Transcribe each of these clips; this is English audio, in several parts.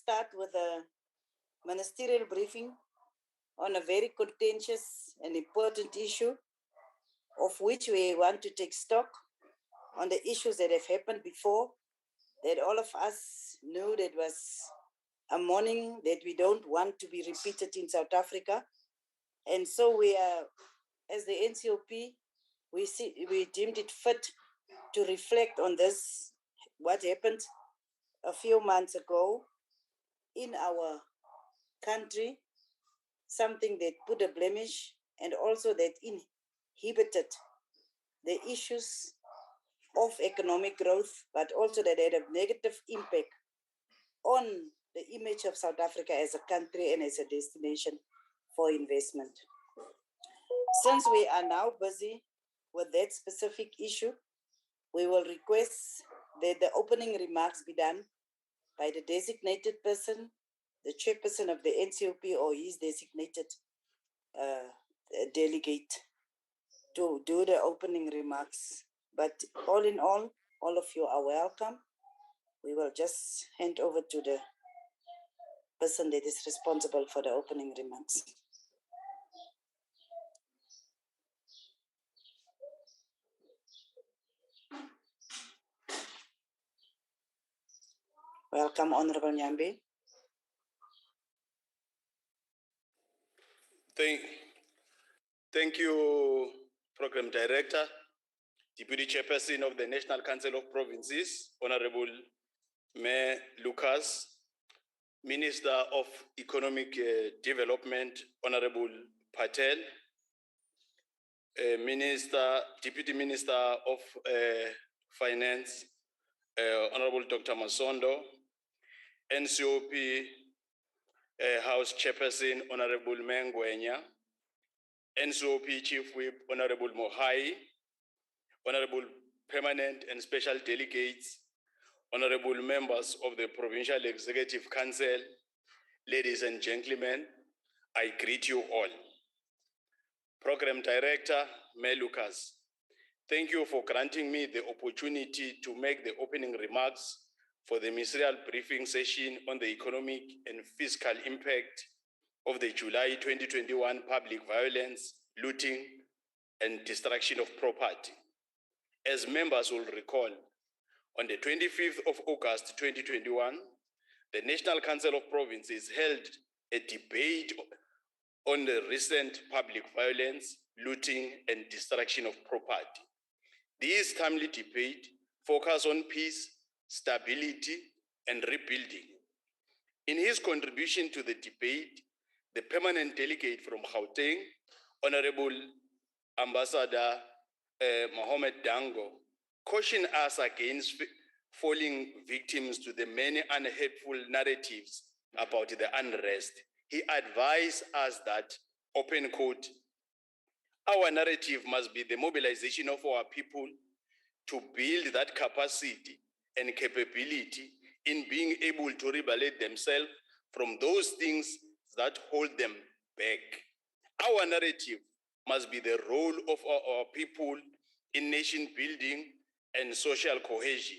start with a ministerial briefing on a very contentious and important issue, of which we want to take stock on the issues that have happened before, that all of us knew that was a morning that we don't want to be repeated in South Africa. And so we are, as the NCOP, we deemed it fit to reflect on this, what happened a few months ago in our country, something that put a blemish and also that inhibited the issues of economic growth, but also that had a negative impact on the image of South Africa as a country and as a destination for investment. Since we are now busy with that specific issue, we will request that the opening remarks be done by the designated person, the chairperson of the NCOP or his designated delegate to do the opening remarks. But all in all of you are welcome. We will just hand over to the person that is responsible for the opening remarks. Welcome, Honorable Nyambe. Thank you, Program Director, Deputy Chairperson of the National Council of Provinces, Honorable Mayor Lucas, Minister of Economic Development, Honorable Patel, Deputy Minister of Finance, Honorable Dr. Masondo, NCOP House Chairperson, Honorable Mengwenya, NCOP Chief Whip, Honorable Mohai, Honorable Permanent and Special Delegates, Honorable Members of the Provincial Executive Council, ladies and gentlemen, I greet you all. Program Director, Mayor Lucas, thank you for granting me the opportunity to make the opening remarks for the Ministerial briefing session on the economic and fiscal impact of the July 2021 public violence, looting, and destruction of property. As members will recall, on the 25th of August 2021, the National Council of Provinces held a debate on the recent public violence, looting, and destruction of property. This timely debate focused on peace, stability, and rebuilding. In his contribution to the debate, the permanent delegate from Gauteng, Honorable Ambassador Mohamed Dango, cautioned us against falling victims to the many unhelpful narratives about the unrest. He advised us that, open quote, our narrative must be the mobilization of our people to build that capacity and capability in being able to liberate themselves from those things that hold them back. Our narrative must be the role of our people in nation building and social cohesion,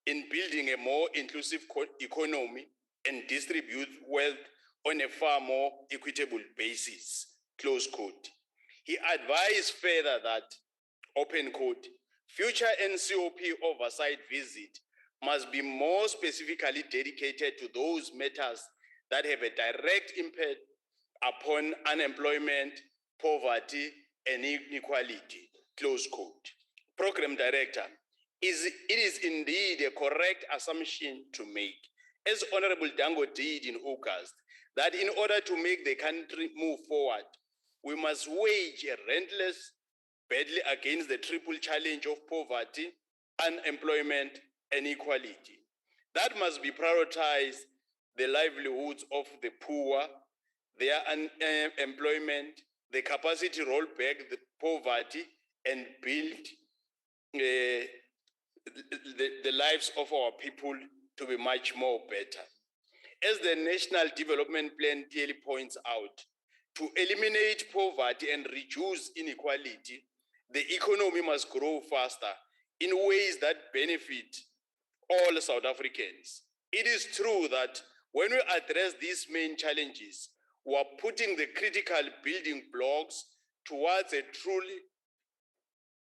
in building a more inclusive economy and distribute wealth on a far more equitable basis, close quote. He advised further that, open quote, future NCOP oversight visit must be more specifically dedicated to those matters that have a direct impact upon unemployment, poverty, and inequality, close quote. Program Director, it is indeed a correct assumption to make, as Honorable Dango did in August, that in order to make the country move forward, we must wage a relentless battle against the triple challenge of poverty, unemployment, and equality. That must be prioritized the livelihoods of the poor, their unemployment, the capacity to roll back the poverty, and build the lives of our people to be much more better. As the National Development Plan clearly points out, to eliminate poverty and reduce inequality, the economy must grow faster in ways that benefit all South Africans. It is true that When we address these main challenges, we are putting the critical building blocks towards a truly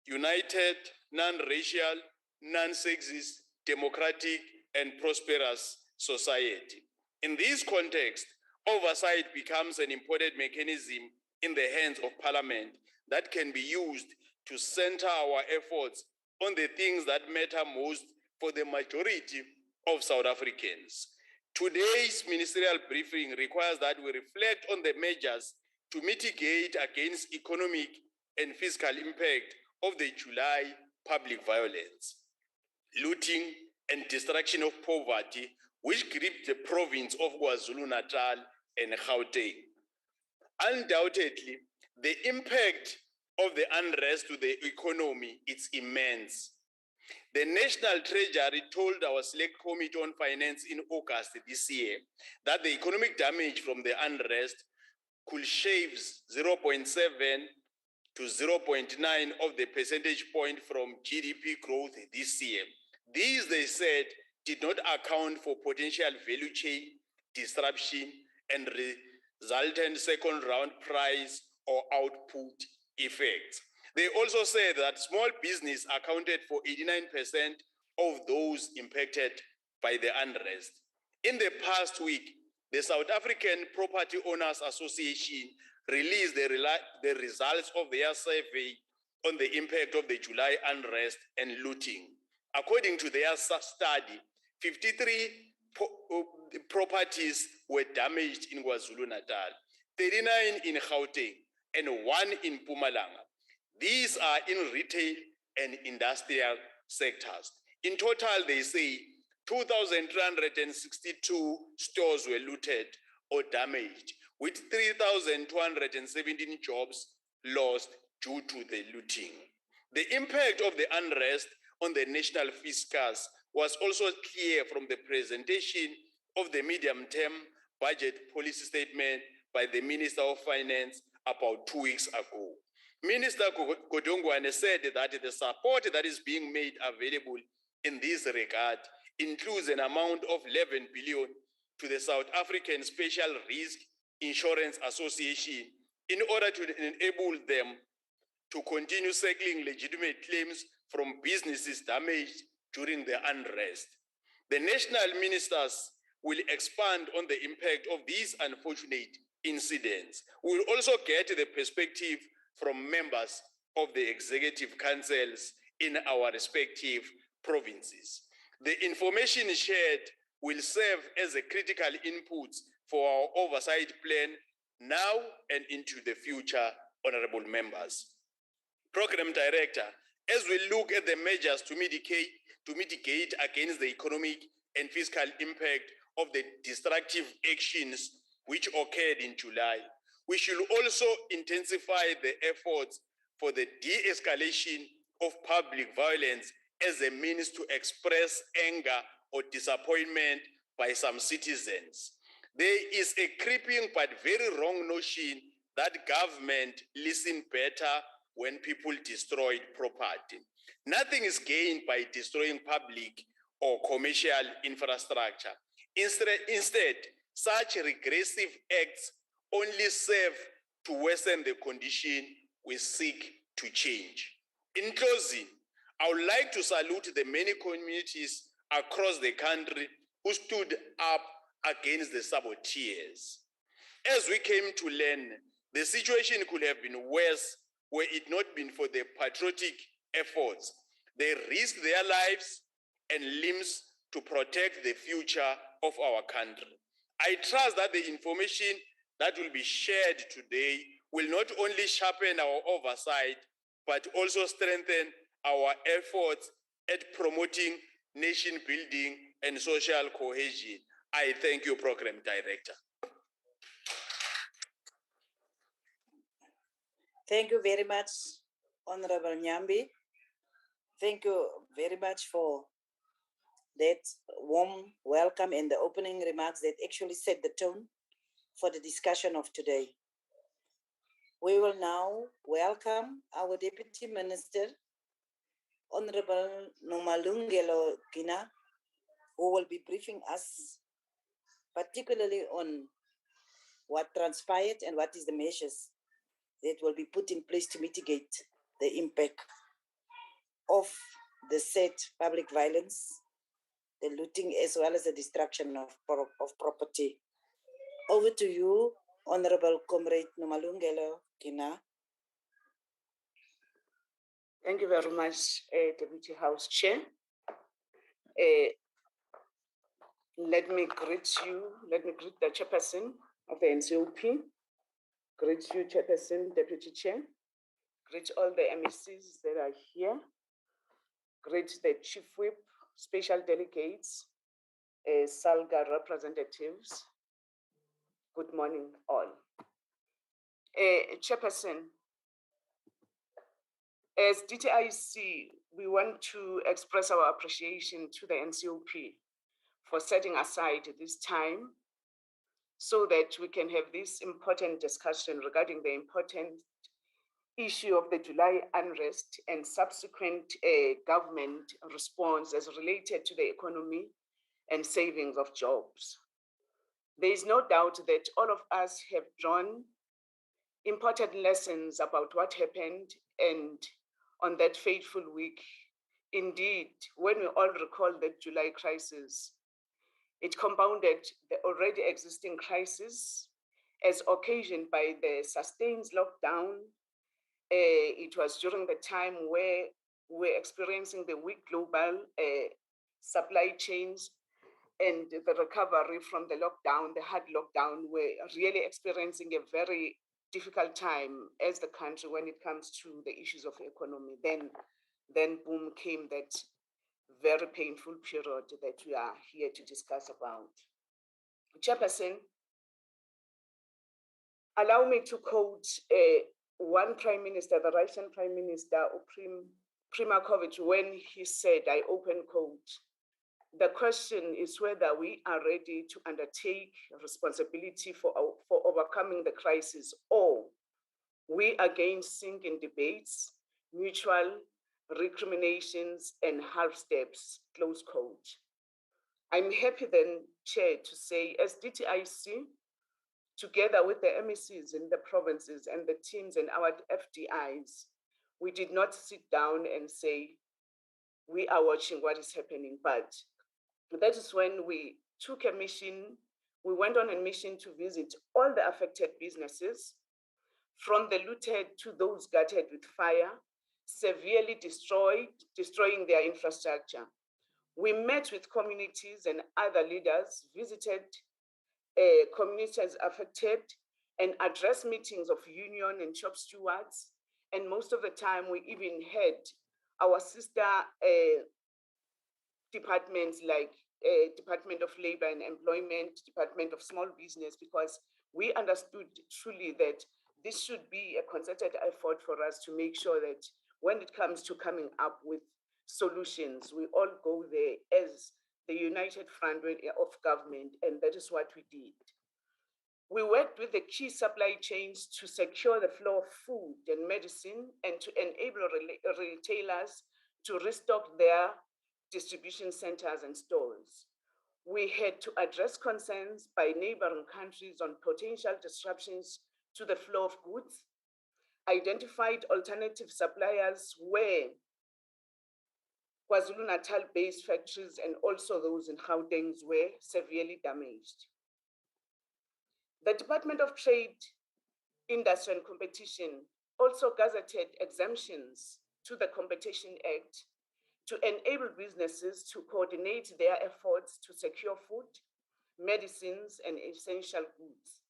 united, non-racial, non-sexist, democratic, and prosperous society. In this context, oversight becomes an important mechanism in the hands of Parliament that can be used to center our efforts on the things that matter most for the majority of South Africans. Today's ministerial briefing requires that we reflect on the measures to mitigate against economic and fiscal impact of the July public violence, looting, and destruction of poverty, which gripped the province of KwaZulu-Natal and Gauteng. Undoubtedly, the impact of the unrest to the economy is immense. The National Treasury told our Select Committee on Finance in August this year that the economic damage from the unrest could shave 0.7 to 0.9 of the percentage point from GDP growth this year. These, they said, did not account for potential value chain disruption and resultant second round price or output effects. They also said that small business accounted for 89% of those impacted by the unrest. In the past week, the South African Property Owners Association released the results of their survey on the impact of the July unrest and looting. According to their study, 53 properties were damaged in KwaZulu-Natal, 39 in Gauteng, and 1 in Mpumalanga. These are in retail and industrial sectors. In total, they say 2,362 stores were looted or damaged, with 3,217 jobs lost due to the looting. The impact of the unrest on the national fiscus was also clear from the presentation of the medium-term budget policy statement by the Minister of Finance about 2 weeks ago. Minister Godongwane said that the support that is being made available in this regard includes an amount of 11 billion to the South African Special Risk Insurance Association in order to enable them to continue settling legitimate claims from businesses damaged during the unrest. The national ministers will expand on the impact of these unfortunate incidents. We will also get the perspective from members of the executive councils in our respective provinces. The information shared will serve as a critical input for our oversight plan now and into the future, honorable members. Program Director, as we look at the measures to mitigate against the economic and fiscal impact of the destructive actions which occurred in July, we should also intensify the efforts for the de-escalation of public violence as a means to express anger or disappointment by some citizens. There is a creeping but very wrong notion that government listen better when people destroyed property. Nothing is gained by destroying public or commercial infrastructure. Instead, such regressive acts only serve to worsen the condition we seek to change. In closing, I would like to salute the many communities across the country who stood up against the saboteurs. As we came to learn, the situation could have been worse were it not been for the patriotic efforts. They risked their lives and limbs to protect the future of our country. I trust that the information that will be shared today will not only sharpen our oversight, but also strengthen our efforts at promoting nation building and social cohesion. I thank you, Program Director. Thank you very much, Honorable Nyambi. Thank you very much for that warm welcome and the opening remarks that actually set the tone for the discussion of today. We will now welcome our Deputy Minister, Honorable Nomalungelo Gina, who will be briefing us particularly on what transpired and what is the measures that will be put in place to mitigate the impact of the said public violence, the looting, as well as the destruction of property. Over to you, Honorable Comrade Nomalungelo Kina. Thank you very much, Deputy House Chair. Let me greet the Chairperson of the NCOP, greet you, Chairperson, Deputy Chair, greet all the MECs that are here, greet the Chief Whip, special delegates, SALGA representatives. Good morning, all. Chairperson, as DTIC, we want to express our appreciation to the NCOP for setting aside this time so that we can have this important discussion regarding the important issue of the July unrest and subsequent government response as related to the economy and savings of jobs. There is no doubt that all of us have drawn important lessons about what happened, and on that fateful week, indeed, when we all recall that July crisis, it compounded the already existing crisis as occasioned by the sustained lockdown. It was during the time where we're experiencing the weak global supply chains, and the recovery from the lockdown, the hard lockdown. We're really experiencing a very difficult time as the country when it comes to the issues of economy. Then boom, came that very painful period that we are here to discuss about. Chairperson, allow me to quote one Prime Minister, the Russian Prime Minister, Primakovich, when he said, I open quote, "The question is whether we are ready to undertake responsibility for overcoming the crisis, or we again sink in debates, mutual recriminations, and half steps," close quote. I'm happy then, Chair, to say as DTIC, together with the MECs in the provinces and the teams and our FDIs, we did not sit down and say, we are watching what is happening, but that is when we took a mission. We went on a mission to visit all the affected businesses, from the looted to those gutted with fire, severely destroying their infrastructure. We met with communities and other leaders, visited communities affected, and addressed meetings of union and shop stewards. And most of the time, we even had our sister departments like Department of Labor and Employment, Department of Small Business, because we understood truly that this should be a concerted effort for us to make sure that when it comes to coming up with solutions, we all go there as the united front of government, and that is what we did. We worked with the key supply chains to secure the flow of food and medicine and to enable retailers to restock their distribution centers and stores. We had to address concerns by neighboring countries on potential disruptions to the flow of goods, identified alternative suppliers where KwaZulu-Natal-based factories and also those in Gauteng were severely damaged. The Department of Trade, Industry and Competition also gazetted exemptions to the Competition Act to enable businesses to coordinate their efforts to secure food, medicines, and essential goods.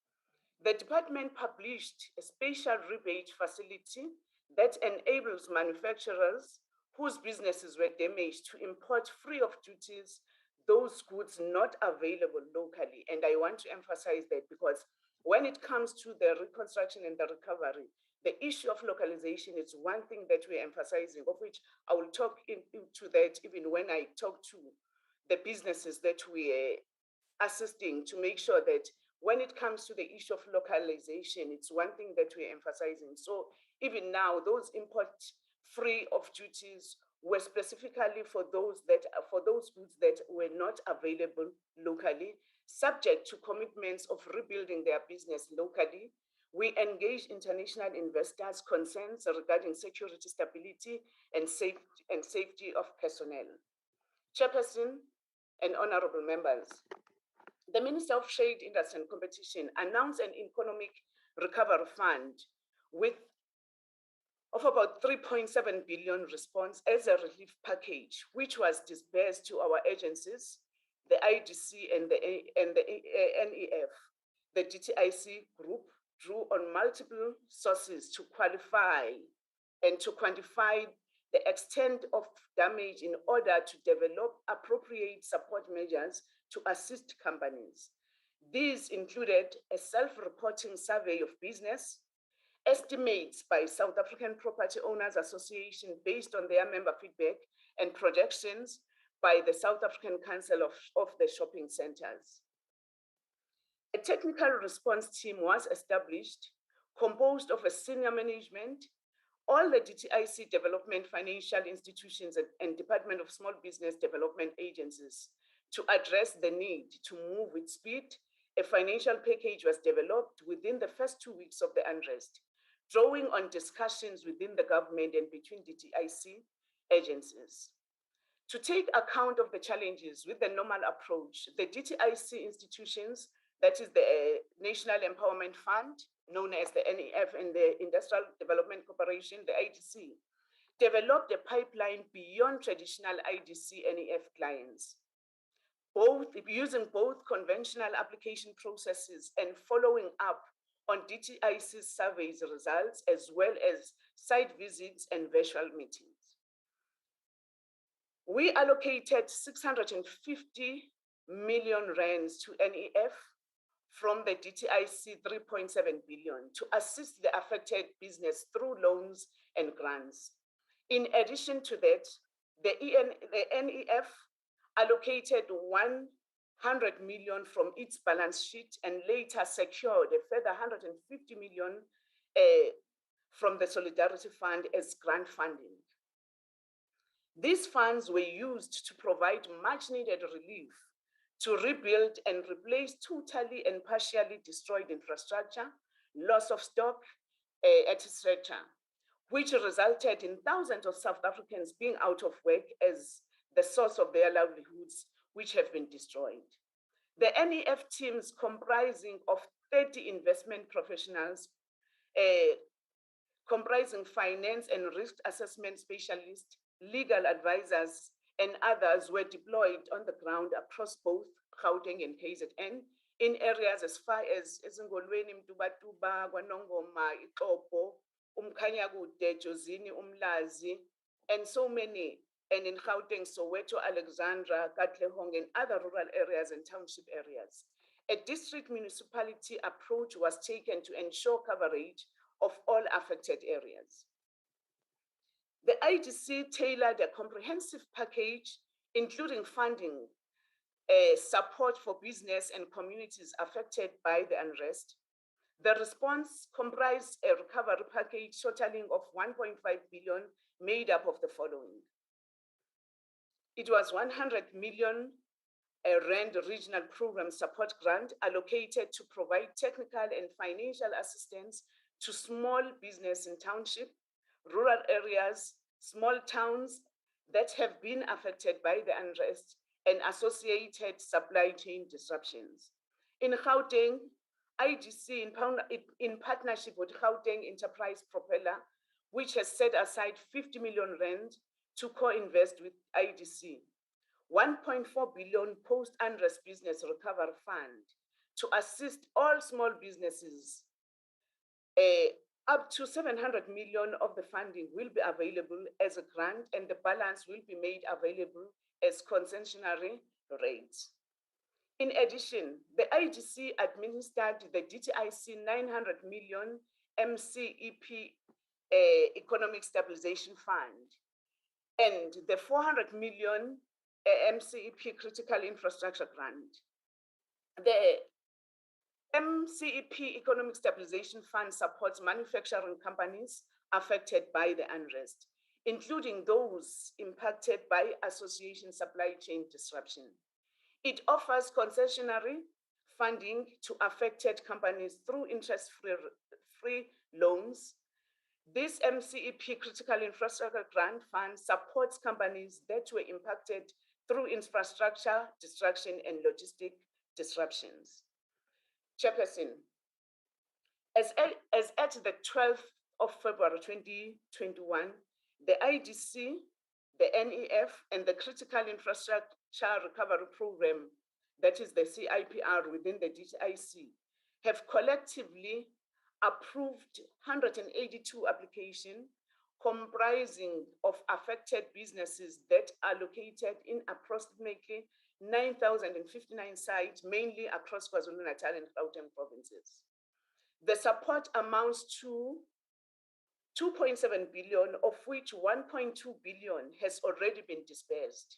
The department published a special rebate facility that enables manufacturers whose businesses were damaged to import free of duties those goods not available locally. And I want to emphasize that because when it comes to the reconstruction and the recovery, the issue of localization is one thing that we're emphasizing, of which I will talk into that even when I talk to the businesses that we are assisting to make sure that when it comes to the issue of localization, it's one thing that we're emphasizing. So even now, those import free of duties were specifically for those goods that were not available locally, subject to commitments of rebuilding their business locally. We engage international investors' concerns regarding security, stability, and safety of personnel. Chairperson and honorable members, the Minister of Trade, Industry and Competition announced an economic recovery fund of about 3.7 billion response as a relief package, which was disbursed to our agencies, the IDC and the NEF. The DTIC group drew on multiple sources to qualify and to quantify the extent of damage in order to develop appropriate support measures to assist companies. These included a self-reporting survey of business, estimates by South African Property Owners Association based on their member feedback, and projections by the South African Council of the Shopping Centers. A technical response team was established, composed of a senior management, all the DTIC development financial institutions and Department of Small Business Development agencies to address the need to move with speed. A financial package was developed within the first 2 weeks of the unrest, drawing on discussions within the government and between DTIC agencies. To take account of the challenges with the normal approach, the DTIC institutions, that is the National Empowerment Fund, known as the NEF, and the Industrial Development Corporation, the IDC, developed a pipeline beyond traditional IDC NEF clients, using both conventional application processes and following up on DTIC surveys results, as well as site visits and virtual meetings. We allocated 650 million rands to NEF from the DTIC 3.7 billion to assist the affected business through loans and grants. In addition to that, the NEF allocated 100 million from its balance sheet and later secured a further 150 million from the Solidarity Fund as grant funding. These funds were used to provide much needed relief, to rebuild and replace totally and partially destroyed infrastructure, loss of stock, etc., which resulted in thousands of South Africans being out of work as the source of their livelihoods, which have been destroyed. The NEF teams, comprising of 30 investment professionals, comprising finance and risk assessment specialists, legal advisors, and others, were deployed on the ground across both Gauteng and KZN in areas as far as Ezingolweni, Mtubatuba, KwaNongoma, Ixopo, Umkhanyakude, Jozini, Umlazi, and so many, and in Gauteng, Soweto, Alexandra, Katlehong, and other rural areas and township areas. A district municipality approach was taken to ensure coverage of all affected areas. The IDC tailored a comprehensive package, including funding, support for business and communities affected by the unrest. The response comprised a recovery package totaling of 1.5 billion, made up of the following. It was 100 million rand regional program support grant allocated to provide technical and financial assistance to small business in township, rural areas, small towns that have been affected by the unrest and associated supply chain disruptions. In Gauteng, IDC, in partnership with Gauteng Enterprise Propeller, which has set aside 50 million rand to co-invest with IDC, 1.4 billion post-unrest business recovery fund to assist all small businesses. Up to 700 million of the funding will be available as a grant, and the balance will be made available as concessionary rates. In addition, the IDC administered the DTIC 900 million MCEP Economic Stabilization Fund and the 400 million MCEP Critical Infrastructure Grant. The MCEP Economic Stabilization Fund supports manufacturing companies affected by the unrest, including those impacted by association supply chain disruption. It offers concessionary funding to affected companies through interest-free loans. This MCEP Critical Infrastructure Grant Fund supports companies that were impacted through infrastructure destruction and logistic disruptions. Chairperson, as at the 12th of February 2021, the IDC, the NEF, and the Critical Infrastructure Recovery Program, that is the CIPR within the DTIC, have collectively approved 182 applications comprising of affected businesses that are located in approximately 9,059 sites, mainly across KwaZulu-Natal and Gauteng provinces. The support amounts to 2.7 billion, of which 1.2 billion has already been disbursed.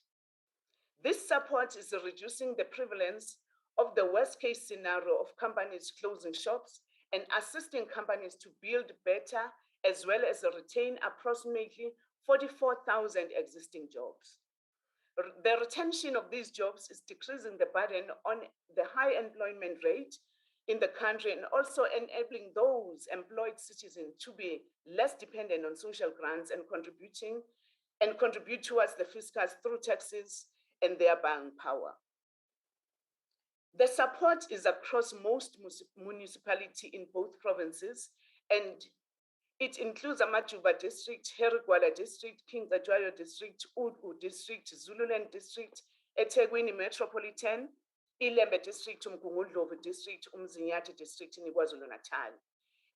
This support is reducing the prevalence of the worst case scenario of companies closing shops and assisting companies to build better, as well as retain approximately 44,000 existing jobs. The retention of these jobs is decreasing the burden on the high employment rate in the country, and also enabling those employed citizens to be less dependent on social grants and contribute towards the fiscal through taxes and their buying power. The support is across most municipalities in both provinces, and it includes Amajuba District, Herigwala District, King Gajwayo District, Udu District, Zululand District, eThekwini Metropolitan, Ilembe District, Umgungundlovu District, Umzinyathi District in KwaZulu-Natal.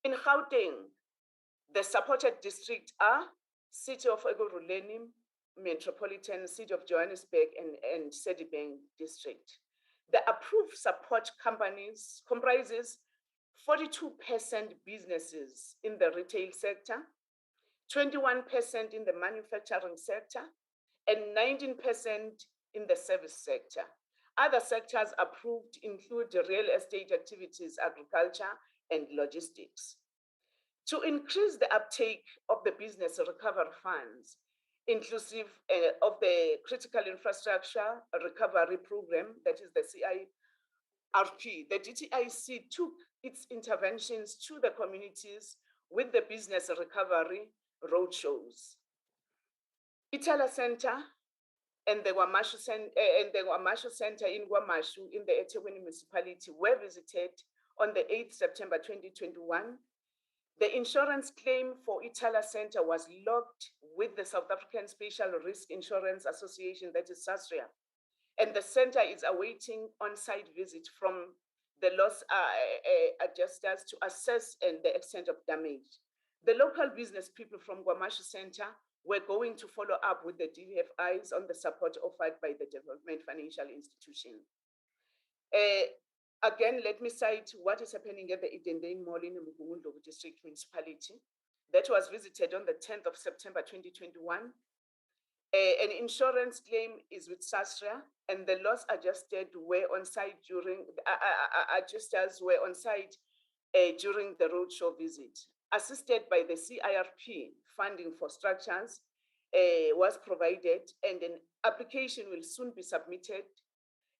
In Gauteng, the supported districts are City of Ekurhuleni Metropolitan, City of Johannesburg, and Sedibeng District. The approved support companies comprises 42% businesses in the retail sector, 21% in the manufacturing sector, and 19% in the service sector. Other sectors approved include real estate activities, agriculture, and logistics. To increase the uptake of the business recovery funds, inclusive of the Critical Infrastructure Recovery Program, that is the CIRP, the DTIC took its interventions to the communities with the business recovery roadshows. Itala Center and the Wamashu Center in Wamashu in the eThekwini municipality were visited on the 8th September 2021. The insurance claim for Itala Center was logged with the South African Special Risk Insurance Association, that is SASRIA, and the center is awaiting on-site visit from the loss adjusters to assess the extent of damage. The local business people from Wamashu Center were going to follow up with the DFIs on the support offered by the Development Financial Institution. Again, let me cite what is happening at the Idendeng Mall in Umgungundlovu District Municipality. That was visited on the 10th of September 2021. An insurance claim is with SASRIA, and the loss adjusters were on site during the roadshow visit. Assisted by the CIRP, funding for structures was provided, and an application will soon be submitted.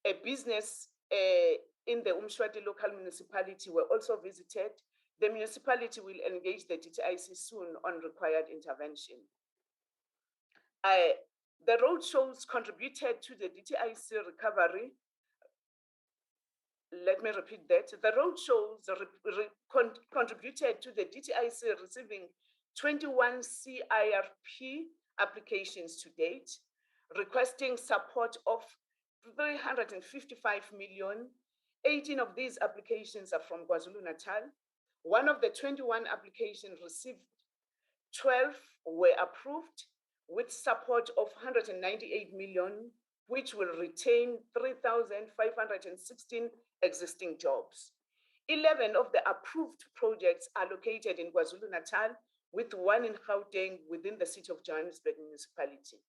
A business in the Umshwati local municipality were also visited. The municipality will engage the DTIC soon on required intervention. The roadshows contributed to the DTIC recovery. Let me repeat that. The roadshows contributed to the DTIC receiving 21 CIRP applications to date, requesting support of 355 million. 18 of these applications are from KwaZulu-Natal. One of the 21 applications received, 12 were approved with support of 198 million, which will retain 3,516 existing jobs. 11 of the approved projects are located in KwaZulu-Natal, with one in Gauteng within the City of Johannesburg municipality.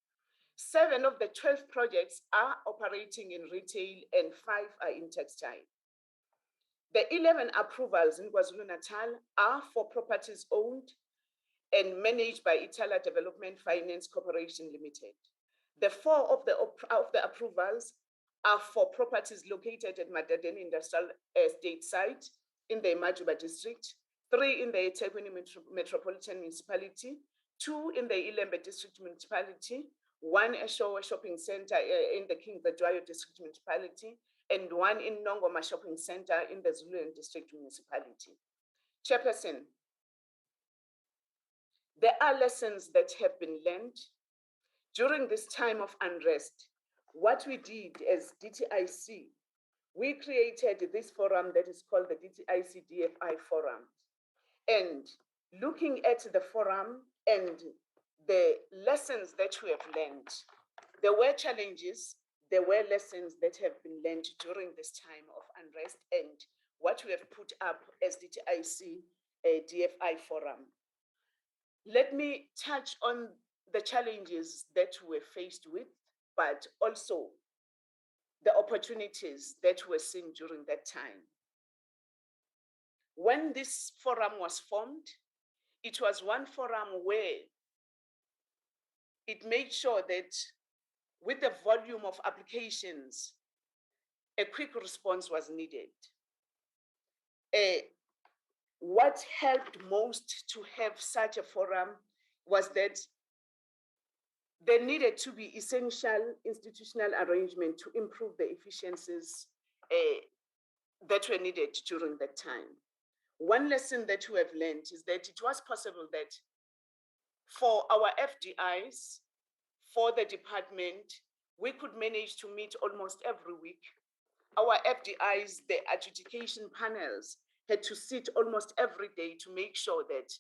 7 of the 12 projects are operating in retail and 5 are in textile. The 11 approvals in KwaZulu-Natal are for properties owned and managed by Itala Development Finance Corporation Limited. The 4 of the approvals are for properties located at Madadeni Industrial Estate site in the Majuba district, 3 in the eThekwini Metropolitan Municipality, 2 in the Ilembe District Municipality, 1 Eshowe Shopping Center in the King Bedwayo District Municipality, and 1 in Nongoma Shopping Center in the Zululand District Municipality. Chairperson, there are lessons that have been learned during this time of unrest. What we did as DTIC, we created this forum that is called the DTIC DFI Forum. And looking at the forum and the lessons that we have learned, there were challenges, there were lessons that have been learned during this time of unrest and what we have put up as DTIC DFI Forum. Let me touch on the challenges that we're faced with, but also the opportunities that were seen during that time. When this forum was formed, it was one forum where it made sure that with the volume of applications, a quick response was needed. What helped most to have such a forum was that there needed to be essential institutional arrangement to improve the efficiencies that were needed during that time. One lesson that we have learned is that it was possible that for our FDIs, for the department, we could manage to meet almost every week. Our FDIs, the adjudication panels, had to sit almost every day to make sure that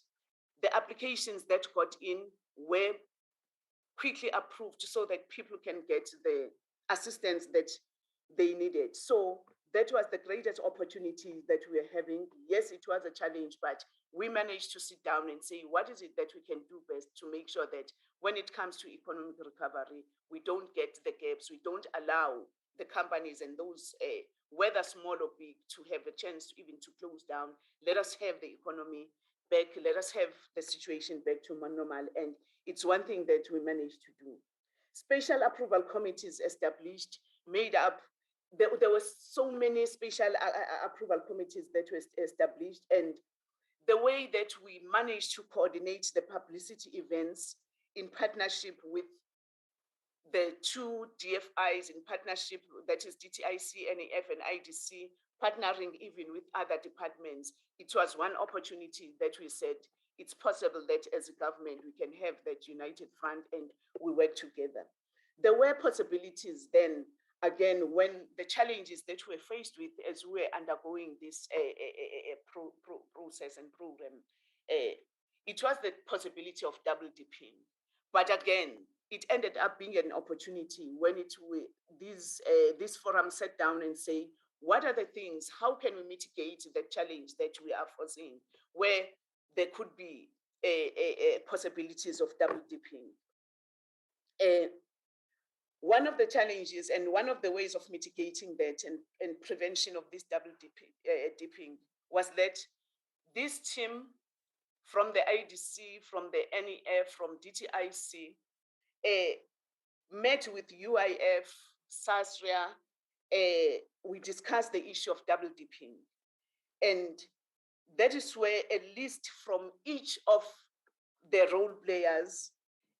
the applications that got in were quickly approved so that people can get the assistance that they needed. So that was the greatest opportunity that we are having. Yes, it was a challenge, but we managed to sit down and say, what is it that we can do best to make sure that when it comes to economic recovery, we don't get the gaps, we don't allow the companies and those, whether small or big, to have a chance to even to close down. Let us have the economy back, let us have the situation back to normal. And it's one thing that we managed to do. Special approval committees established, made up, there were so many special approval committees that were established, and the way that we managed to coordinate the publicity events in partnership with the 2 DFIs, in partnership, that is DTIC, NAF, and IDC, partnering even with other departments. It was one opportunity that we said, it's possible that as a government, we can have that united front and we work together. There were possibilities then, again, when the challenges that we're faced with as we're undergoing this process and program, it was the possibility of double dipping. But again, it ended up being an opportunity when this forum sat down and say, what are the things, how can we mitigate the challenge that we are foreseeing, where there could be possibilities of double dipping. One of the challenges and one of the ways of mitigating that and prevention of this double dipping was that this team from the IDC, from the NEF, from DTIC, met with UIF, SASRIA, we discussed the issue of double dipping. And that is where a list from each of the role players,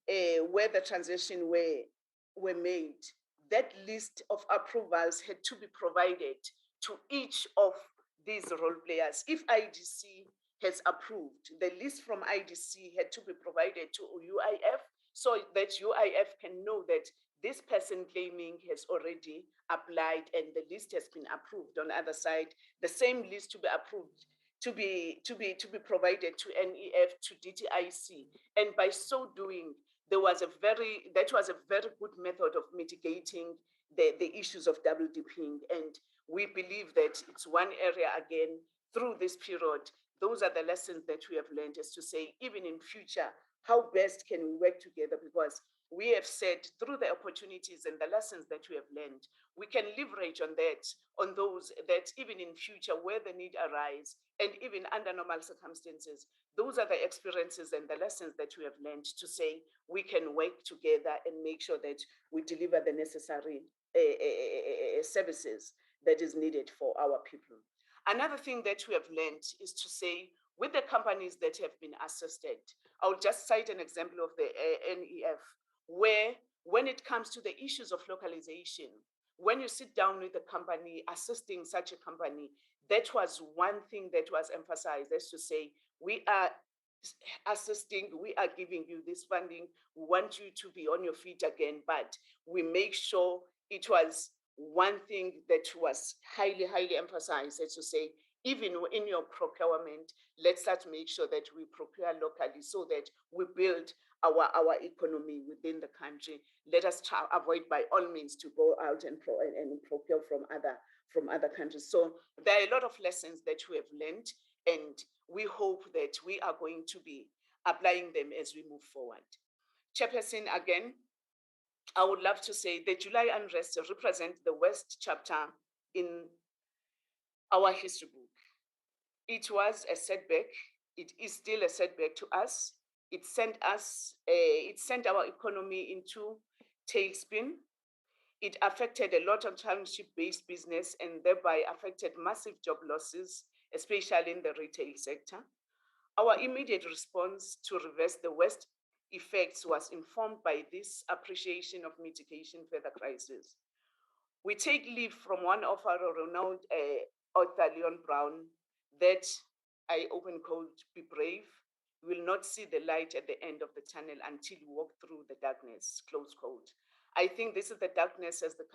where the transaction were made, that list of approvals had to be provided to each of these role players. If IDC has approved, the list from IDC had to be provided to UIF so that UIF can know that this person claiming has already applied and the list has been approved. On the other side, the same list to be approved, to be provided to NEF, to DTIC. And by so doing, that was a very good method of mitigating the issues of double dipping. And we believe that it's one area, again, through this period, those are the lessons that we have learned, is to say, even in future, how best can we work together? Because we have said through the opportunities and the lessons that we have learned, we can leverage on that, on those that even in future where the need arise, and even under normal circumstances, those are the experiences and the lessons that we have learned to say we can work together and make sure that we deliver the necessary services that is needed for our people. Another thing that we have learned is to say, with the companies that have been assisted, I'll just cite an example of the NEF, where when it comes to the issues of localization, when you sit down with a company, assisting such a company, that was one thing that was emphasized, as to say, we are assisting, we are giving you this funding, we want you to be on your feet again, but we make sure it was one thing that was highly, highly emphasized, as to say, even in your procurement, let's start to make sure that we procure locally so that we build our economy within the country. Let us avoid by all means to go out and procure from other countries. So there are a lot of lessons that we have learned, and we hope that we are going to be applying them as we move forward. Chairperson, again, I would love to say the July unrest represents the worst chapter in our history book. It was a setback. It is still a setback to us. It sent our economy into tailspin. It affected a lot of township-based business and thereby affected massive job losses, especially in the retail sector. Our immediate response to reverse the worst effects was informed by this appreciation of mitigation further crisis. We take leave from one of our renowned author, Leon Brown, that I open quote, be brave, you will not see the light at the end of the tunnel until you walk through the darkness, close quote. I think this is the darkness as the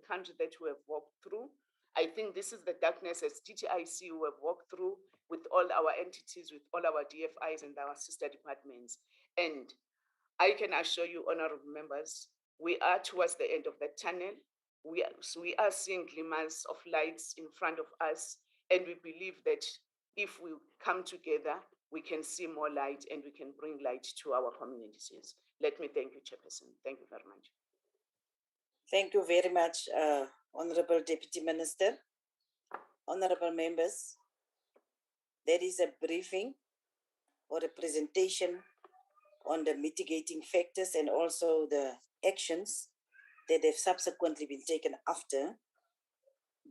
country that we have walked through. I think this is the darkness as TTIC we have walked through with all our entities, with all our DFIs and our sister departments. And I can assure you, honorable members, we are towards the end of the tunnel. We are seeing glimmers of lights in front of us, and we believe that if we come together, we can see more light and we can bring light to our communities. Let me thank you, Chairperson. Thank you very much. Thank you very much, Honorable Deputy Minister. Honorable members, there is a briefing or a presentation on the mitigating factors and also the actions that have subsequently been taken after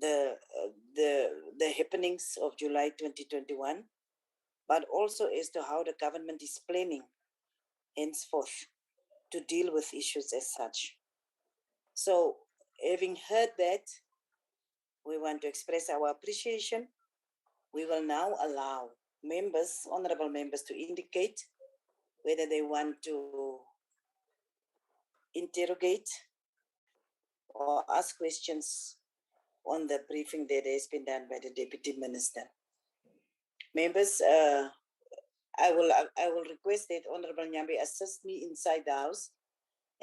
the happenings of July 2021, but also as to how the government is planning henceforth to deal with issues as such. So, having heard that, we want to express our appreciation. We will now allow members, honorable members, to indicate whether they want to interrogate or ask questions on the briefing that has been done by the Deputy Minister. Members, I will request that Honorable Nyambe assist me inside the house,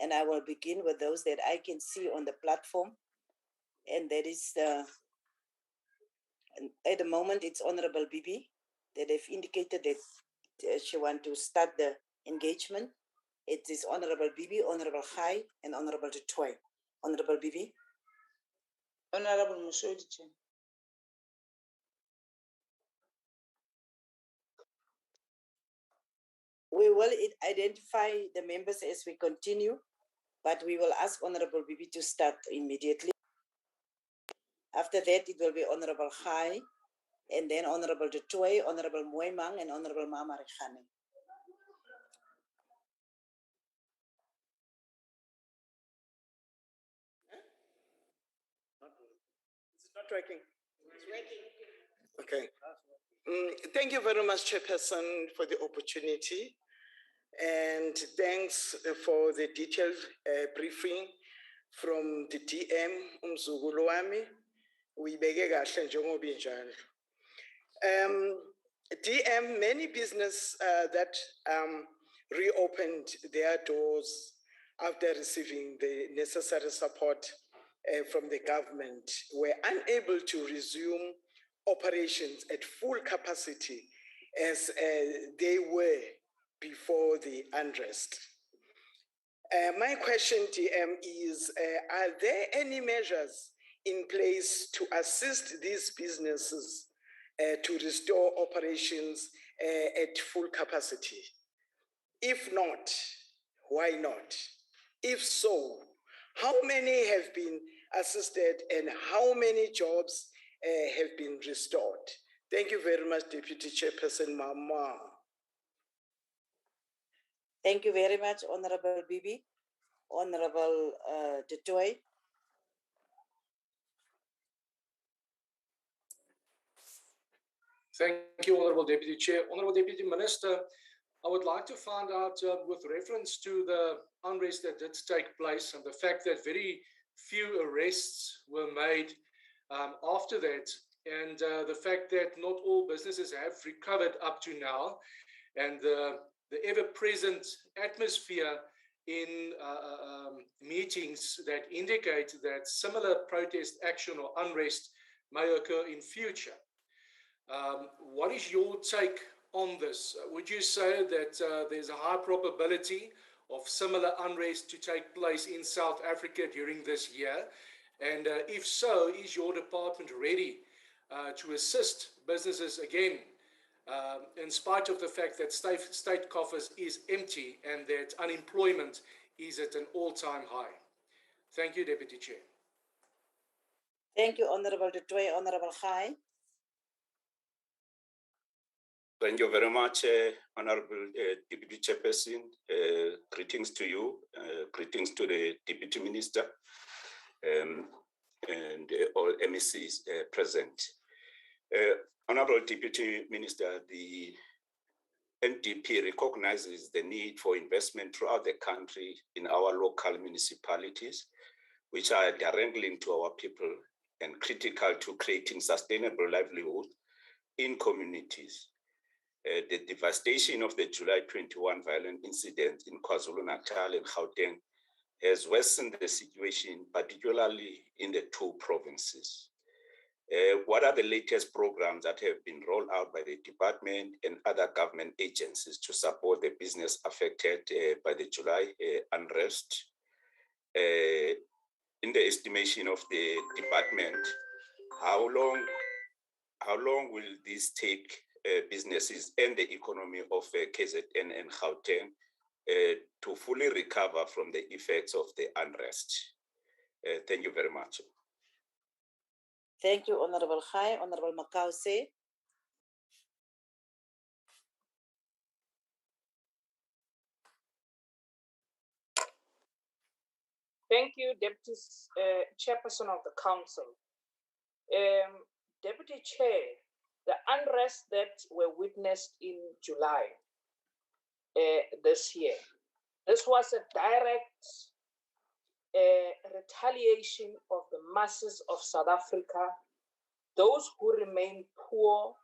and I will begin with those that I can see on the platform. And that is, at the moment, it's Honorable Bibi that have indicated that she wants to start the engagement. It is Honorable Bibi, Honorable Khai, and Honorable Tutoy. Honorable Bibi. Honorable Mushodi. We will identify the members as we continue, but we will ask Honorable Bibi to start immediately. After that, it will be Honorable Khai, and then Honorable Tutoy, Honorable Moemang, and Honorable Mama Rekhane. It's not working. It's working. Okay. Thank you very much, Chairperson, for the opportunity. And thanks for the detailed briefing from the DM, umzukulu wami. Uyibeke kahle njengoba injalo. DM, many business that reopened their doors after receiving the necessary support from the government were unable to resume operations at full capacity as they were before the unrest. My question, DM, is are there any measures in place to assist these businesses to restore operations at full capacity? If not, why not? If so, how many have been assisted and how many jobs have been restored? Thank you very much, Deputy Chairperson Mama. Thank you very much, Honorable Bibi. Honorable Dutoy. Thank you, Honorable Deputy Chair. Honorable Deputy Minister, I would like to find out with reference to the unrest that did take place and the fact that very few arrests were made after that, and the fact that not all businesses have recovered up to now, and the ever-present atmosphere in meetings that indicate that similar protest action or unrest may occur in future. What is your take on this? Would you say that there's a high probability of similar unrest to take place in South Africa during this year? And if so, is your department ready to assist businesses again, in spite of the fact that state coffers is empty and that unemployment is at an all-time high? Thank you, Deputy Chair. Thank you, Honorable Dutoy. Honorable Khai. Thank you very much, Honorable Deputy Chairperson. Greetings to you, greetings to the Deputy Minister and all MECs present. Honorable Deputy Minister, the NDP recognizes the need for investment throughout the country in our local municipalities, which are direct link to our people and critical to creating sustainable livelihood in communities. The devastation of the July 21 violent incident in KwaZulu-Natal and Gauteng has worsened the situation, particularly in the two provinces. What are the latest programs that have been rolled out by the department and other government agencies to support the business affected by the July unrest? In the estimation of the department, how long will this take businesses and the economy of KZN and Gauteng to fully recover from the effects of the unrest? Thank you very much. Thank you, Honorable Khai. Honorable Makause. Thank you, Deputy Chairperson of the Council. Deputy Chair, the unrest that were witnessed in July this year, this was a direct retaliation of the masses of South Africa, those who remain poor,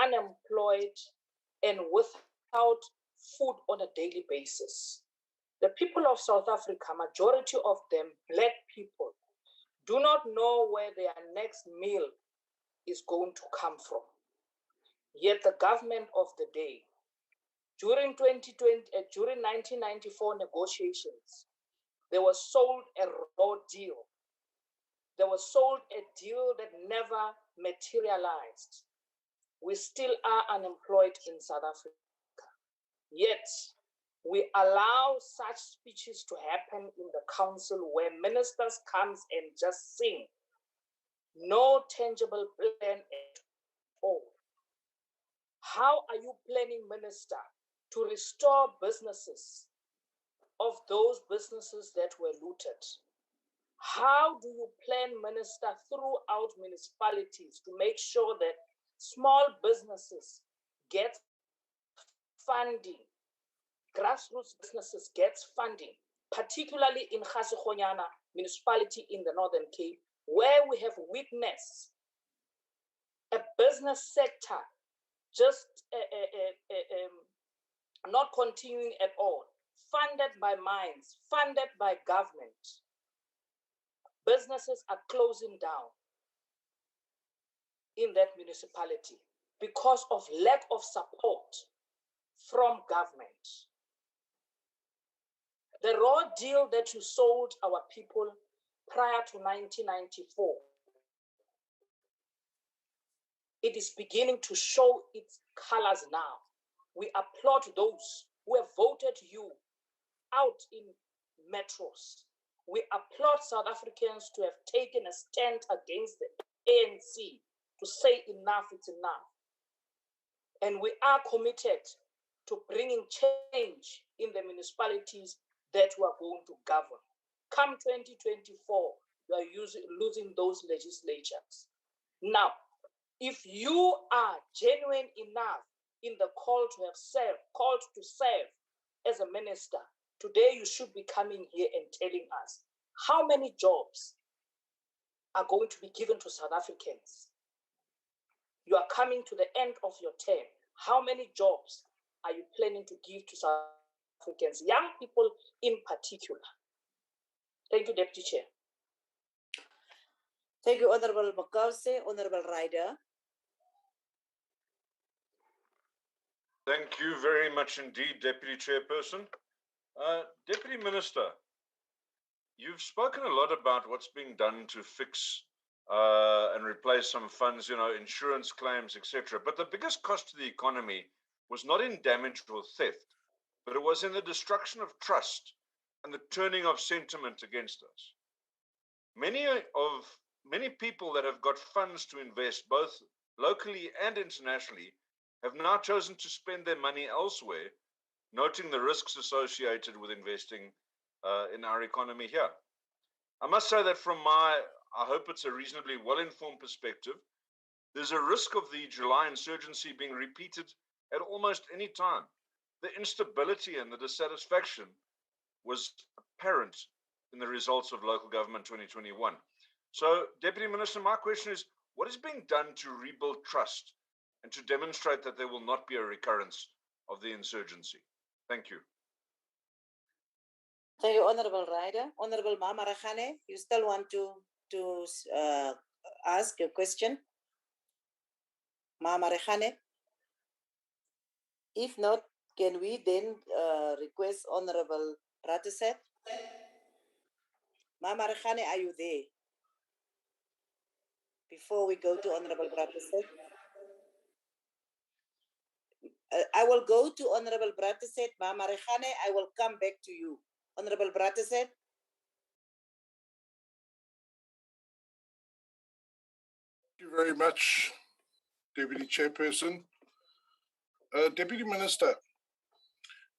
unemployed, and without food on a daily basis. The people of South Africa, majority of them Black people, do not know where their next meal is going to come from. Yet the government of the day, during 1994 negotiations, they were sold a raw deal. They were sold a deal that never materialized. We still are unemployed in South Africa. Yet, we allow such speeches to happen in the council where ministers comes and just sing. No tangible plan at all. How are you planning, Minister, to restore businesses of those businesses that were looted? How do you plan, Minister, throughout municipalities to make sure that small businesses get funding, grassroots businesses get funding, particularly in Gasigonyana municipality in the Northern Cape, where we have witnessed a business sector just not continuing at all, funded by mines, funded by government. Businesses are closing down in that municipality because of lack of support from government. The raw deal that you sold our people prior to 1994, it is beginning to show its colors now. We applaud those who have voted you out in metros, We applaud South Africans to have taken a stand against the ANC to say enough is enough. And we are committed to bringing change in the municipalities that we are going to govern. Come 2024, we are losing those legislatures. Now, if you are genuine enough in the call to serve as a minister, today you should be coming here and telling us how many jobs are going to be given to South Africans. You are coming to the end of your term. How many jobs are you planning to give to South Africans, young people in particular? Thank you, Deputy Chair. Thank you, Honorable Makause. Honorable Ryder. Thank you very much indeed, Deputy Chairperson. Deputy Minister, you've spoken a lot about what's being done to fix and replace some funds, insurance claims, etc. But the biggest cost to the economy was not in damage or theft, but it was in the destruction of trust and the turning of sentiment against us. Many people that have got funds to invest, both locally and internationally, have now chosen to spend their money elsewhere, noting the risks associated with investing in our economy here. I must say that from I hope it's a reasonably well-informed perspective, there's a risk of the July insurgency being repeated at almost any time. The instability and the dissatisfaction was apparent in the results of local government 2021. So, Deputy Minister, my question is, what is being done to rebuild trust and to demonstrate that there will not be a recurrence of the insurgency? Thank you. Thank you, Honorable Ryder. Honorable Mama Rakhane, you still want to ask a question? Mama Rakhane? If not, can we then request Honorable Rataset? Mama Rakhane, are you there? Before we go to Honorable Rataset. I will go to Honorable Rataset. Mama Rakhane, I will come back to you. Honorable Rataset. Thank you very much, Deputy Chairperson. Deputy Minister,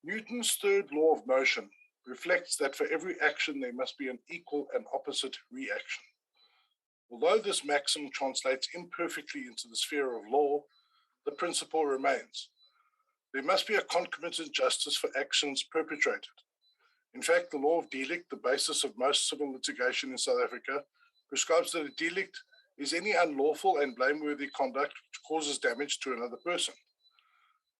Newton's third law of motion reflects that for every action there must be an equal and opposite reaction. Although this maxim translates imperfectly into the sphere of law, the principle remains. There must be a concomitant justice for actions perpetrated. In fact, the law of delict, the basis of most civil litigation in South Africa, prescribes that a delict is any unlawful and blameworthy conduct which causes damage to another person.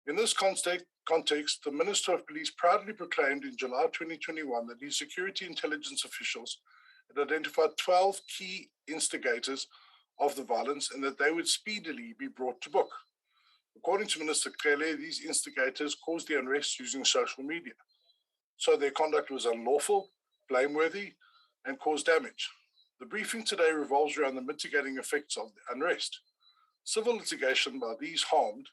In this context, the Minister of Police proudly proclaimed in July 2021 that his security intelligence officials had identified 12 key instigators of the violence and that they would speedily be brought to book. According to Minister Kele, these instigators caused the unrest using social media. So their conduct was unlawful, blameworthy, and caused damage. The briefing today revolves around the mitigating effects of the unrest. Civil litigation by these harmed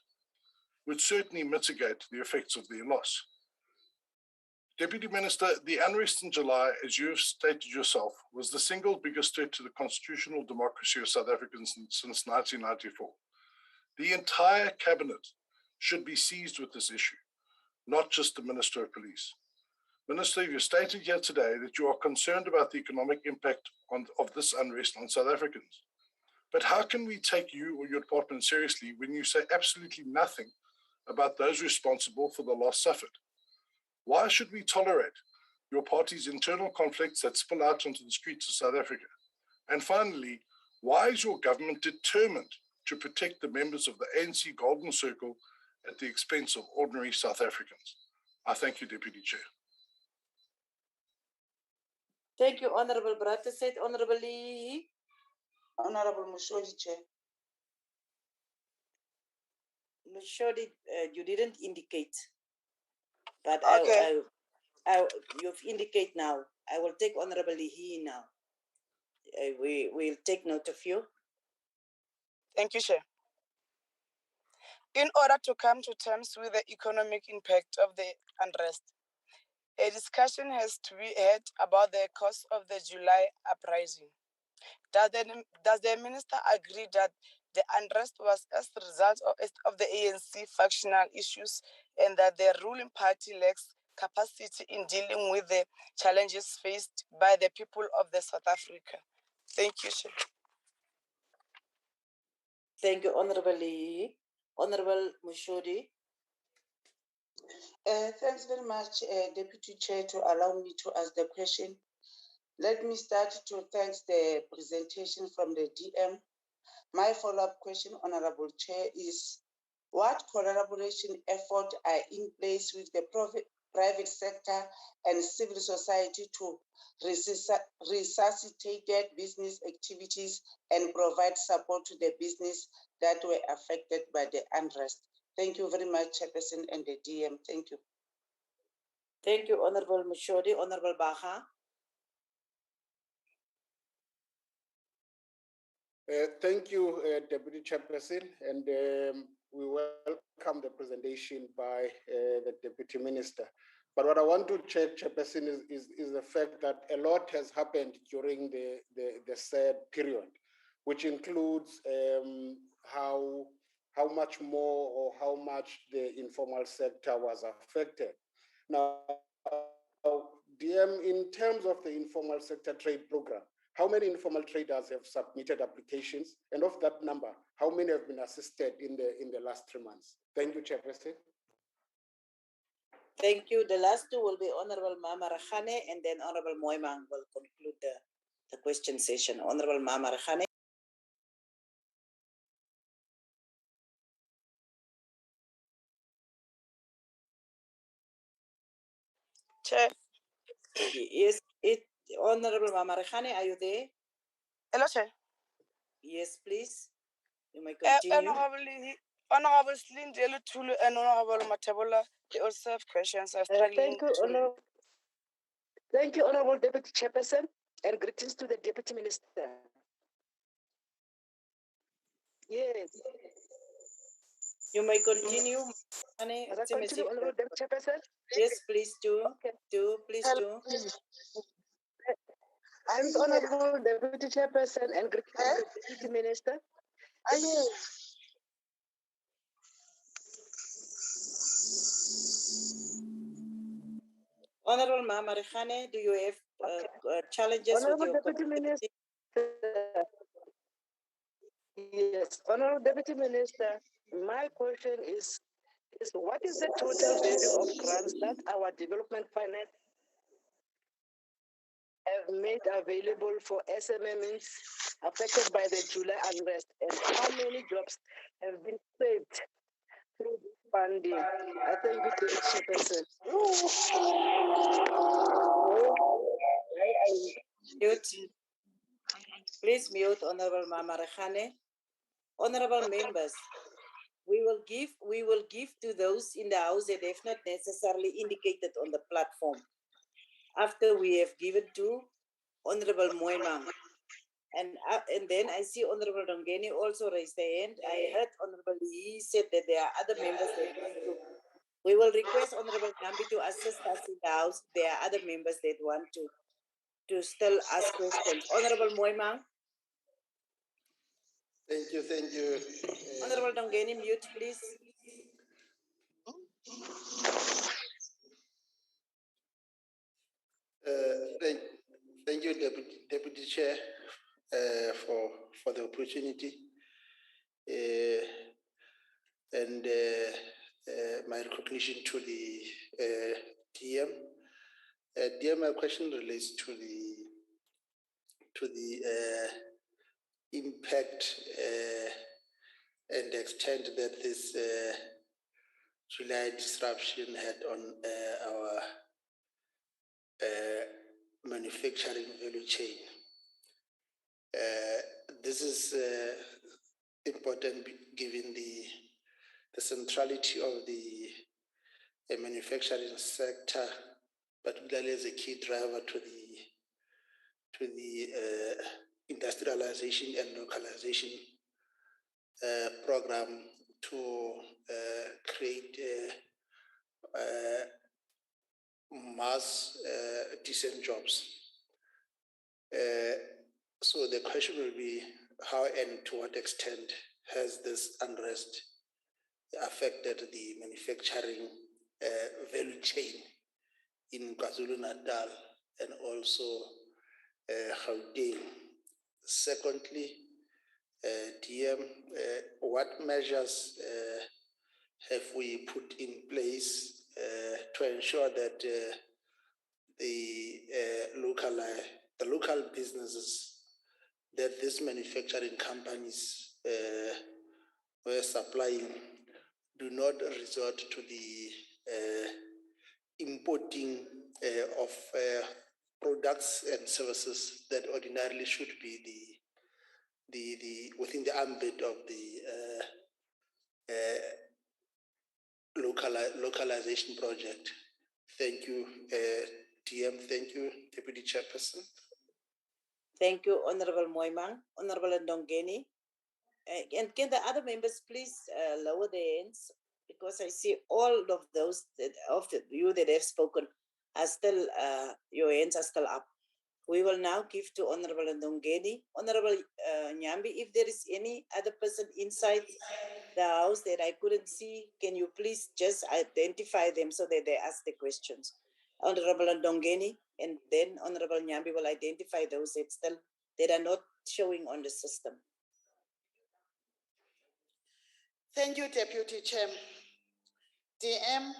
would certainly mitigate the effects of their loss. Deputy Minister, the unrest in July, as you have stated yourself, was the single biggest threat to the constitutional democracy of South Africans since 1994. The entire cabinet should be seized with this issue, not just the Minister of Police. Minister, you stated here today that you are concerned about the economic impact of this unrest on South Africans. But how can we take you or your department seriously when you say absolutely nothing about those responsible for the loss suffered? Why should we tolerate your party's internal conflicts that spill out onto the streets of South Africa? And finally, why is your government determined to protect the members of the ANC Golden Circle at the expense of ordinary South Africans? I thank you, Deputy Chair. Thank you, Honorable Rataset. Honorable Lee. Honorable Mushodi, Chair. Mushodi, you didn't indicate, but Okay. you've indicated now. I will take Honorable Lee now. We'll take note of you. Thank you, Chair. In order to come to terms with the economic impact of the unrest, A discussion has to be had about the cause of the July uprising. Does the minister agree that the unrest was as a result of the ANC factional issues and that the ruling party lacks capacity in dealing with the challenges faced by the people of the South Africa? Thank you, Chair. Thank you, Honorable Mushodi. Thanks very much, Deputy Chair, to allow me to ask the question. Let me start to thank the presentation from the DM. My follow-up question, Honorable Chair, is what collaboration efforts are in place with the private sector and civil society to resuscitate their business activities and provide support to the business that were affected by the unrest? Thank you very much, Chairperson and the DM. Thank you. Thank you, Honorable Mushodi. Honorable Baha. Thank you, Deputy Chairperson, and we welcome the presentation by the Deputy Minister. But what I want to check, Chairperson, is the fact that a lot has happened during the said period, which includes how much more or how much the informal sector was affected. Now, DM, in terms of the informal sector trade program, how many informal traders have submitted applications? And of that number, how many have been assisted in the last 3 months? Thank you, Chairperson. Thank you. The last two will be Honorable Mama Rakhane and then Honorable Moimang will conclude the question session. Honorable Mama Rakhane. Chair. Yes, Honorable Mama Rakhane, are you there? Hello, Chair. Yes, please. You may continue. Honorable Slindele Tulu and Honorable Matabola, they also have questions. Thank you, Honorable Deputy Chairperson, and greetings to the Deputy Minister. Yes. You may continue. Continue, Honorable Deputy Chairperson? Yes, please do. Okay. Please do. I'm the Honorable Deputy Chairperson and greetings to the Deputy Minister. Honorable Mama Rakhane, do you have challenges Honorable with your Deputy Minister? Yes, Honorable Deputy Minister, my question is what is the total value of grants that our development finance have made available for SMMEs affected by the July unrest, and how many jobs have been saved through this funding? I thank you, Deputy Chairperson. Mute. Please mute, Honorable Mama Rakhane. Honorable members, we will give to those in the house that have not necessarily indicated on the platform. After we have given to Honorable Moimang. And then I see Honorable Dongeni also raised their hand. I heard Honorable Lee said that there are other members that want to. We will request Honorable Nambi to assist us in the house. There are other members that want to still ask questions. Honorable Moimang. Thank you. Honorable Dongeni, mute, please. Thank you, Deputy Chair, for the opportunity. And my recognition to the DM. DM, my question relates to the impact and the extent that this July disruption had on our manufacturing value chain. This is important given the centrality of the manufacturing sector, particularly as a key driver to the industrialization and localization program to create mass decent jobs. So the question will be how and to what extent has this unrest affected the manufacturing value chain in KwaZulu-Natal and also Gauteng. Secondly, DM, what measures have we put in place to ensure that the local businesses that these manufacturing companies were supplying do not resort to the importing of products and services that ordinarily should be the within the ambit of the localization project. Thank you, DM. Thank you, Deputy Chairperson. Thank you, Honorable Moimang. Honorable Ndongeni. And can the other members please lower their hands? Because I see all of those you that have spoken are still, your hands are still up. We will now give to Honorable Ndongeni. Honorable Nyambi, if there is any other person inside the house that I couldn't see, can you please just identify them so that they ask the questions? Honorable Ndongeni, and then Honorable Nyambi will identify those that are not showing on the system. Thank you, Deputy Chair. DM,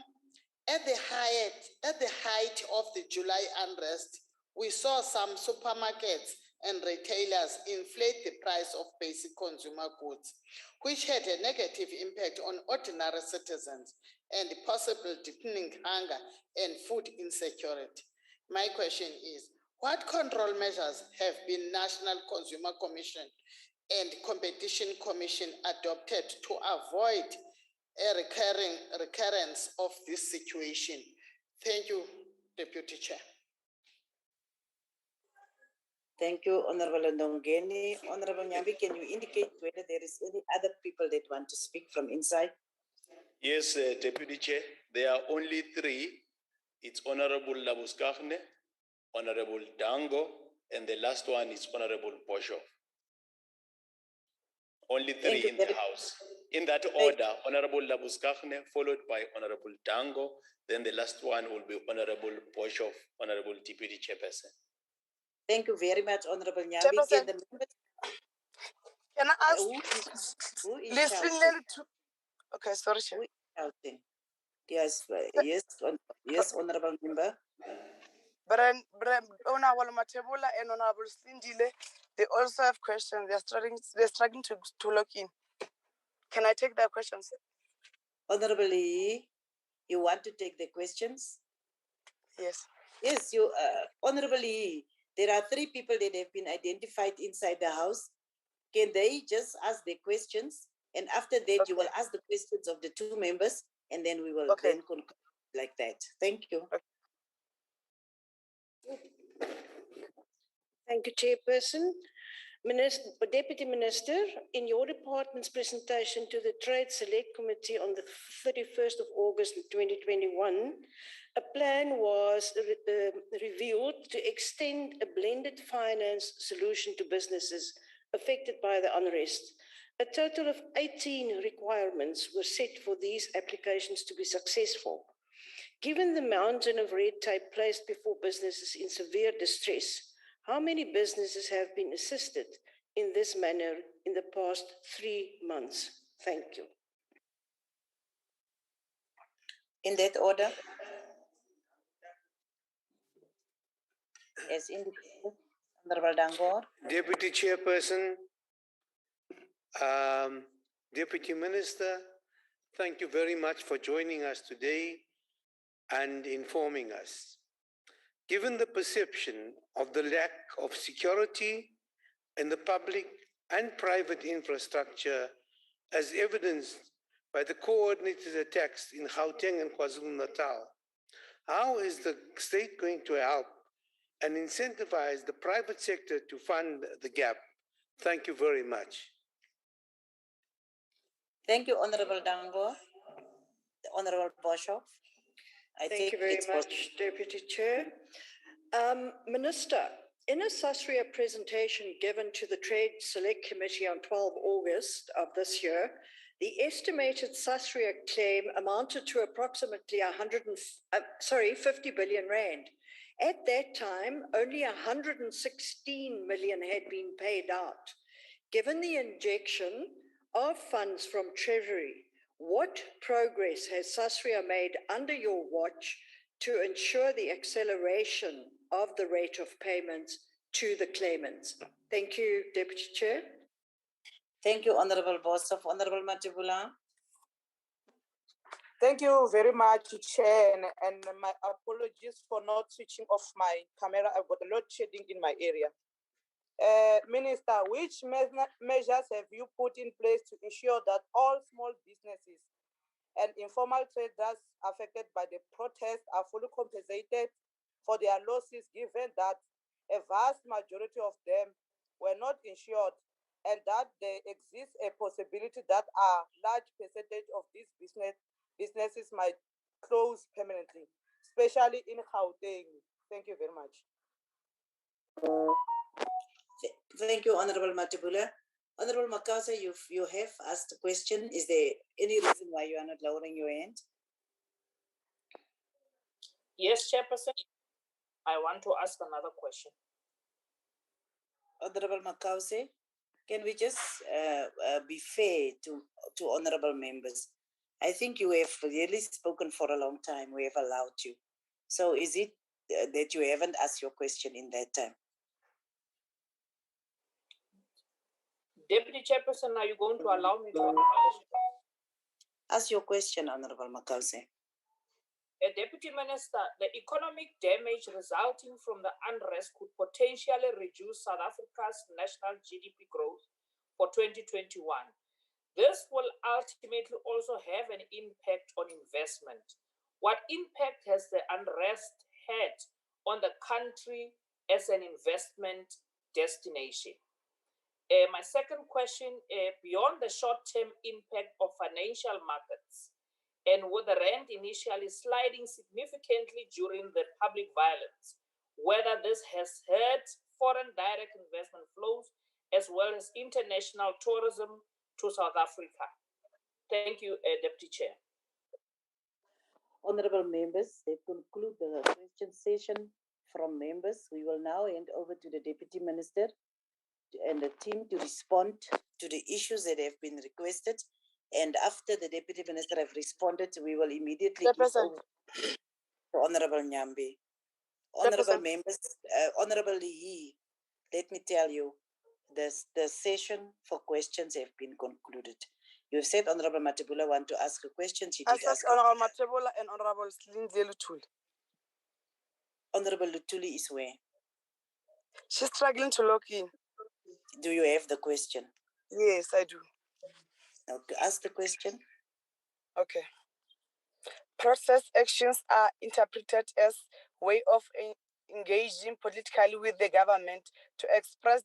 at the height of the July unrest, we saw some supermarkets and retailers inflate the price of basic consumer goods, which had a negative impact on ordinary citizens and possible deepening hunger and food insecurity. My question is, what control measures have been National Consumer Commission and Competition Commission adopted to avoid a recurrence of this situation? Thank you, Deputy Chair. Thank you, Honorable Ndongeni. Honorable Nyambi, can you indicate whether there is any other people that want to speak from inside? Yes, Deputy Chair, there are only three. It's Honorable Labuskachne, Honorable Dango, and the last one is Honorable Bosho. Only three in the House. In that order, Honorable Labuskachne, followed by Honorable Dango, then the last one will be Honorable Bosho, Honorable Deputy Chairperson. Thank you very much, Honorable Nyambi. Can I ask? Who is Listening shouting? to. Okay, sorry, Chair. Who is shouting? Yes, Honorable Member. Honorable Matebula and Honorable Slindile, they also have questions. They're struggling to log in. Can I take their questions? Honorable Lee, you want to take the questions? Yes. Yes, you, Honorable Lee, there are three people that have been identified inside the house. Can they just ask the questions? And after that, you will ask the questions of the two members, and then we will then conclude like that. Thank you. Thank you, Chairperson. Deputy Minister, in your department's presentation to the Trade Select Committee on the 31st of August 2021, a plan was revealed to extend a blended finance solution to businesses affected by the unrest. A total of 18 requirements were set for these applications to be successful. Given the mountain of red tape placed before businesses in severe distress, how many businesses have been assisted in this manner in the past 3 months? Thank you. In that order, as indicated, Honorable Dangor. Deputy Chairperson, Deputy Minister, thank you very much for joining us today and informing us. Given the perception of the lack of security in the public and private infrastructure as evidenced by the coordinated attacks in Gauteng and KwaZulu-Natal, how is the state going to help and incentivize the private sector to fund the gap? Thank you very much. Thank you, Honorable Dango. Honorable Boshoff. Thank you very much, Deputy Chair. Minister, in a SASRIA presentation given to the Trade Select Committee on 12 August of this year, the estimated SASRIA claim amounted to approximately 50 billion rand. At that time, only 116 million had been paid out. Given the injection of funds from Treasury, what progress has SASRIA made under your watch to ensure the acceleration of the rate of payments to the claimants? Thank you, Deputy Chair. Thank you, Honorable Boshoff. Honorable Matibula. Thank you very much, Chair, and my apologies for not switching off my camera. I've got a load shedding in my area. Minister, which measures have you put in place to ensure that all small businesses and informal traders affected by the protest are fully compensated for their losses, given that a vast majority of them were not insured and that there exists a possibility that a large percentage of these businesses might close permanently, especially in Gauteng? Thank you very much. Thank you, Honorable Matibula. Honorable Makasa, you have asked a question. Is there any reason why you are not lowering your hand? Yes, Chairperson. I want to ask another question. Honorable Makause, can we just be fair to honorable members? I think you have really spoken for a long time. We have allowed you. So is it that you haven't asked your question in that time? Deputy Chairperson, are you going to allow me to ask your question, Honorable Makause? Deputy Minister, the economic damage resulting from the unrest could potentially reduce South Africa's national GDP growth for 2021. This will ultimately also have an impact on investment. What impact has the unrest had on the country as an investment destination? My second question, beyond the short-term impact of financial markets, and with the rand initially sliding significantly during the public violence, whether this has hurt foreign direct investment flows as well as international tourism to South Africa. Thank you, Deputy Chair. Honorable members, they conclude the question session from members. We will now hand over to the Deputy Minister and the team to respond to the issues that have been requested. And after the Deputy Minister have responded, we will immediately give over to Honorable Nyambe. Honorable members, Honorable Lee, let me tell you, the session for questions have been concluded. You have said Honorable Matibula want to ask a question. She did ask. Honorable Matibula and Honorable Lindsay Lutuli. Honorable Lutuli is where? She's struggling to log in. Do you have the question? Yes, I do. Okay, ask the question. Okay. Process actions are interpreted as way of engaging politically with the government to express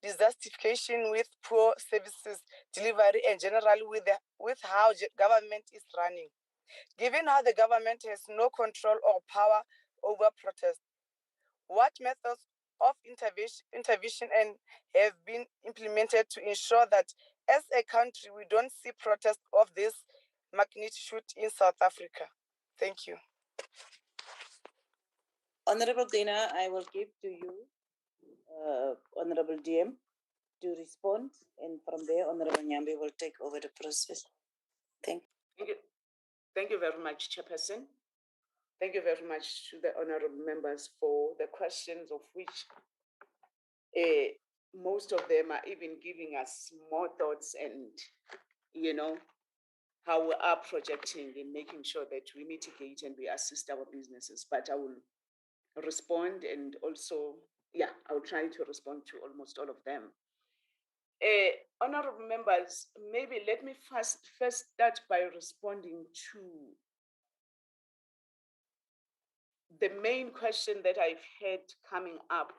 dissatisfaction with poor services delivery and generally with how government is running. Given how the government has no control or power over protest, what methods of intervention and have been implemented to ensure that as a country we don't see protests of this magnitude in South Africa? Thank you. Honorable Dina, I will give to you, Honorable DM, to respond, and from there, Honorable Nyambe will take over the process. Thank you. Thank you very much, Chairperson. Thank you very much to the honorable members for the questions, of which most of them are even giving us more thoughts and, how we are projecting and making sure that we mitigate and we assist our businesses. But I will respond and also, I'll try to respond to almost all of them. Honorable members, maybe let me first start by responding to the main question that I've had coming up,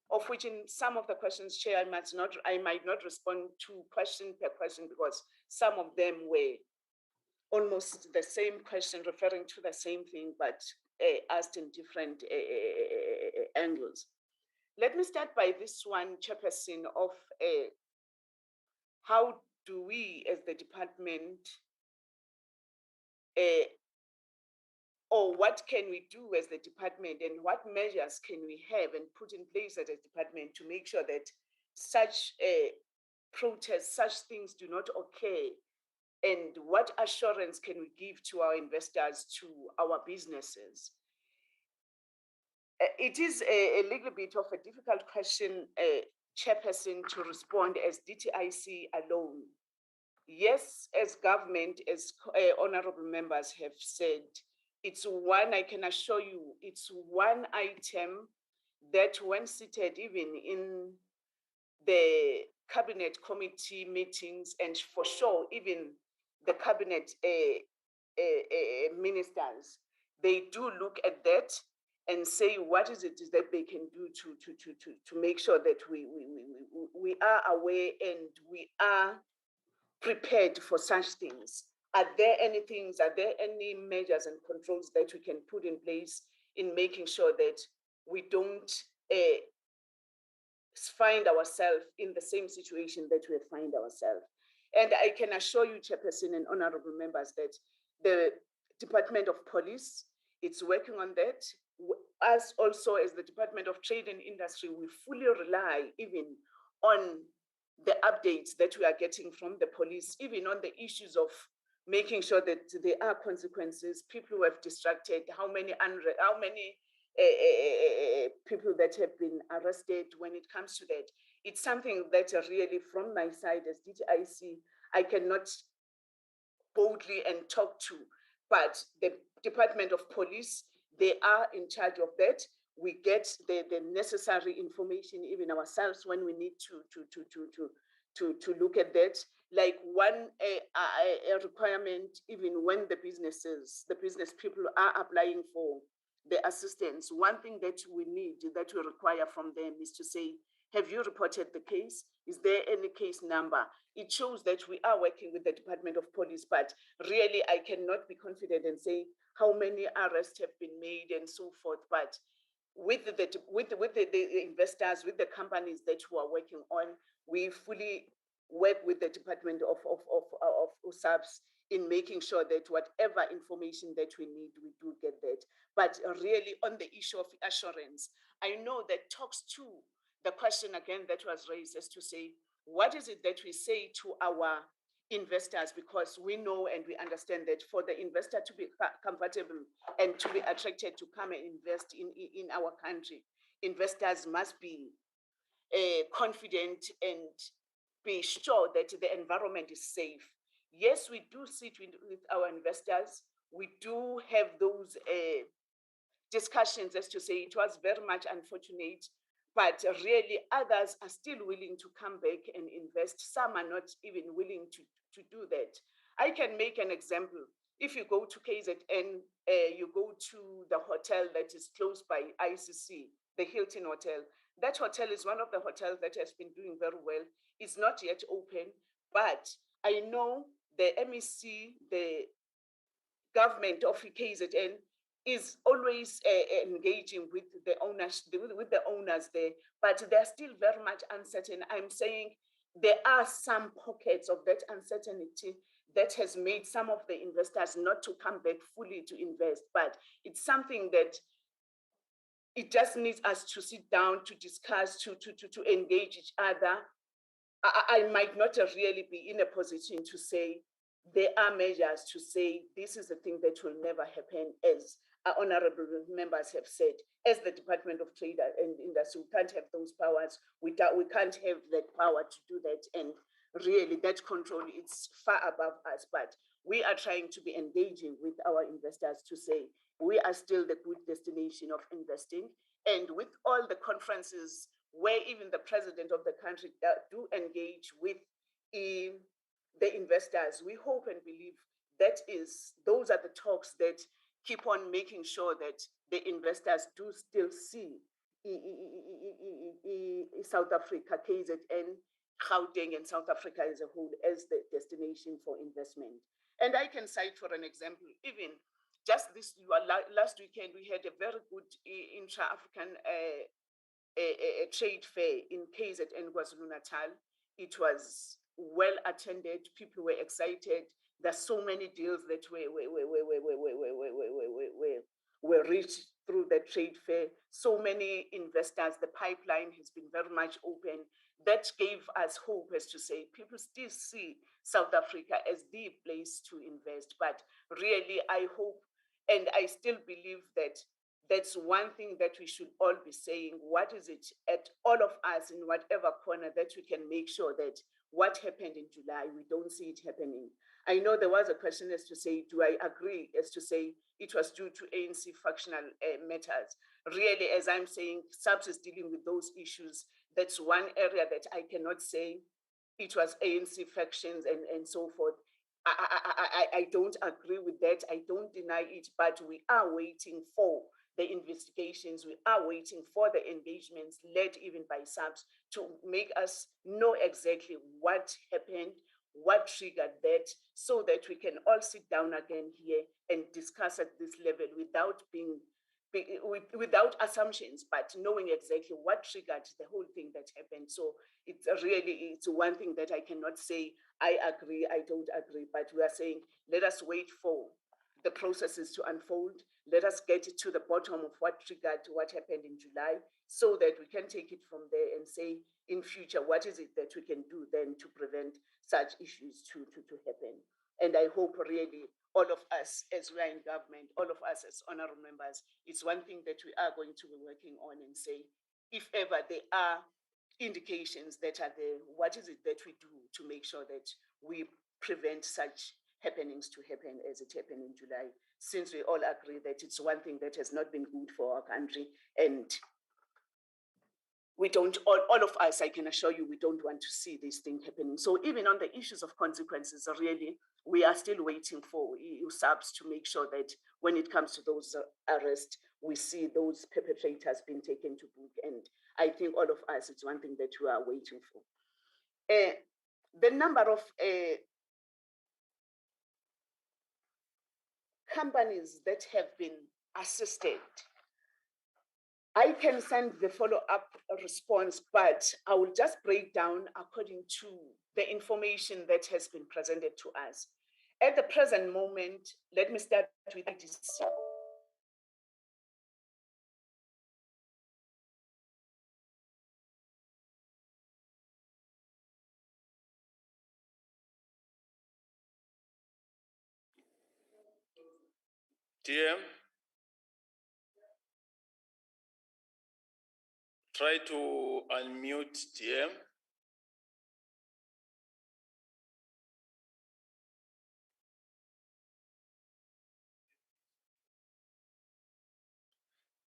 of which in some of the questions, Chair, I might not respond to question per question because some of them were almost the same question, referring to the same thing, but asked in different angles. Let me start by this one, Chairperson, of how do we as the department, or what can we do as the department, and what measures can we have and put in place as a department to make sure that such protests, such things do not occur, and what assurance can we give to our investors, to our businesses? It is a little bit of a difficult question, Chairperson, to respond as DTIC alone. Yes, as government, as honorable members have said, it's one, I can assure you, it's one item that when seated even in the cabinet committee meetings, and for sure, even the cabinet ministers, they do look at that and say what is it that they can do to make sure that we are aware and we are prepared for such things. Are there any things, are there any measures and controls that we can put in place in making sure that we don't find ourselves in the same situation that we find ourselves? And I can assure you, Chairperson and honorable members, that the Department of Police, it's working on that. Us also as the Department of Trade and Industry, we fully rely even on the updates that we are getting from the police, even on the issues of making sure that there are consequences, people who have distracted, how many people that have been arrested when it comes to that. It's something that really from my side as DTIC, I cannot boldly and talk to, but the Department of Police, they are in charge of that. We get the necessary information even ourselves when we need to look at that. Like one a requirement, even when the business people are applying for the assistance, one thing that we need, that we require from them is to say, have you reported the case? Is there any case number? It shows that we are working with the Department of Police, but really I cannot be confident and say how many arrests have been made and so forth. But with the investors, with the companies that we are working on, we fully work with the Department of USAPS in making sure that whatever information that we need, we do get that. But really on the issue of assurance, I know that talks to the question again that was raised as to say, what is it that we say to our investors? Because we know and we understand that for the investor to be comfortable and to be attracted to come and invest in our country, investors must be confident and be sure that the environment is safe. Yes, we do sit with our investors. We do have those discussions as to say it was very much unfortunate, but really others are still willing to come back and invest. Some are not even willing to do that. I can make an example. If you go to KZN, you go to the hotel that is close by ICC, the Hilton Hotel. That hotel is one of the hotels that has been doing very well. It's not yet open, but I know the MEC, the government of KZN, is always engaging with the owners, there, but they're still very much uncertain. I'm saying there are some pockets of that uncertainty that has made some of the investors not to come back fully to invest, but it's something that it just needs us to sit down, to discuss, to engage each other. I might not really be in a position to say there are measures to say this is a thing that will never happen, as our honorable members have said. As the Department of Trade and Industry, we can't have those powers. We can't have that power to do that. And really that control is far above us, but we are trying to be engaging with our investors to say, we are still the good destination of investing. And with all the conferences where even the president of the country do engage with the investors, we hope and believe those are the talks that keep on making sure that the investors do still see South Africa, KZN, Gauteng, and South Africa as a whole as the destination for investment. And I can cite for an example, even just this last weekend, we had a very good intra-African trade fair in KZN KwaZulu-Natal. It was well attended. People were excited. There's so many deals that were reached through the trade fair. So many investors. The pipeline has been very much open. That gave us hope, as to say people still see South Africa as the place to invest. But really, I hope and I still believe that that's one thing that we should all be saying. What is it at all of us in whatever corner that we can make sure that what happened in July, we don't see it happening. I know there was a question as to say, do I agree as to say it was due to ANC factional matters? Really, as I'm saying, SAPS is dealing with those issues. That's one area that I cannot say it was ANC factions and so forth. I don't agree with that. I don't deny it, but we are waiting for the investigations. We are waiting for the engagements led even by SAPS to make us know exactly what happened, what triggered that, so that we can all sit down again here and discuss at this level without assumptions, but knowing exactly what triggered the whole thing that happened. So it's one thing that I cannot say I agree, I don't agree, but we are saying let us wait for the processes to unfold. Let us get to the bottom of what triggered what happened in July, so that we can take it from there and say in future, what is it that we can do then to prevent such issues to happen? And I hope really all of us as we are in government, all of us as honorable members, it's one thing that we are going to be working on and say, if ever there are indications that are there, what is it that we do to make sure that we prevent such happenings to happen as it happened in July, since we all agree that it's one thing that has not been good for our country. And we don't, all of us, I can assure you, we don't want to see this thing happening. So even on the issues of consequences, really, we are still waiting for EU SAPS to make sure that when it comes to those arrests, we see those perpetrators being taken to book. And I think all of us, it's one thing that we are waiting for. The number of companies that have been assisted, I can send the follow-up response, but I will just break down according to the information that has been presented to us. At the present moment, let me start with IDC. TM, try to unmute TM.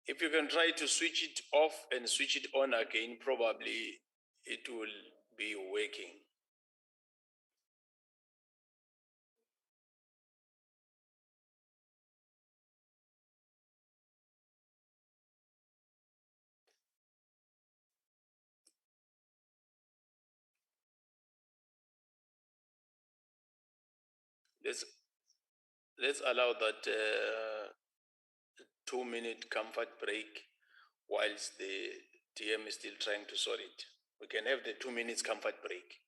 If you can try to switch it off and switch it on again, probably it will be working. Let's allow that 2-minute comfort break whilst the TM is still trying to sort it. We can have the 2 minutes comfort break.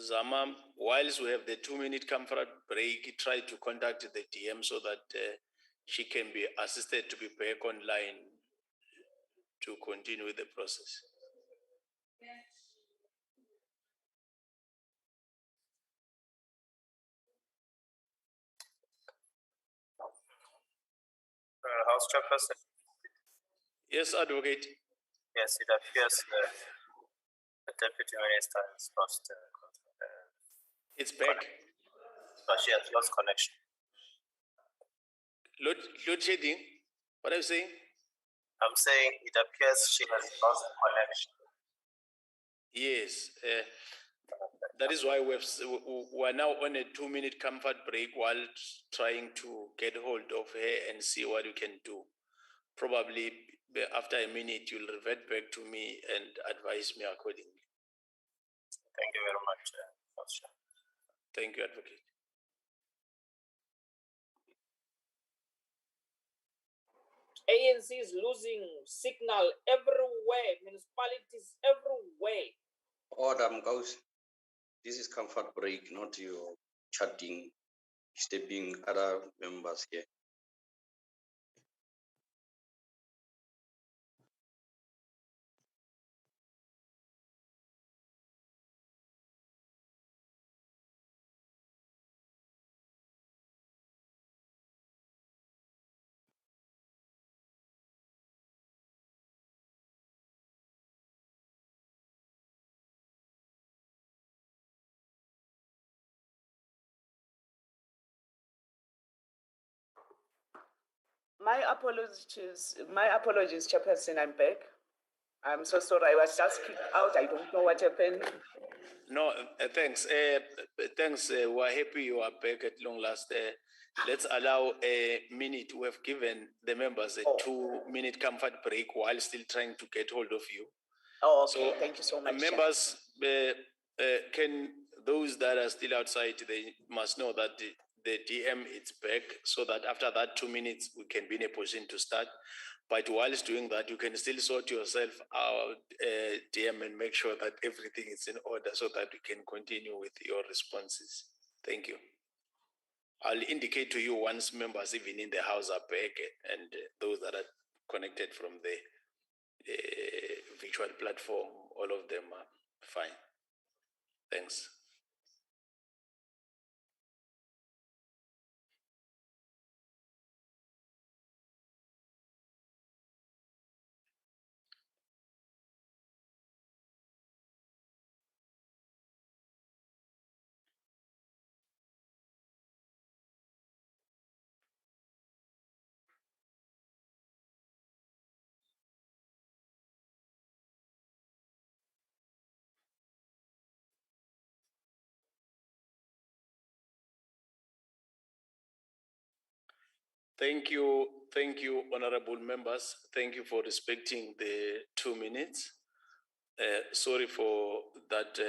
Zama, whilst we have the 2-minute comfort break, try to contact the TM so that she can be assisted to be back online to continue with the process. House Chairperson. Yes, Advocate. Yes, it appears the Deputy Minister has lost. It's back. But she has lost connection. Load shedding? What are you saying? I'm saying it appears she has lost connection. Yes. That is why we're now on a 2-minute comfort break while trying to get hold of her and see what we can do. Probably After a minute, you'll revert back to me and advise me accordingly. Thank you very much, Officer. Thank you, Advocate. ANC is losing signal everywhere, municipalities everywhere. Order, Mkaus. This is comfort break, not you chatting, stepping other members here. My apologies, Chairperson, I'm back. I'm so sorry, I was just kicked out. I don't know what happened. No, thanks. Thanks. We're happy you are back at long last. Let's allow a minute. We have given the members a 2-minute comfort break while still trying to get hold of you. Oh, okay. So, thank you so much. Members, can those that are still outside, they must know that the DM is back, so that after that 2 minutes, we can be in a position to start. But whilst doing that, you can still sort yourself out, DM, and make sure that everything is in order so that we can continue with your responses. Thank you. I'll indicate to you once members even in the house are back, and those that are connected from the virtual platform, all of them are fine. Thanks. Thank you, honorable members. Thank you for respecting the 2 minutes. Sorry for that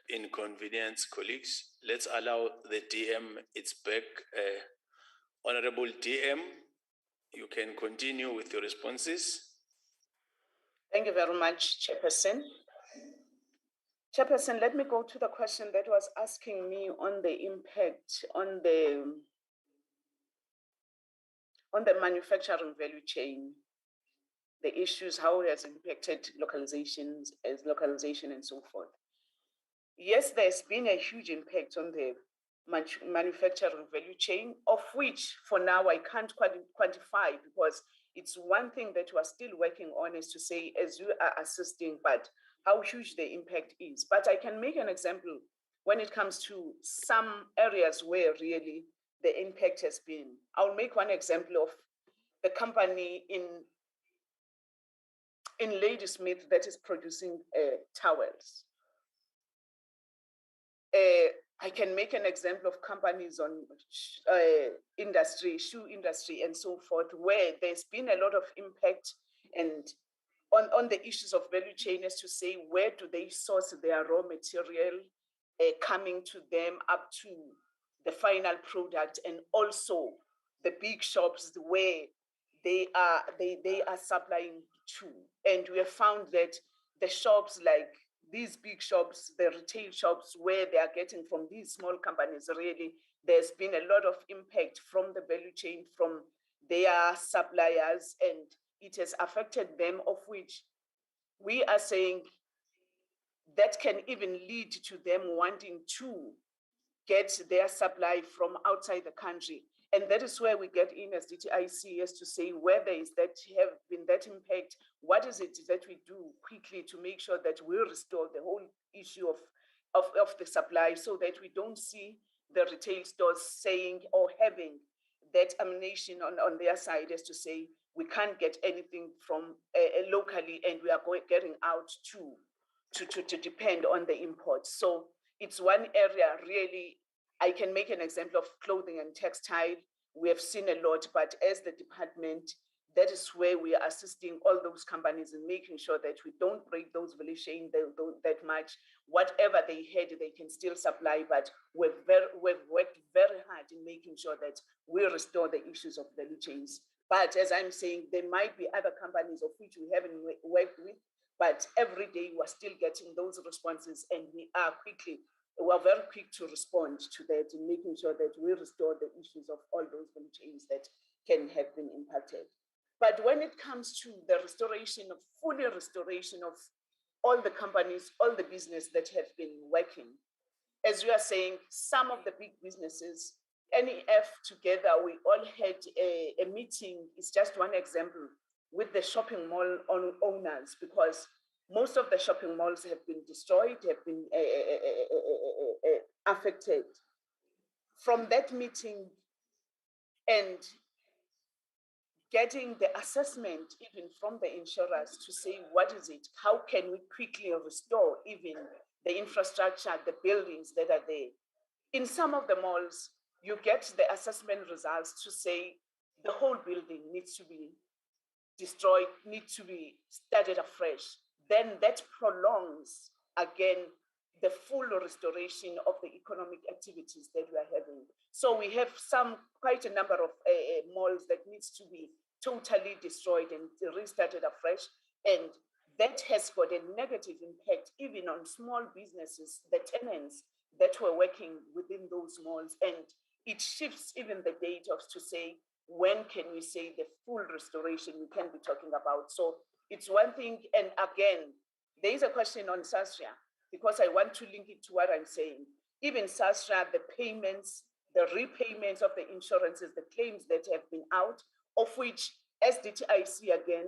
inconvenience, colleagues. Let's allow the DM, it's back. Honorable DM, you can continue with your responses. Thank you very much, Chairperson. Chairperson, let me go to the question that was asking me on the impact on the manufacturing value chain, the issues, how it has impacted localization and so forth. Yes, there's been a huge impact on the manufacturing value chain, of which for now I can't quantify, because it's one thing that we're still working on, is to say, as you are assisting, but how huge the impact is. But I can make an example when it comes to some areas where really the impact has been. I'll make one example of the company in Ladysmith that is producing towels. I can make an example of companies on shoe industry and so forth, where there's been a lot of impact and on the issues of value chain, as to say, where do they source their raw material coming to them up to the final product, and also the big shops where they are supplying to. And we have found that the shops, like these big shops, the retail shops, where they are getting from these small companies, really, there's been a lot of impact from the value chain, from their suppliers, and it has affected them, of which we are saying that can even lead to them wanting to get their supply from outside the country. And that is where we get in as DTIC, as to say, where there is that have been that impact, what is it that we do quickly to make sure that we restore the whole issue of the supply, so that we don't see the retail stores saying or having that ammunition on their side, as to say, we can't get anything from locally, and we are getting out to depend on the imports. So it's one area really. I can make an example of clothing and textile. We have seen a lot, but as the department, that is where we are assisting all those companies in making sure that we don't break those value chain that much. Whatever they had, they can still supply, but we've worked very hard in making sure that we restore the issues of value chains. But as I'm saying, there might be other companies of which we haven't worked with, but every day we're still getting those responses, and we are very quick to respond to that in making sure that we restore the issues of all those value chains that can have been impacted. But when it comes to the full restoration of all the companies, all the business that have been working, as you are saying, some of the big businesses, NEF together, we all had a meeting, it's just one example, with the shopping mall owners, because most of the shopping malls have been destroyed, have been affected. From that meeting and getting the assessment even from the insurers to say, what is it? How can we quickly restore even the infrastructure, the buildings that are there? In some of the malls, you get the assessment results to say the whole building needs to be destroyed, needs to be started afresh. Then that prolongs again the full restoration of the economic activities that we are having. So we have quite a number of malls that needs to be totally destroyed and restarted afresh. And that has got a negative impact even on small businesses, the tenants that were working within those malls. And it shifts even the date of to say, when can we say the full restoration we can be talking about? So it's one thing, and again, there is a question on SASRIA, because I want to link it to what I'm saying. Even SASRA, the payments, the repayments of the insurances, the claims that have been out, of which SDTIC again,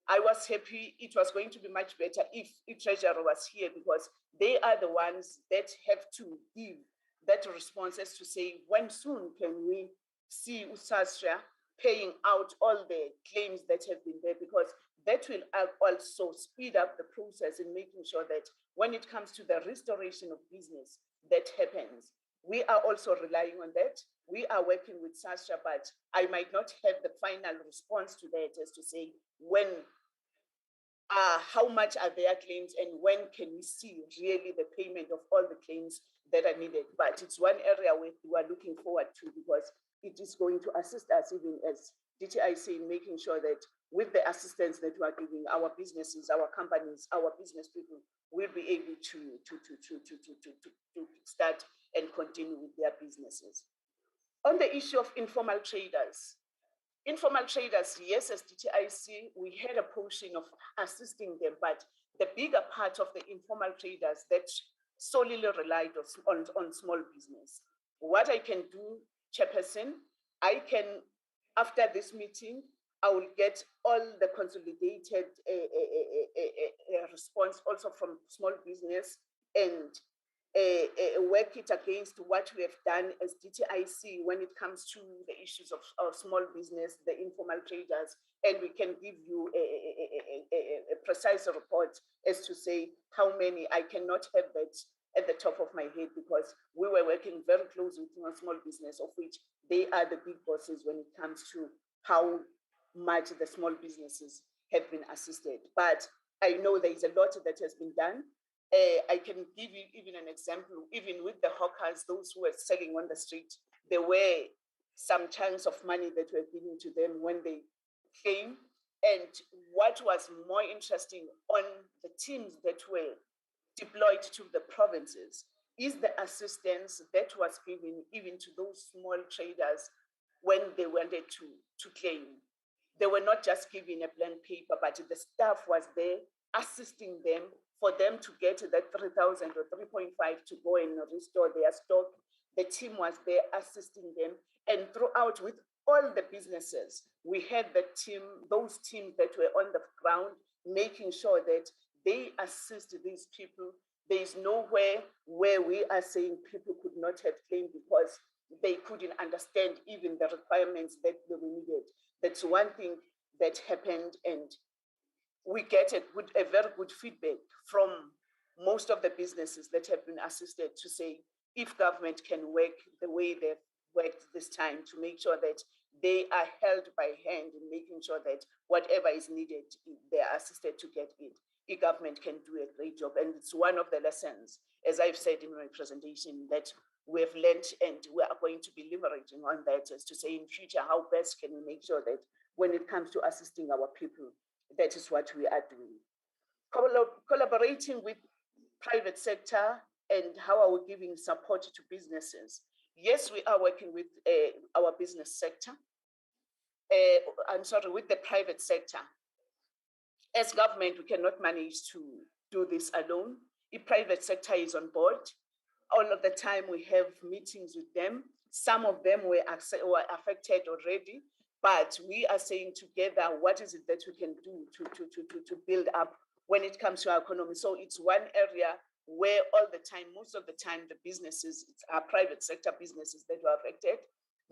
I was happy it was going to be much better if Treasurer was here, because they are the ones that have to give that responses to say, when soon can we see SASRA paying out all the claims that have been there, because that will also speed up the process in making sure that when it comes to the restoration of business that happens, we are also relying on that. We are working with SASRA, but I might not have the final response to that as to say when, how much are their claims and when can we see really the payment of all the claims that are needed. But it's one area we are looking forward to, because it is going to assist us even as DTIC in making sure that with the assistance that we are giving our businesses, our companies, our business people will be able to start and continue with their businesses. On the issue of informal traders, yes, as DTIC, we had a portion of assisting them, but the bigger part of the informal traders that solely relied on small business. What I can do, Chairperson, I can, after this meeting, I will get all the consolidated response also from small business and work it against what we have done as DTIC when it comes to the issues of small business, the informal traders, and we can give you a precise report as to say how many. I cannot have that at the top of my head, because we were working very closely with small business, of which they are the big bosses when it comes to how much the small businesses have been assisted. But I know there is a lot that has been done. I can give you even an example, even with the hawkers, those who were selling on the street, there were some chunks of money that were given to them when they came. And what was more interesting on the teams that were deployed to the provinces is the assistance that was given even to those small traders when they wanted to claim. They were not just given a blank paper, but the staff was there assisting them for them to get that 3,000 or 3.5 to go and restore their stock. The team was there assisting them, and throughout with all the businesses, we had the team, those teams that were on the ground, making sure that they assist these people. There is nowhere where we are saying people could not have claimed because they couldn't understand even the requirements that they needed. That's one thing that happened, and we get a very good feedback from most of the businesses that have been assisted to say if government can work the way they've worked this time to make sure that they are held by hand in making sure that whatever is needed, they are assisted to get it. E-government can do a great job. And it's one of the lessons, as I've said in my presentation, that we have learned and we are going to be leveraging on that, as to say in future, how best can we make sure that when it comes to assisting our people, that is what we are doing. Collaborating with private sector and how are we giving support to businesses? Yes, we are working with our business sector. With the private sector. As government, we cannot manage to do this alone. If private sector is on board, all of the time we have meetings with them. Some of them were affected already, but we are saying together, what is it that we can do to build up when it comes to our economy? So it's one area where all the time, most of the time, the businesses, it's our private sector businesses that were affected.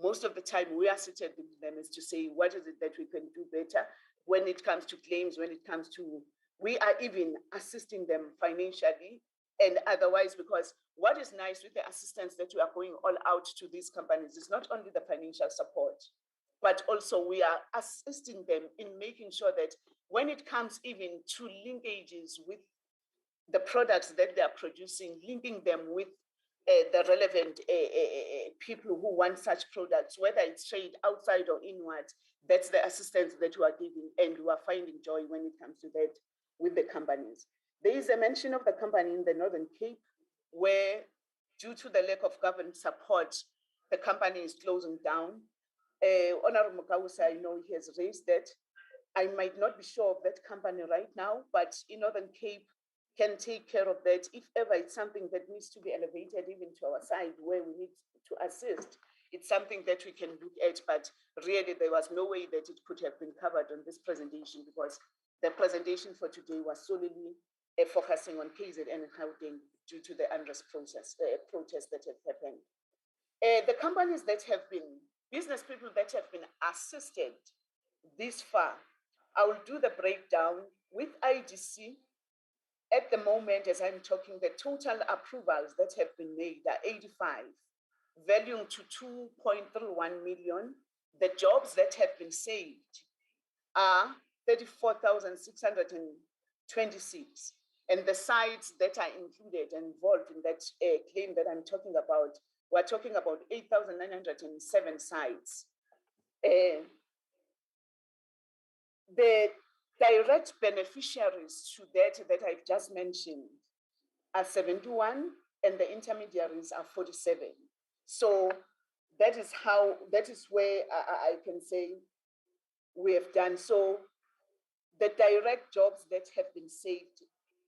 Most of the time we are seated with them is to say, what is it that we can do better when it comes to claims, when it comes to, we are even assisting them financially and otherwise, because what is nice with the assistance that we are going all out to these companies is not only the financial support, but also we are assisting them in making sure that when it comes even to linkages with the products that they are producing, linking them with the relevant people who want such products, whether it's trade outside or inward, that's the assistance that we are giving, and we are finding joy when it comes to that with the companies. There is a mention of the company in the Northern Cape where, due to the lack of government support, the company is closing down. Honorable Mukawusa, I know he has raised that. I might not be sure of that company right now, but in Northern Cape, can take care of that. If ever it's something that needs to be elevated even to our side where we need to assist, it's something that we can look at, but really there was no way that it could have been covered on this presentation because the presentation for today was solely focusing on KZN and Gauteng due to the unrest protests that have happened. The companies that have been, business people that have been assisted this far, I will do the breakdown with IDC. At the moment, as I'm talking, the total approvals that have been made are 85, valuing to 2.31 million. The jobs that have been saved are 34,626. And the sites that are included and involved in that claim that I'm talking about, we're talking about 8,907 sites. The direct beneficiaries to that I've just mentioned are 71, and the intermediaries are 47. So that is where I can say we have done. So the direct jobs that have been saved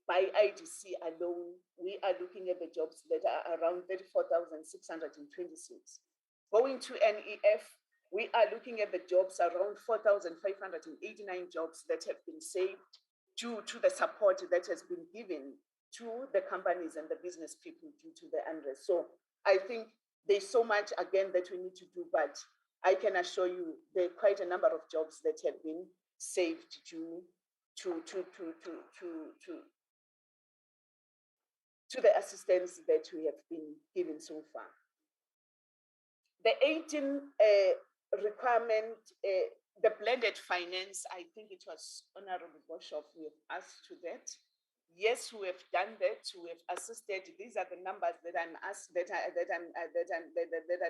by IDC alone, we are looking at the jobs that are around 34,626. Going to NEF, we are looking at the jobs around 4,589 jobs that have been saved due to the support that has been given to the companies and the business people due to the unrest. So I think there's so much, again, that we need to do, but I can assure you there are quite a number of jobs that have been saved due to the assistance that we have been given so far. The 18 requirement, the blended finance, I think it was Honorable Boshoff who have asked to that. Yes, we have done that. We have assisted. These are the numbers that I'm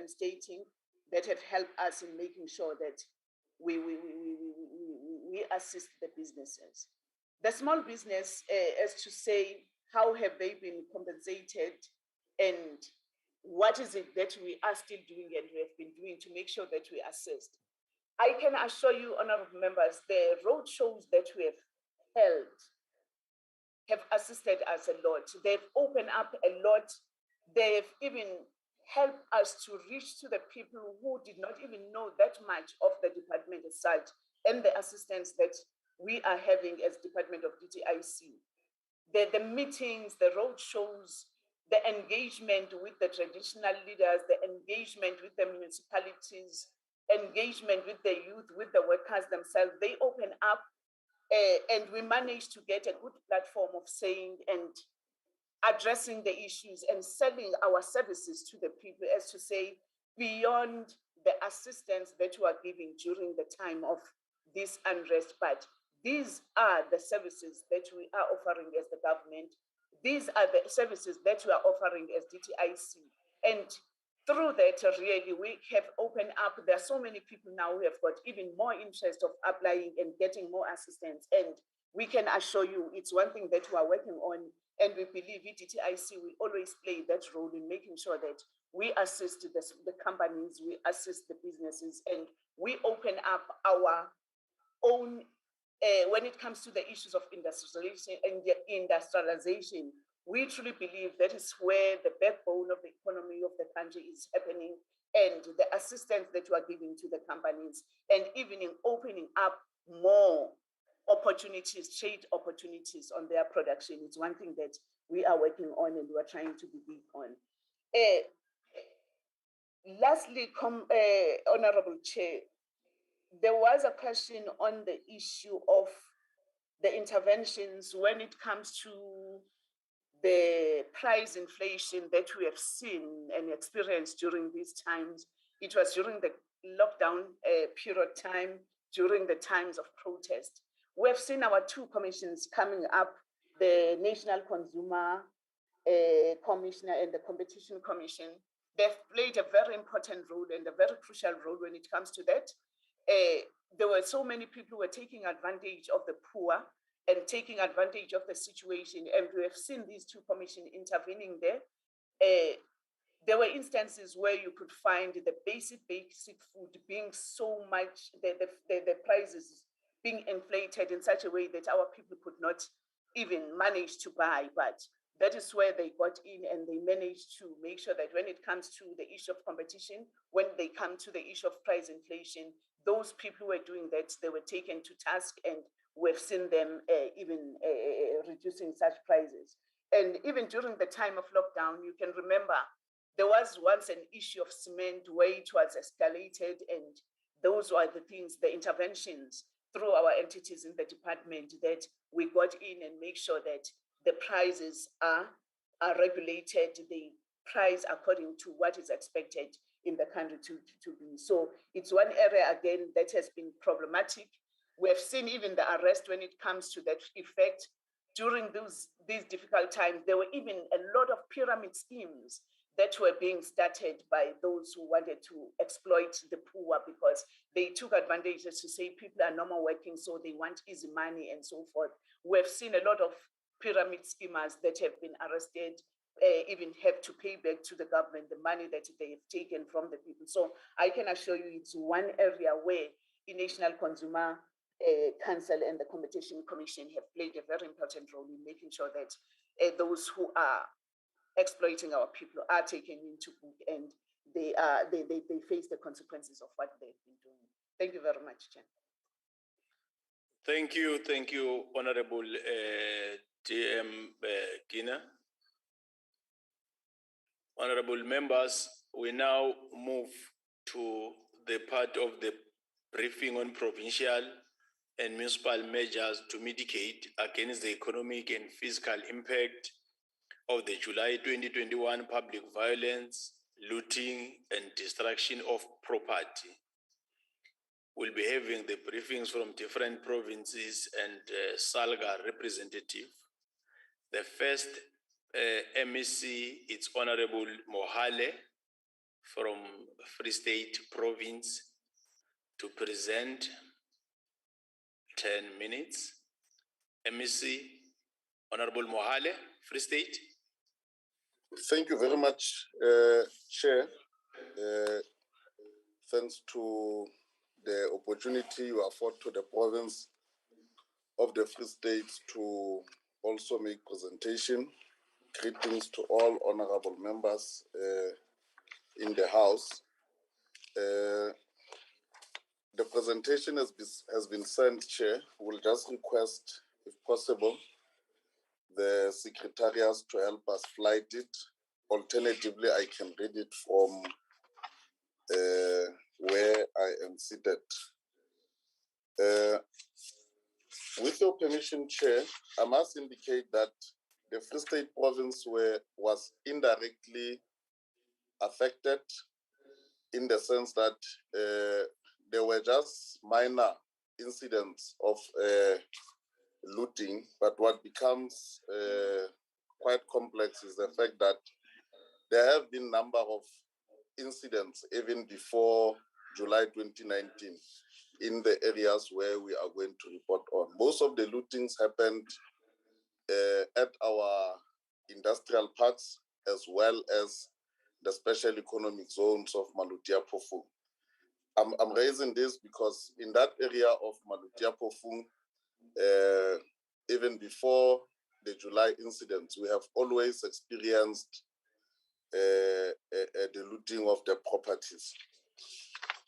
stating that have helped us in making sure that we assist the businesses. The small business, as to say, how have they been compensated and what is it that we are still doing and we have been doing to make sure that we assist? I can assure you, honorable members, the road shows that we have held have assisted us a lot. They've opened up a lot. They've even helped us to reach to the people who did not even know that much of the department as such and the assistance that we are having as Department of DTIC. The meetings, the road shows, the engagement with the traditional leaders, the engagement with the municipalities, engagement with the youth, with the workers themselves, they open up and we managed to get a good platform of saying and addressing the issues and selling our services to the people, as to say, beyond the assistance that we are giving during the time of this unrest, but these are the services that we are offering as the government. These are the services that we are offering as DTIC. And through that, really, we have opened up. There are so many people now who have got even more interest of applying and getting more assistance. And we can assure you it's one thing that we are working on. And we believe DTIC will always play that role in making sure that we assist the companies, we assist the businesses, and we open up our own, when it comes to the issues of industrialization, we truly believe that is where the backbone of the economy of the country is happening, and the assistance that we are giving to the companies, and even in opening up more opportunities, trade opportunities on their production. It's one thing that we are working on and we are trying to be big on. Lastly, Honorable Chair, there was a question on the issue of the interventions when it comes to the price inflation that we have seen and experienced during these times. It was during the lockdown period time, during the times of protest. We have seen our two commissions coming up, the National Consumer Commissioner and the Competition Commission. They've played a very important role and a very crucial role when it comes to that. There were so many people who were taking advantage of the poor and taking advantage of the situation, and we have seen these two commissions intervening there. There were instances where you could find the basic food being so much, the prices being inflated in such a way that our people could not even manage to buy. But that is where they got in and they managed to make sure that when it comes to the issue of competition, when they come to the issue of price inflation, those people who were doing that, they were taken to task, and we've seen them even reducing such prices. And even during the time of lockdown, you can remember there was once an issue of cement where it was escalated, and those were the things, the interventions through our entities in the department that we got in and make sure that the prices are regulated, they price according to what is expected in the country to be. So it's one area, again, that has been problematic. We have seen even the arrest when it comes to that effect. During these difficult times, there were even a lot of pyramid schemes that were being started by those who wanted to exploit the poor, because they took advantage to say people are no more working, so they want easy money and so forth. We have seen a lot of pyramid schemers that have been arrested, even have to pay back to the government the money that they have taken from the people. So I can assure you it's one area where the National Consumer Council and the Competition Commission have played a very important role in making sure that those who are exploiting our people are taken into book, and they face the consequences of what they've been doing. Thank you very much, Chair. Thank you, Honorable DM Gina. Honorable members, we now move to the part of the briefing on provincial and municipal measures to mitigate against the economic and fiscal impact of the July 2021 public violence, looting, and destruction of property. We'll be having the briefings from different provinces and SALGA representative. The first MEC is Honorable Mohale from Free State Province to present 10 minutes. MEC, Honorable Mohale, Free State. Thank you very much, Chair. Thanks to the opportunity you afford to the province of the Free State to also make presentation. Greetings to all honorable members in the House. The presentation has been sent, Chair. We'll just request, if possible, the secretariats to help us flight it. Alternatively, I can read it from where I am seated. With your permission, Chair, I must indicate that the Free State Province was indirectly affected in the sense that there were just minor incidents of looting, but what becomes quite complex is the fact that there have been a number of incidents even before July 2019 in the areas where we are going to report on. Most of the lootings happened at our industrial parks as well as the special economic zones of Malutia Pofung. I'm raising this because in that area of Malutia Pofung, even before the July incidents, we have always experienced the looting of the properties.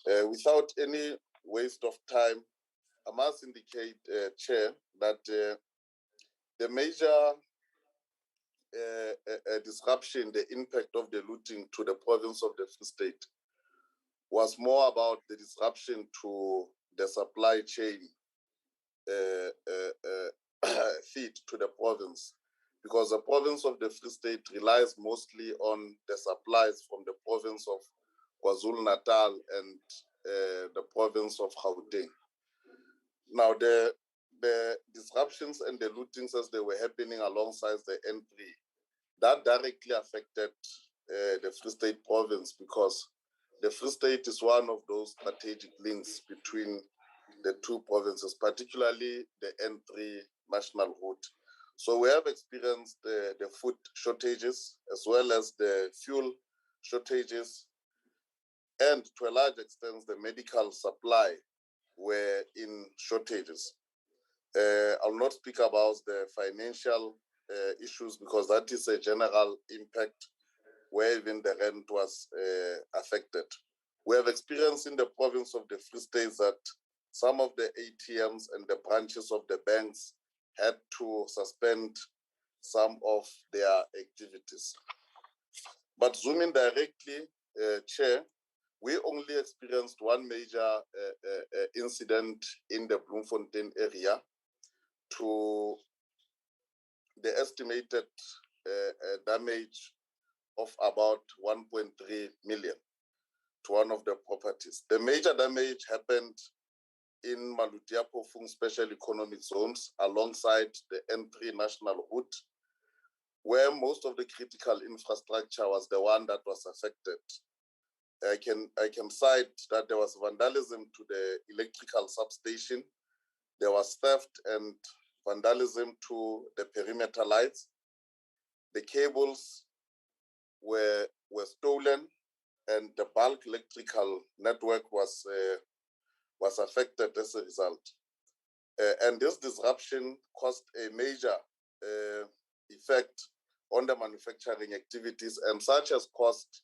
Without any waste of time, I must indicate, Chair, that the major disruption, the impact of the looting to the province of the Free State was more about the disruption to the supply chain feed to the province, because the province of the Free State relies mostly on the supplies from the province of KwaZulu-Natal and the province of Gauteng. Now, the disruptions and the lootings as they were happening alongside the N3, that directly affected the Free State province, because the Free State is one of those strategic links between the two provinces, particularly the N3 national route. So we have experienced the food shortages as well as the fuel shortages, and to a large extent, the medical supply were in shortages. I'll not speak about the financial issues because that is a general impact where even the rent was affected. We have experienced in the province of the Free State that some of the ATMs and the branches of the banks had to suspend some of their activities. But zooming directly, Chair, we only experienced one major incident in the Bloemfontein area to the estimated damage of about 1.3 million to one of the properties. The major damage happened in Malutia Pofung special economic zones alongside the N3 national route, where most of the critical infrastructure was the one that was affected. I can cite that there was vandalism to the electrical substation. There was theft and vandalism to the perimeter lights. The cables were stolen, and the bulk electrical network was affected as a result. And this disruption caused a major effect on the manufacturing activities, and such has caused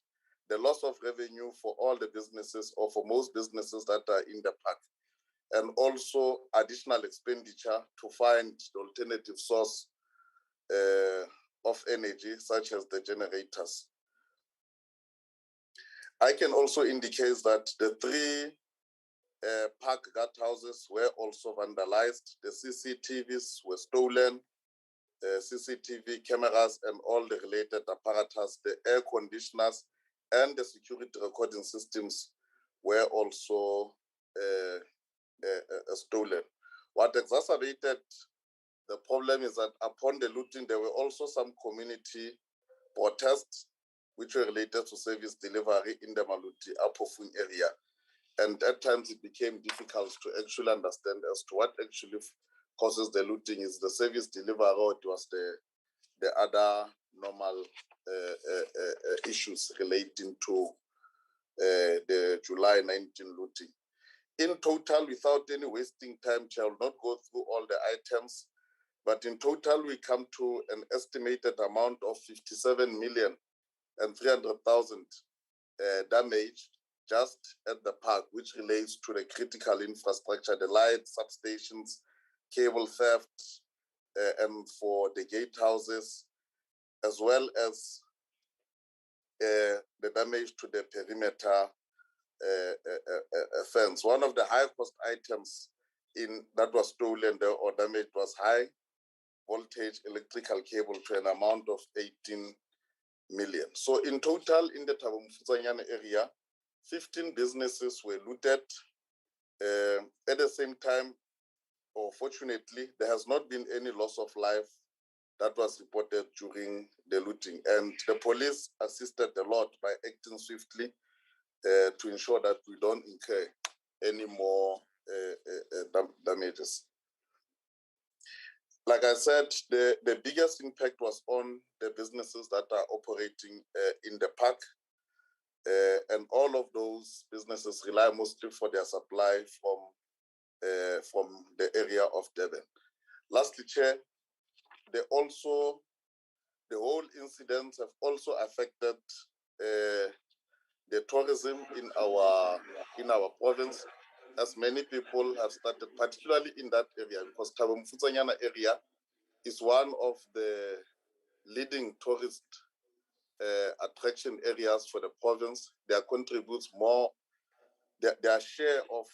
the loss of revenue for all the businesses, or for most businesses that are in the park, and also additional expenditure to find the alternative source of energy, such as the generators. I can also indicate that the three park guardhouses were also vandalized. The CCTVs were stolen, CCTV cameras and all the related apparatus, the air conditioners and the security recording systems were also stolen. What exacerbated the problem is that upon the looting, there were also some community protests which were related to service delivery in the Maluti Apofung area. And at times it became difficult to actually understand as to what actually causes the looting. Is the service delivery, or it was the other normal issues relating to the July 19 looting. In total, without any wasting time, I will not go through all the items, but in total, we come to an estimated amount of 57,300,000 damage just at the park, which relates to the critical infrastructure, the lights, substations, cable theft, and for the gatehouses, as well as the damage to the perimeter fence. One of the high cost items that was stolen or damaged was high voltage electrical cable to an amount of 18 million. So in total, in the Thabo Mofokeng area, 15 businesses were looted. At the same time, or fortunately, there has not been any loss of life that was reported during the looting. And the police assisted a lot by acting swiftly to ensure that we don't incur any more damages. Like I said, the biggest impact was on the businesses that are operating in the park. And all of those businesses rely mostly for their supply from the area of Durban. Lastly, Chair, the whole incidents have also affected the tourism in our province, as many people have started, particularly in that area, because Thabo Mfutsanyana area is one of the leading tourist attraction areas for the province. They contributes more, their share of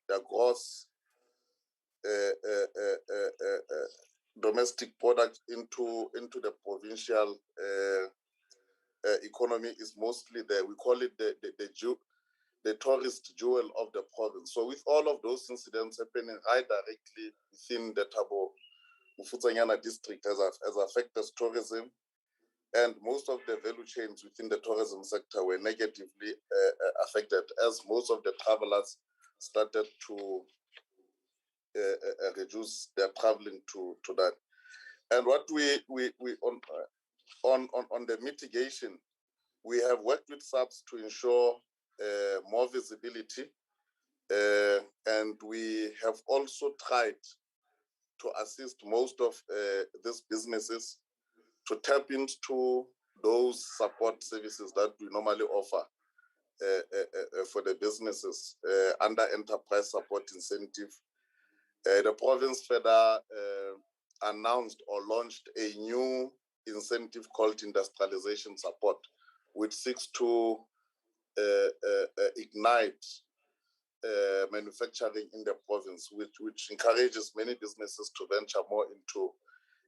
their gross domestic product into the provincial economy is mostly there. We call it the tourist jewel of the province. So with all of those incidents happening right directly within the Thabo Mfutsanyana district has affected tourism, and most of the value chains within the tourism sector were negatively affected, as most of the travelers started to reduce their traveling to that. And what we on the mitigation, we have worked with SAPS to ensure more visibility, and we have also tried to assist most of these businesses to tap into those support services that we normally offer for the businesses under enterprise support incentive. The province further announced or launched a new incentive called industrialization support, which seeks to ignite manufacturing in the province, which encourages many businesses to venture more into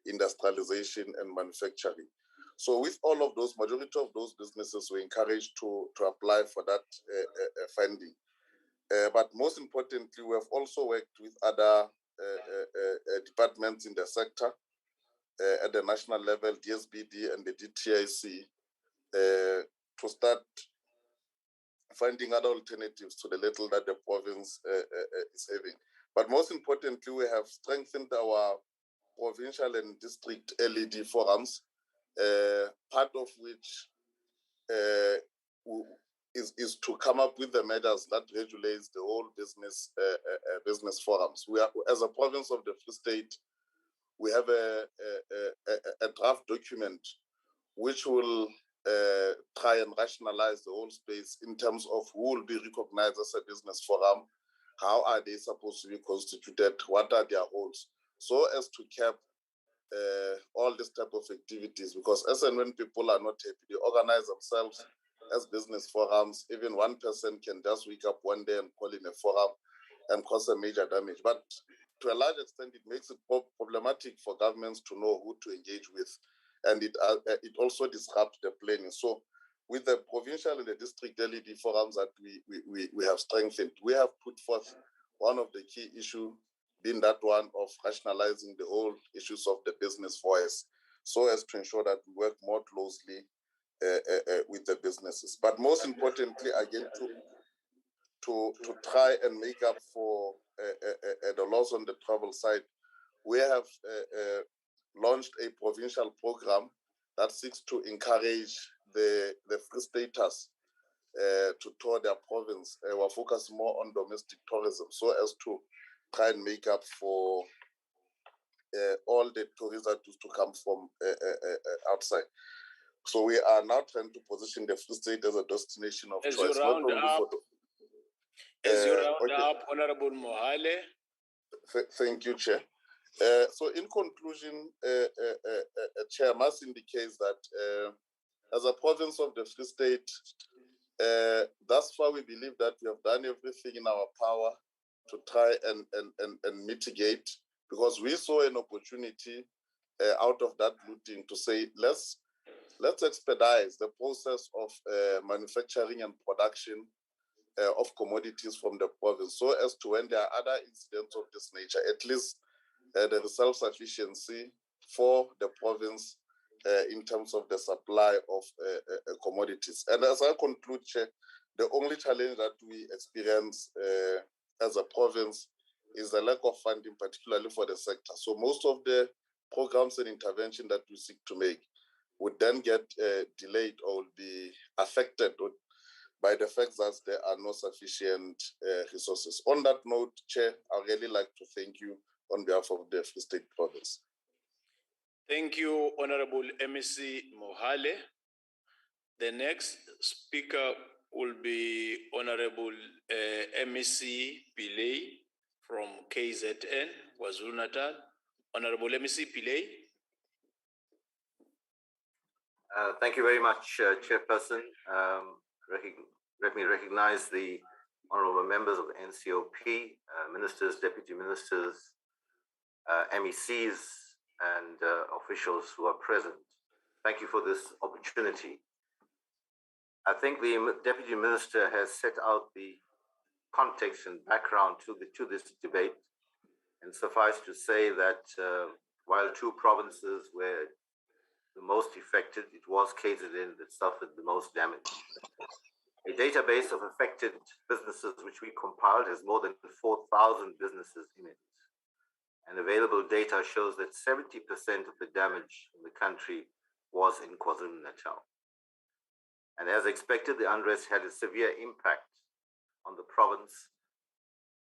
industrialization and manufacturing. So with all of those, majority of those businesses were encouraged to apply for that funding. But most importantly, we have also worked with other departments in the sector at the national level, DSBD and the DTIC, to start finding other alternatives to the little that the province is having. But most importantly, we have strengthened our provincial and district LED forums, part of which is to come up with the measures that regulates the whole business forums. We are, as a province of the Free State, we have a draft document which will try and rationalize the whole space in terms of who will be recognized as a business forum, how are they supposed to be constituted, what are their roles, so as to cap all this type of activities. Because as and when people are not happy, they organize themselves as business forums. Even one person can just wake up one day and call in a forum and cause a major damage. But to a large extent, it makes it problematic for governments to know who to engage with, and it also disrupts the planning. So with the provincial and the district LED forums that we have strengthened, we have put forth one of the key issues being that one of rationalizing the whole issues of the business voice, so as to ensure that we work more closely with the businesses. But most importantly, again, to try and make up for the loss on the travel side, we have launched a provincial program that seeks to encourage the Free Staters to tour their province. We're focused more on domestic tourism, so as to try and make up for all the tourists that used to come from outside. So we are now trying to position the Free State as a destination of choice. As you round up, Honorable Mohale. Thank you, Chair. So in conclusion, Chair must indicate that as a province of the Free State, thus far we believe that we have done everything in our power to try and mitigate, because we saw an opportunity out of that looting to say, let's let's expedite the process of manufacturing and production of commodities from the province, so as to when there are other incidents of this nature, at least there is self-sufficiency for the province in terms of the supply of commodities. And as I conclude, Chair, the only challenge that we experience as a province is the lack of funding, particularly for the sector. So most of the programs and intervention that we seek to make would then get delayed or will be affected by the fact that there are no sufficient resources. On that note, Chair, I'd really like to thank you on behalf of the Free State Province. Thank you, Honorable MEC Mohale. The next speaker will be Honorable MEC Pillay from KZN, KwaZulu-Natal. Honorable MEC Pillay. Thank you very much, Chairperson. Let me recognize the honorable members of the NCOP, ministers, deputy ministers, MECs, and officials who are present. Thank you for this opportunity. I think the deputy minister has set out the context and background to this debate, and suffice to say that while two provinces were the most affected, it was KZN that suffered the most damage. A database of affected businesses which we compiled has more than 4,000 businesses in it. And available data shows that 70% of the damage in the country was in KwaZulu-Natal. And as expected, the unrest had a severe impact on the province,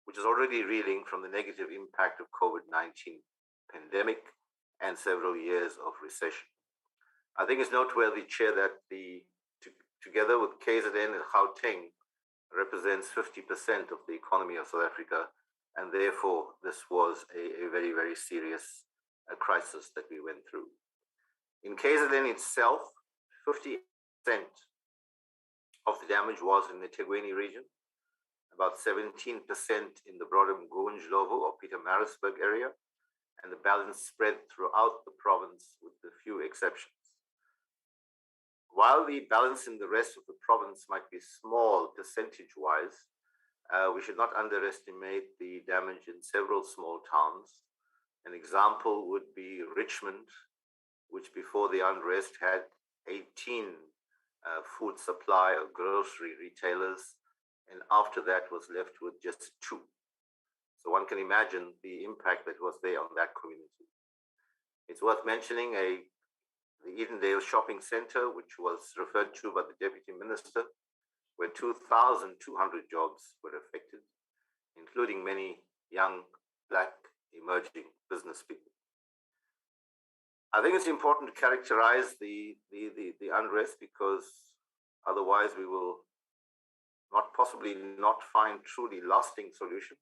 which is already reeling from the negative impact of COVID-19 pandemic and several years of recession. I think it's noteworthy, Chair, that together with KZN and Gauteng represents 50% of the economy of South Africa, and therefore this was a very, very serious crisis that we went through. In KZN itself, 50% of the damage was in the Tegweni region, about 17% in the broader Mgunj-Lovo or Pietermaritzburg area, and the balance spread throughout the province with a few exceptions. While the balance in the rest of the province might be small percentage-wise, we should not underestimate the damage in several small towns. An example would be Richmond, which before the unrest had 18 food supply or grocery retailers, and after that was left with just 2. So one can imagine the impact that was there on that community. It's worth mentioning the Edendale Shopping Center, which was referred to by the Deputy Minister, where 2,200 jobs were affected, including many young, Black, emerging business people. I think it's important to characterize the unrest, because otherwise we will possibly not find truly lasting solutions.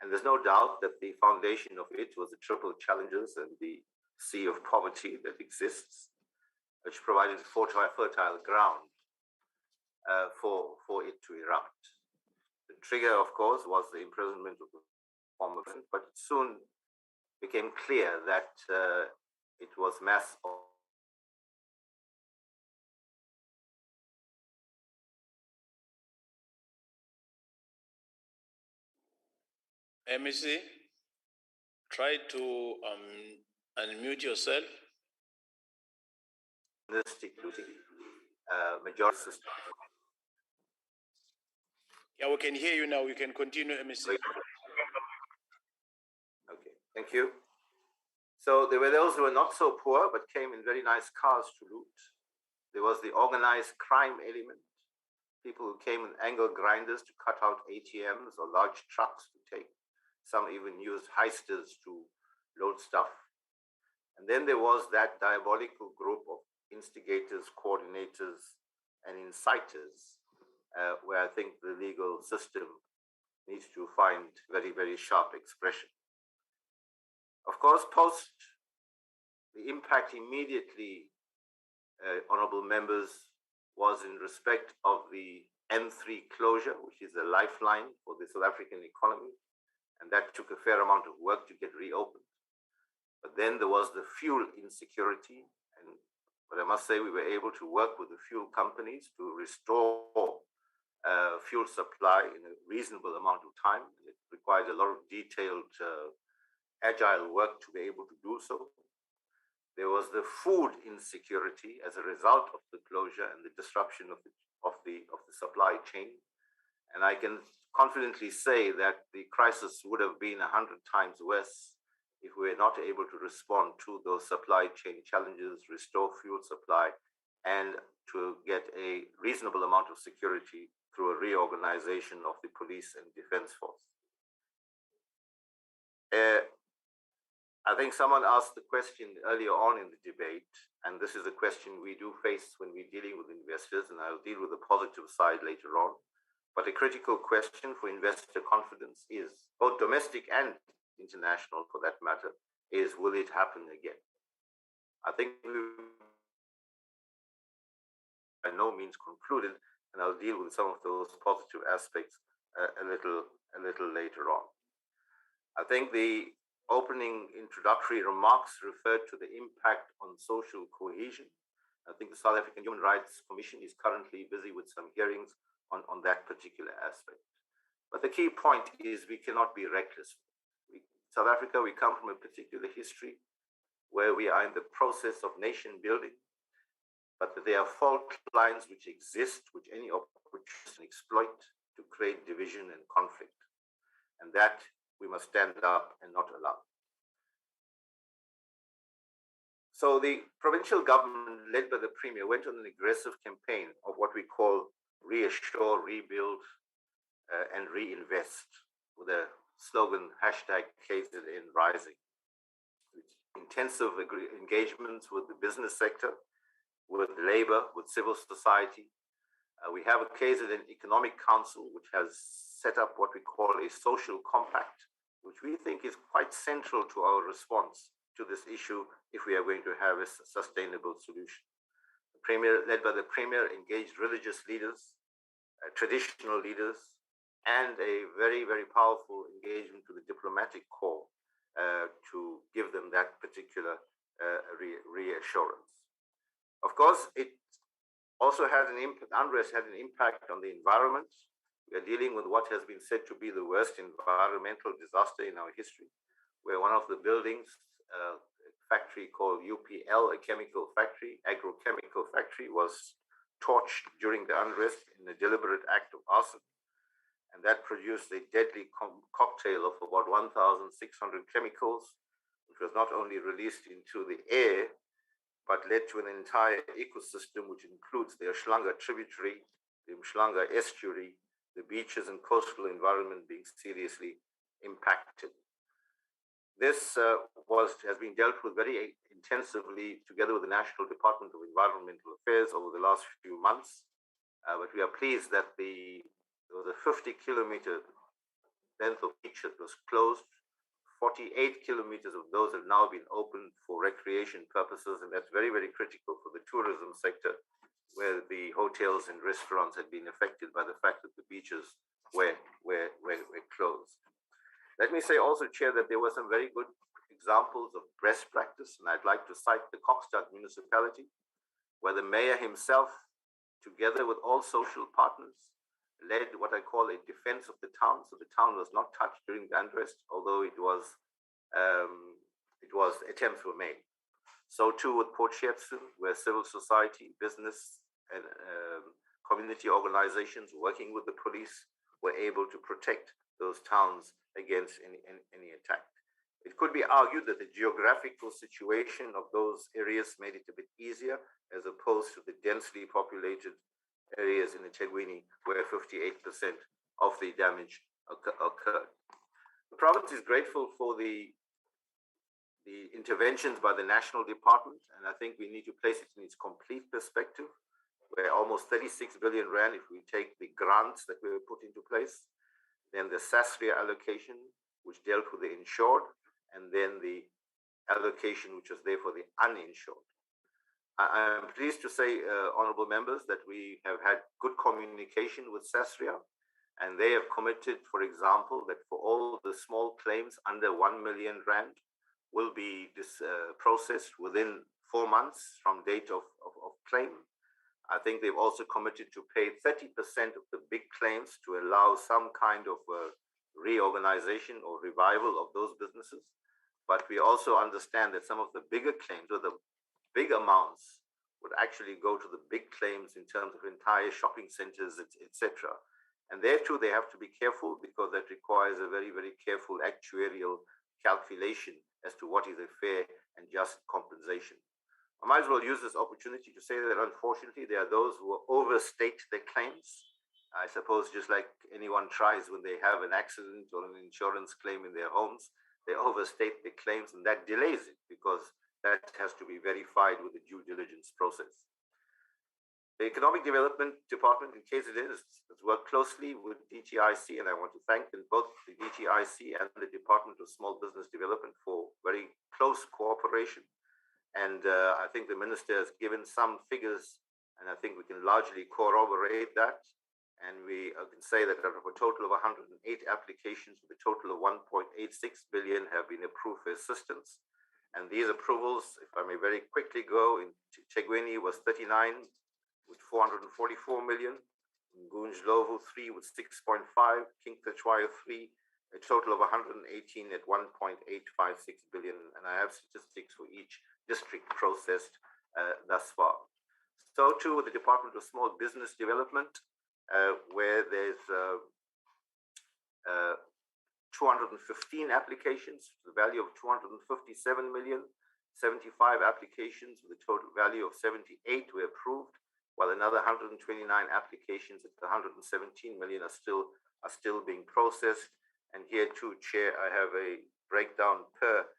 And there's no doubt that the foundation of it was the triple challenges and the sea of poverty that exists, which provided fertile ground for it to erupt. The trigger, of course, was the imprisonment of the former president, but it soon became clear that it was mass. MEC, try to unmute yourself. Majority system. Yeah, we can hear you now. You can continue, MEC. Okay, thank you. So there were those who were not so poor, but came in very nice cars to loot. There was the organized crime element, people who came with angle grinders to cut out ATMs or large trucks to take. Some even used heisters to load stuff. And then there was that diabolical group of instigators, coordinators, and inciters, where I think the legal system needs to find very, very sharp expression. Of course, post the impact immediately, honorable members, was in respect of the N3 closure, which is a lifeline for the South African economy. And that took a fair amount of work to get reopened. But then there was the fuel insecurity, and But I must say we were able to work with the fuel companies to restore fuel supply in a reasonable amount of time. It required a lot of detailed, agile work to be able to do so. There was the food insecurity as a result of the closure and the disruption of the supply chain. And I can confidently say that the crisis would have been 100 times worse if we were not able to respond to those supply chain challenges, restore fuel supply, and to get a reasonable amount of security through a reorganization of the police and defense force. I think someone asked the question earlier on in the debate, and this is a question we do face when we're dealing with investors, and I'll deal with the positive side later on. But a critical question for investor confidence is, both domestic and international for that matter, is will it happen again? I think we've by no means concluded, and I'll deal with some of those positive aspects a little later on. I think the opening introductory remarks referred to the impact on social cohesion. I think the South African Human Rights Commission is currently busy with some hearings on that particular aspect. But the key point is we cannot be reckless. South Africa, we come from a particular history where we are in the process of nation building, but there are fault lines which exist, which any opportunist can exploit to create division and conflict. And that we must stand up and not allow. So the provincial government, led by the Premier, went on an aggressive campaign of what we call reassure, rebuild, and reinvest, with a slogan #KZN Rising. Intensive engagements with the business sector, with labor, with civil society. We have a KZN Economic Council, which has set up what we call a social compact, which we think is quite central to our response to this issue if we are going to have a sustainable solution. The Premier, led by the Premier, engaged religious leaders, traditional leaders, and a very, very powerful engagement to the diplomatic corps to give them that particular reassurance. Of course, it also had an impact, unrest had an impact on the environment. We are dealing with what has been said to be the worst environmental disaster in our history, where one of the buildings, a factory called UPL, a chemical factory, agrochemical factory, was torched during the unrest in a deliberate act of arson. And that produced a deadly cocktail of about 1,600 chemicals, which was not only released into the air, but led to an entire ecosystem, which includes the Umhlanga tributary, the Umhlanga estuary, the beaches and coastal environment being seriously impacted. This has been dealt with very intensively together with the National Department of Environmental Affairs over the last few months. But we are pleased that there was a 50-kilometer length of beach that was closed. 48 kilometers of those have now been opened for recreation purposes, and that's very, very critical for the tourism sector, where the hotels and restaurants had been affected by the fact that the beaches were closed. Let me say also, Chair, that there were some very good examples of best practice, and I'd like to cite the Kokstad municipality, where the mayor himself, together with all social partners, led what I call a defense of the town. So the town was not touched during the unrest, although it was attempts were made. So too with Port Shepstone, where civil society, business, and community organizations working with the police were able to protect those towns against any attack. It could be argued that the geographical situation of those areas made it a bit easier, as opposed to the densely populated areas in the Tegwini, where 58% of the damage occurred. The province is grateful for the interventions by the national department, and I think we need to place it in its complete perspective, where almost 36 billion rand, if we take the grants that were put into place, then the SASRIA allocation, which dealt with the insured, and then the allocation which was there for the uninsured. I'm pleased to say, honorable members, that we have had good communication with SASRIA, and they have committed, for example, that for all the small claims under 1 million rand will be processed within 4 months from date of claim. I think they've also committed to pay 30% of the big claims to allow some kind of reorganization or revival of those businesses. But we also understand that some of the bigger claims or the big amounts would actually go to the big claims in terms of entire shopping centers, etc. And there too, they have to be careful because that requires a very, very careful actuarial calculation as to what is a fair and just compensation. I might as well use this opportunity to say that unfortunately there are those who overstate their claims. I suppose just like anyone tries when they have an accident or an insurance claim in their homes, they overstate their claims and that delays it because that has to be verified with the due diligence process. The Economic Development Department in KZN has worked closely with DTIC, and I want to thank them, both the DTIC and the Department of Small Business Development for very close cooperation. And I think the Minister has given some figures, and I think we can largely corroborate that. And we can say that out of a total of 108 applications, with a total of 1.86 billion have been approved for assistance. And these approvals, if I may very quickly go, in Chegweni was 39 with 444 million, in Gunjlovu 3 with 6.5, King Tachwaya 3, a total of 118 at 1.856 billion. And I have statistics for each district processed thus far. So too with the Department of Small Business Development, where there's 215 applications, the value of 257 million, 75 applications with a total value of 78 were approved, while another 129 applications at 117 million are still being processed. And here too, Chair, I have a breakdown per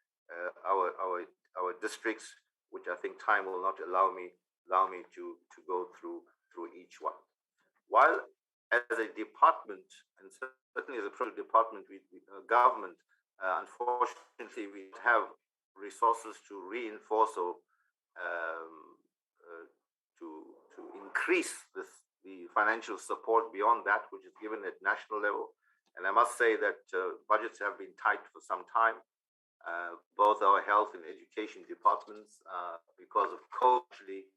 our districts, which I think time will not allow me to go through each one. While as a department, and certainly as a project department, government, unfortunately, we have resources to reinforce or to increase the financial support beyond that which is given at national level. And I must say that budgets have been tight for some time. Both our health and education departments, because of COVID,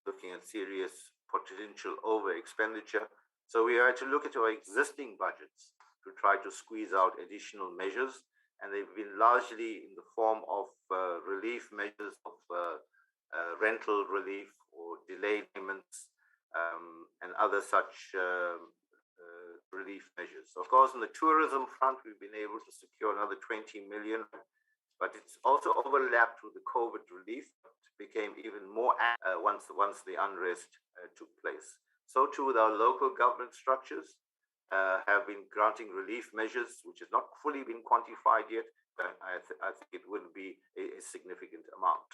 looking at serious potential over expenditure. So we had to look at our existing budgets to try to squeeze out additional measures, and they've been largely in the form of relief measures of rental relief or delayed payments and other such relief measures. Of course, on the tourism front, we've been able to secure another 20 million, but it's also overlapped with the COVID relief. It became even more once the unrest took place. So too with our local government structures have been granting relief measures, which has not fully been quantified yet, but I think it would be a significant amount.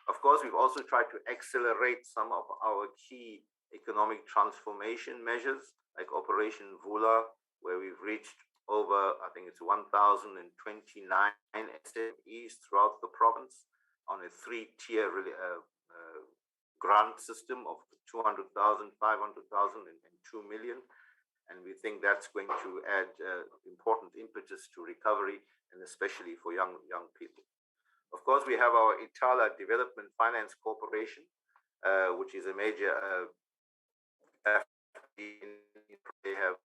Of course, we've also tried to accelerate some of our key economic transformation measures, like Operation Vula, where we've reached over, I think it's 1,029 SMEs throughout the province on a 3-tier grant system of 200,000, 500,000, and 2 million. And we think that's going to add important impetus to recovery, and especially for young people. Of course, we have our Itala Development Finance Corporation, which is a major they have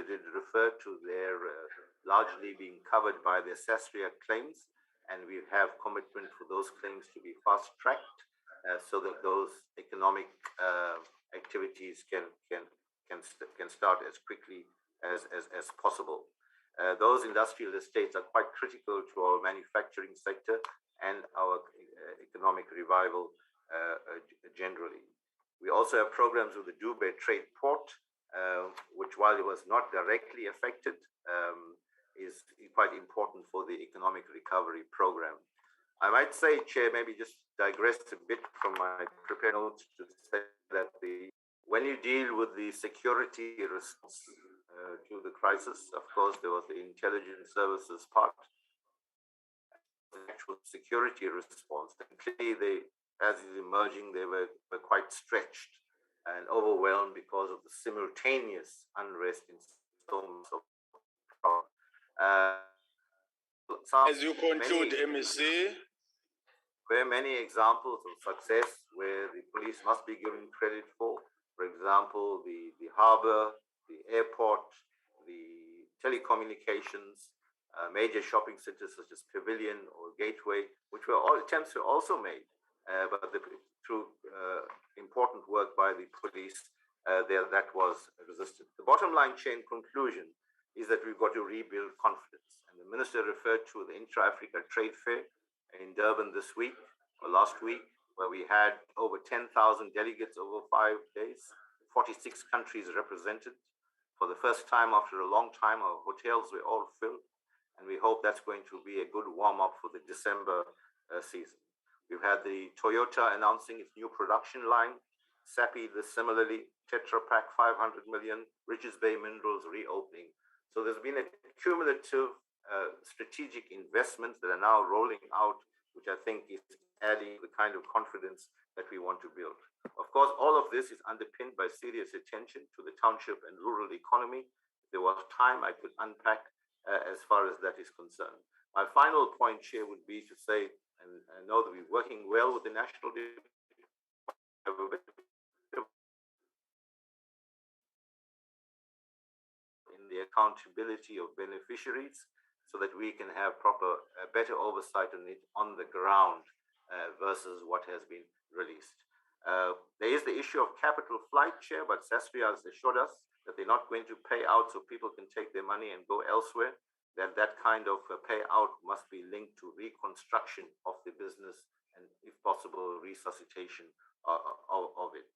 referred to their largely being covered by their SASRIA claims, and we have commitment for those claims to be fast-tracked so that those economic activities can start as quickly as possible. Those industrial estates are quite critical to our manufacturing sector and our economic revival generally. We also have programs with the Dubai Trade Port, which, while it was not directly affected, is quite important for the economic recovery program. I might say, Chair, maybe just digress a bit from my prepared notes to say that when you deal with the security response to the crisis, of course, there was the intelligence services part, the actual security response. And clearly, as is emerging, they were quite stretched and overwhelmed because of the simultaneous unrest in so many As you conclude, MEC. There are many examples of success where the police must be given credit for. For example, the harbor, the airport, the telecommunications, major shopping centers such as Pavilion or Gateway, which were all attempts were also made, but through important work by the police, that was resisted. The bottom line chain conclusion is that we've got to rebuild confidence. And the minister referred to the Intra-Africa Trade Fair in Durban this week or last week, where we had over 10,000 delegates over 5 days, 46 countries represented. For the first time after a long time, our hotels were all filled, and we hope that's going to be a good warm-up for the December season. We've had the Toyota announcing its new production line, Sappi similarly, Tetra Pak 500 million, Richards Bay Minerals reopening. So there's been a cumulative strategic investments that are now rolling out, which I think is adding the kind of confidence that we want to build. Of course, all of this is underpinned by serious attention to the township and rural economy. If there was time, I could unpack as far as that is concerned. My final point here would be to say, and I know that we're working well with the national in the accountability of beneficiaries, so that we can have better oversight on it on the ground versus what has been released. There is the issue of capital flight, Chair, but Sasria has assured us that they're not going to pay out so people can take their money and go elsewhere, that kind of payout must be linked to reconstruction of the business and, if possible, resuscitation of it.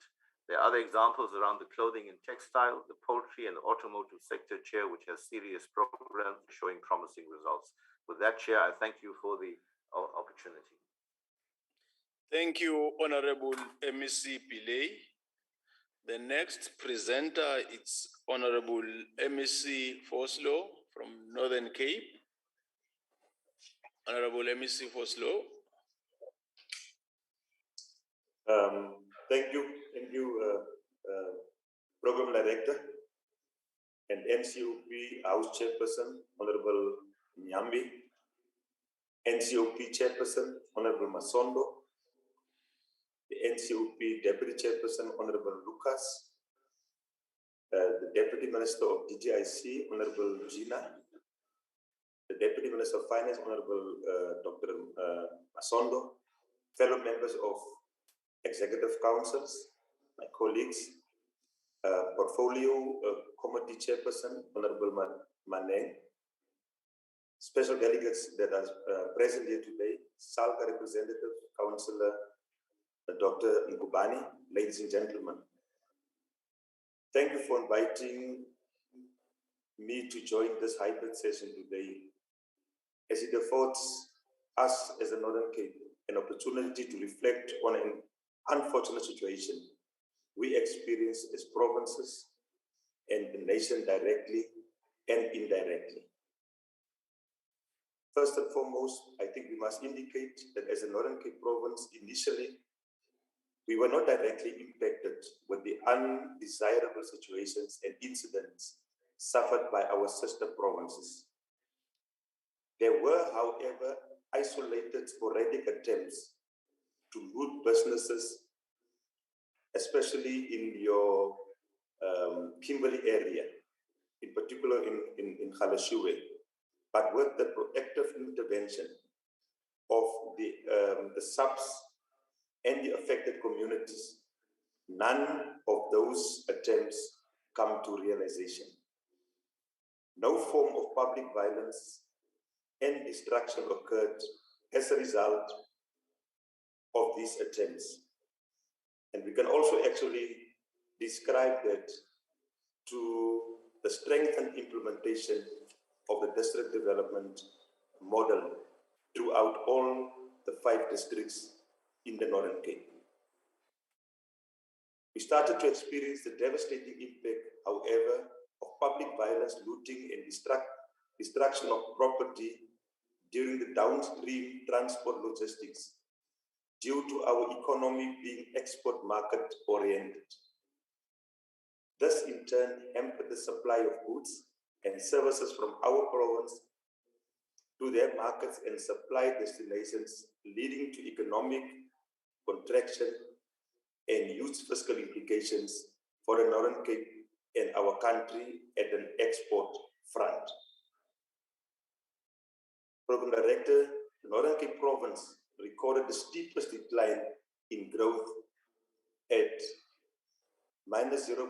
There are other examples around the clothing and textile, the poultry and the automotive sector, Chair, which has serious programs showing promising results. With that, Chair, I thank you for the opportunity. Thank you, Honorable MEC Pillay. The next presenter is Honorable MEC Foslo from Northern Cape. Honorable MEC Foslo. Thank you, Program Director and NCOP House Chairperson, Honorable Nyambi, NCOP Chairperson, Honorable Masondo, the NCOP Deputy Chairperson, Honorable Lucas, the Deputy Minister of DGIC, Honorable Gina, the Deputy Minister of Finance, Honorable Dr. Masondo, fellow members of Executive Councils, my colleagues, Portfolio Committee Chairperson, Honorable Maneng, special delegates that are present here today, SALCA Representative, Councillor Dr. Nkubani, ladies and gentlemen. Thank you for inviting me to join this hybrid session today, as it affords us as a Northern Cape an opportunity to reflect on an unfortunate situation we experience as provinces and the nation directly and indirectly. First and foremost, I think we must indicate that as a Northern Cape province, initially, we were not directly impacted with the undesirable situations and incidents suffered by our sister provinces. There were, however, isolated sporadic attempts to loot businesses, especially in your Kimberley area, in particular in Khalashiwe, but with the proactive intervention of the subs and the affected communities, none of those attempts come to realization. No form of public violence and destruction occurred as a result of these attempts. And we can also actually describe that to the strengthened implementation of the district development model throughout all the 5 districts in the Northern Cape. We started to experience the devastating impact, however, of public violence, looting, and destruction of property during the downstream transport logistics due to our economy being export market oriented. This in turn hampered the supply of goods and services from our province to their markets and supply destinations, leading to economic contraction and huge fiscal implications for the Northern Cape and our country at an export front. Program Director, the Northern Cape Province recorded the steepest decline in growth at minus 0.6%.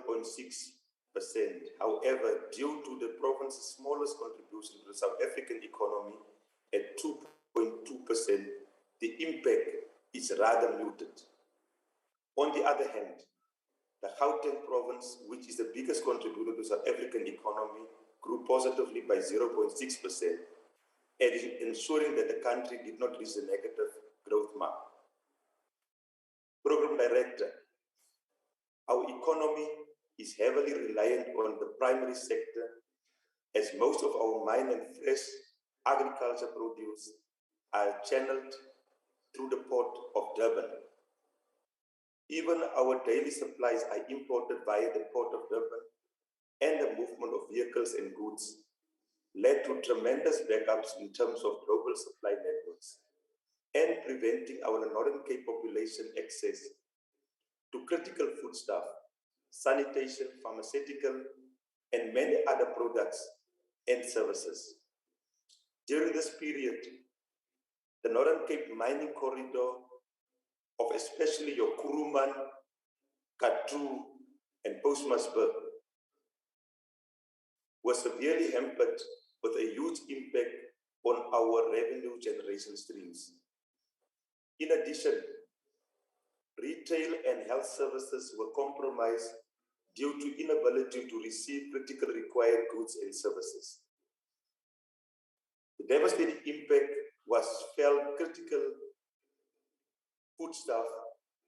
However, due to the province's smallest contribution to the South African economy at 2.2%, the impact is rather muted. On the other hand, the Gauteng province, which is the biggest contributor to the South African economy, grew positively by 0.6%, ensuring that the country did not reach the negative growth mark. Program Director, our economy is heavily reliant on the primary sector, as most of our mine and fresh agriculture produce are channeled through the port of Durban. Even our daily supplies are imported via the port of Durban, and the movement of vehicles and goods led to tremendous backups in terms of global supply networks and preventing our Northern Cape population access to critical foodstuff, sanitation, pharmaceutical, and many other products and services. During this period, the Northern Cape mining corridor of especially your Kuruman, Katu, and Postmasburg was severely hampered with a huge impact on our revenue generation streams. In addition, retail and health services were compromised due to inability to receive critical required goods and services. The devastating impact was felt critical foodstuff,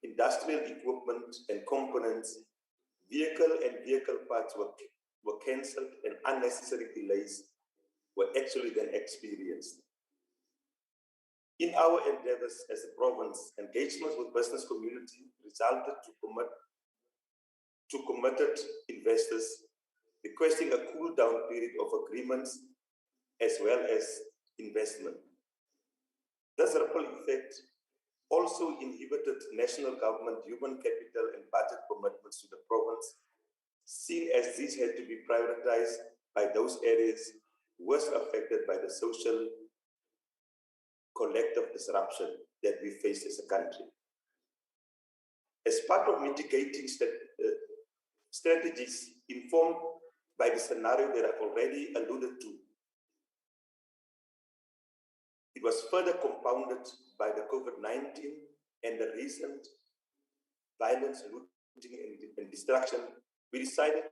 industrial equipment and components, vehicle parts were cancelled, and unnecessary delays were actually then experienced. In our endeavors as a province, engagement with business community resulted to committed investors requesting a cool down period of agreements as well as investment. This ripple effect also inhibited national government human capital and budget commitments to the province, seen as these had to be prioritized by those areas worst affected by the social collective disruption that we face as a country. As part of mitigating strategies informed by the scenario that I've already alluded to, it was further compounded by the COVID-19 and the recent violence, looting, and destruction. We decided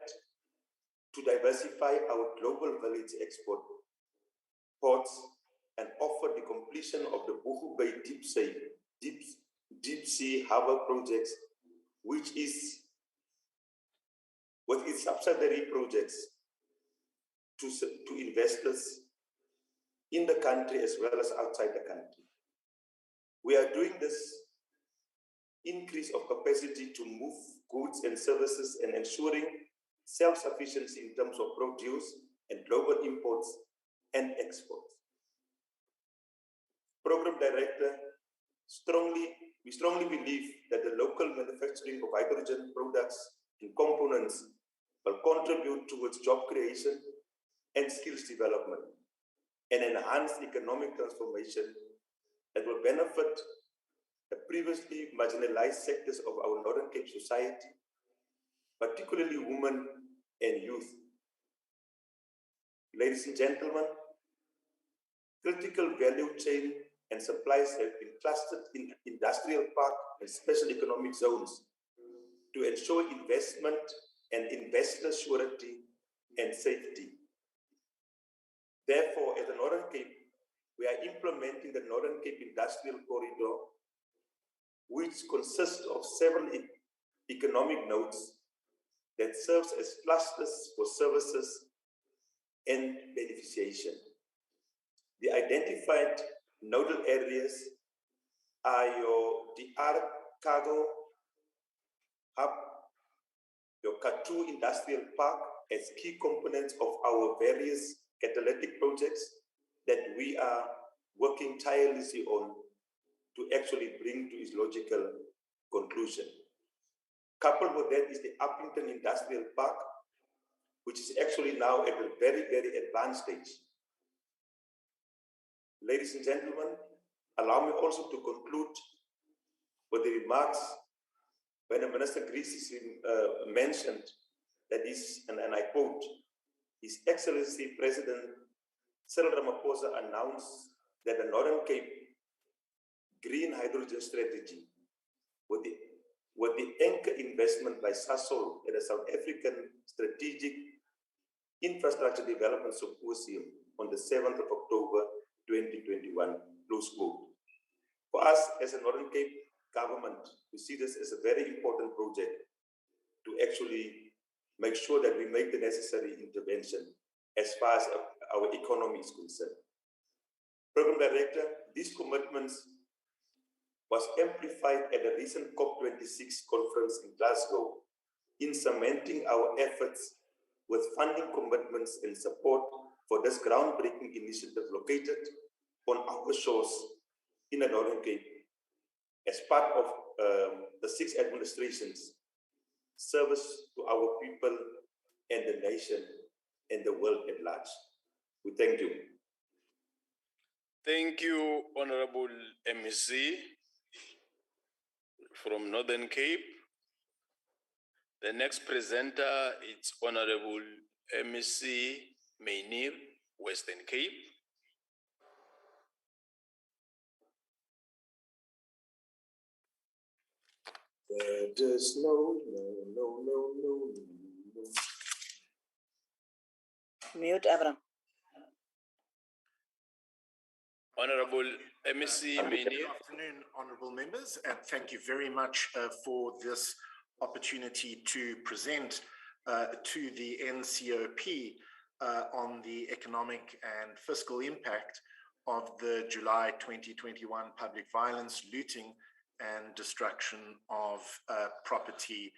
to diversify our global village export ports and offer the completion of the Buhu Bay Deep Sea Harbor projects, which is with its subsidiary projects to investors in the country as well as outside the country. We are doing this increase of capacity to move goods and services and ensuring self-sufficiency in terms of produce and global imports and exports. Program Director, we strongly believe that the local manufacturing of hydrogen products and components will contribute towards job creation and skills development and enhance economic transformation that will benefit the previously marginalized sectors of our Northern Cape society, particularly women and youth. Ladies and gentlemen, critical value chain and supplies have been clustered in industrial park and special economic zones to ensure investment and investor surety and safety. Therefore, at the Northern Cape, we are implementing the Northern Cape Industrial Corridor, which consists of several economic nodes that serves as clusters for services and beneficiation. The identified nodal areas are your DR Cargo Hub, your Katu Industrial Park as key components of our various catalytic projects, that we are working tirelessly on to actually bring to its logical conclusion. Coupled with that is the Uppington Industrial Park, which is actually now at a very, very advanced stage. Ladies and gentlemen, allow me also to conclude with the remarks when the Minister Greece mentioned that this, and I quote, His Excellency President Cyril Ramaphosa announced that the Northern Cape green hydrogen strategy with the anchor investment by Sasol at the South African Strategic Infrastructure Development Symposium on the 7th of October 2021, close quote. For us as a Northern Cape government, we see this as a very important project to actually make sure that we make the necessary intervention as far as our economy is concerned. Program Director, these commitments was amplified at the recent COP26 conference in Glasgow in cementing our efforts with funding commitments and support for this groundbreaking initiative located on our shores in the Northern Cape as part of the 6 administrations service to our people and the nation and the world at large. We thank you. Thank you, Honorable MEC from Northern Cape. The next presenter is Honorable MEC Mainir, Western Cape. There's no. Mute, Abraham. Honorable MEC Mainir. Good afternoon, honorable members, and thank you very much for this opportunity to present to the NCOP on the economic and fiscal impact of the July 2021 public violence, looting, and destruction of property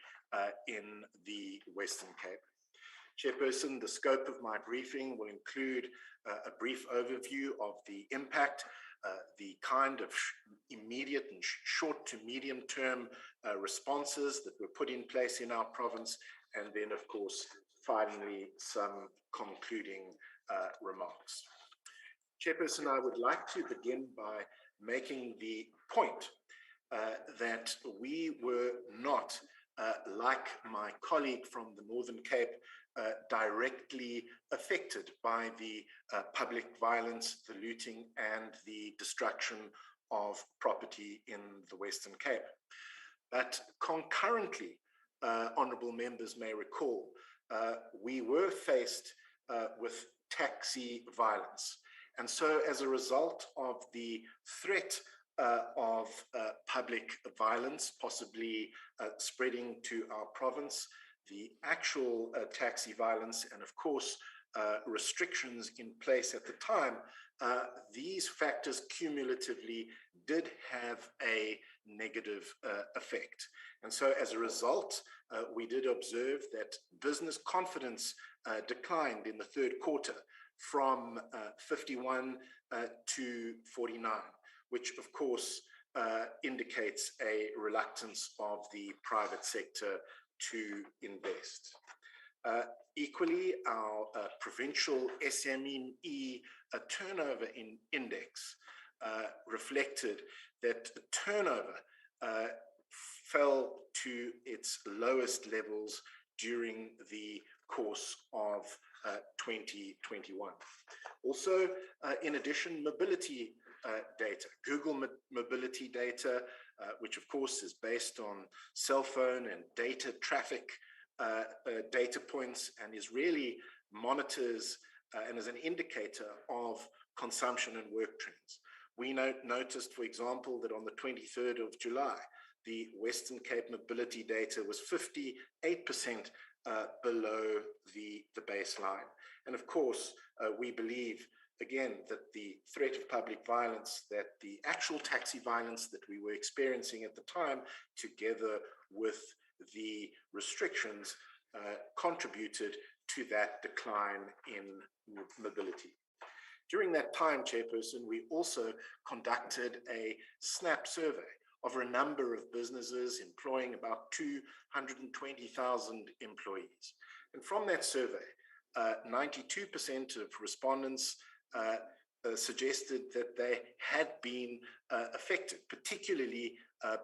in the Western Cape. Chairperson, the scope of my briefing will include a brief overview of the impact, the kind of immediate and short to medium term responses that were put in place in our province, and then, of course, finally, some concluding remarks. Chairperson, I would like to begin by making the point that we were not, like my colleague from the Northern Cape, directly affected by the public violence, the looting, and the destruction of property in the Western Cape. But concurrently, honourable members may recall, we were faced with taxi violence. And so as a result of the threat of public violence, possibly spreading to our province, the actual taxi violence, and of course, restrictions in place at the time, these factors cumulatively did have a negative effect. And so as a result, we did observe that business confidence declined in the third quarter from 51 to 49, which of course indicates a reluctance of the private sector to invest. Equally, our provincial SME turnover index reflected that the turnover fell to its lowest levels during the course of 2021. Also, in addition, mobility data, Google mobility data, which of course is based on cell phone and data traffic data points, and is really monitors and is an indicator of consumption and work trends. We noticed, for example, that on the 23rd of July, the Western Cape mobility data was 58% below the baseline. And of course, we believe, again, that the threat of public violence, that the actual taxi violence that we were experiencing at the time, together with the restrictions, contributed to that decline in mobility. During that time, Chairperson, we also conducted a SNAP survey of a number of businesses employing about 220,000 employees. And from that survey, 92% of respondents suggested that they had been affected, particularly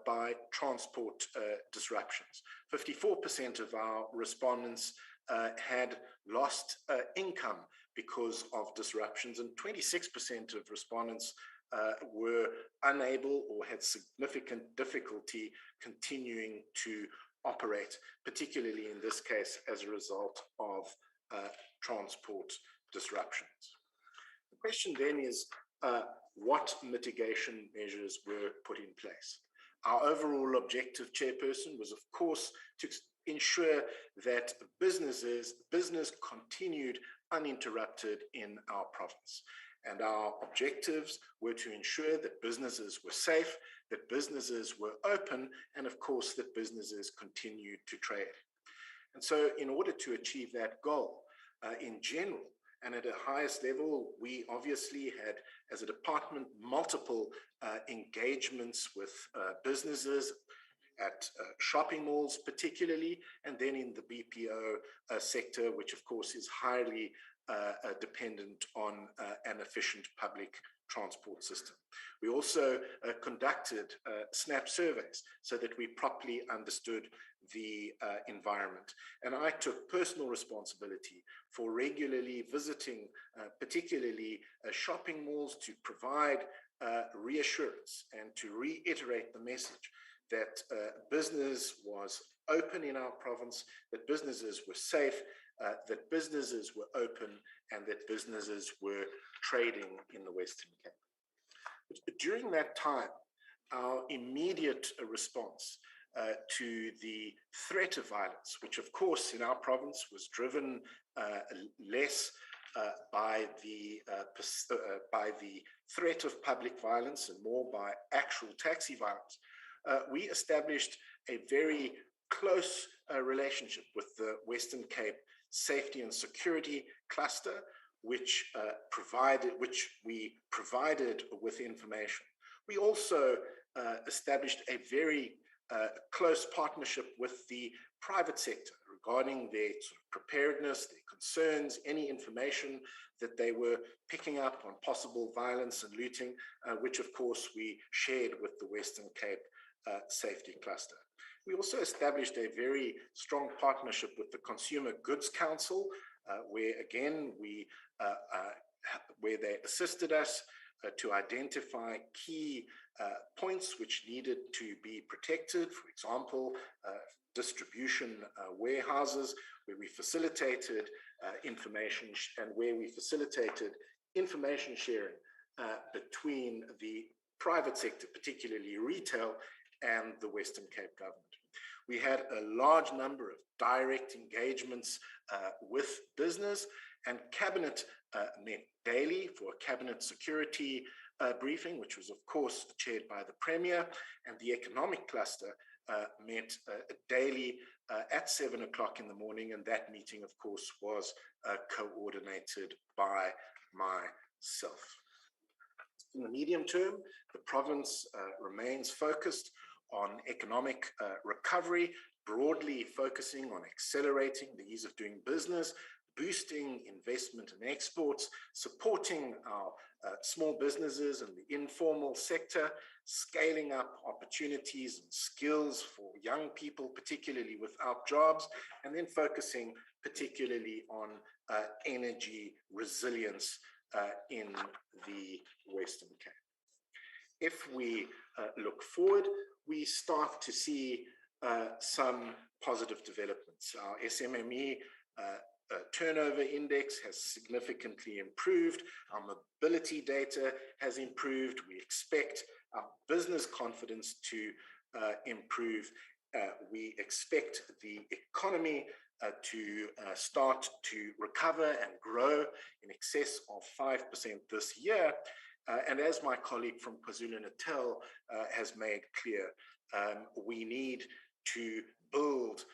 by transport disruptions. 54% of our respondents had lost income because of disruptions, and 26% of respondents were unable or had significant difficulty continuing to operate, particularly in this case as a result of transport disruptions. The question then is, what mitigation measures were put in place? Our overall objective, Chairperson, was of course to ensure that business continued uninterrupted in our province. And our objectives were to ensure that businesses were safe, that businesses were open, and of course that businesses continued to trade. And so in order to achieve that goal, in general, and at a highest level, we obviously had, as a department, multiple engagements with businesses at shopping malls particularly, and then in the BPO sector, which of course is highly dependent on an efficient public transport system. We also conducted SNAP surveys so that we properly understood the environment. And I took personal responsibility for regularly visiting, particularly shopping malls, to provide reassurance and to reiterate the message that business was open in our province, that businesses were safe, that businesses were open, and that businesses were trading in the Western Cape. During that time, our immediate response to the threat of violence, which of course in our province was driven less by the threat of public violence and more by actual taxi violence, we established a very close relationship with the Western Cape Safety and Security Cluster, which we provided with information. We also established a very close partnership with the private sector regarding their preparedness, their concerns, any information that they were picking up on possible violence and looting, which of course we shared with the Western Cape Safety Cluster. We also established a very strong partnership with the Consumer Goods Council, where again where they assisted us to identify key points which needed to be protected. For example, distribution warehouses, where we facilitated information and where we facilitated information sharing between the private sector, particularly retail, and the Western Cape government. We had a large number of direct engagements with business, and Cabinet met daily for a Cabinet security briefing, which was of course chaired by the Premier, and the Economic Cluster met daily at 7 o'clock in the morning, and that meeting of course was coordinated by myself. In the medium term, the province remains focused on economic recovery, broadly focusing on accelerating the ease of doing business, boosting investment and exports, supporting our small businesses and the informal sector, scaling up opportunities and skills for young people, particularly without jobs, and then focusing particularly on energy resilience in the Western Cape. If we look forward, we start to see some positive developments. Our SMME turnover index has significantly improved. Our mobility data has improved. We expect our business confidence to improve. We expect the economy to start to recover and grow in excess of 5% this year. And as my colleague from KwaZulu-Natal has made clear, we need to build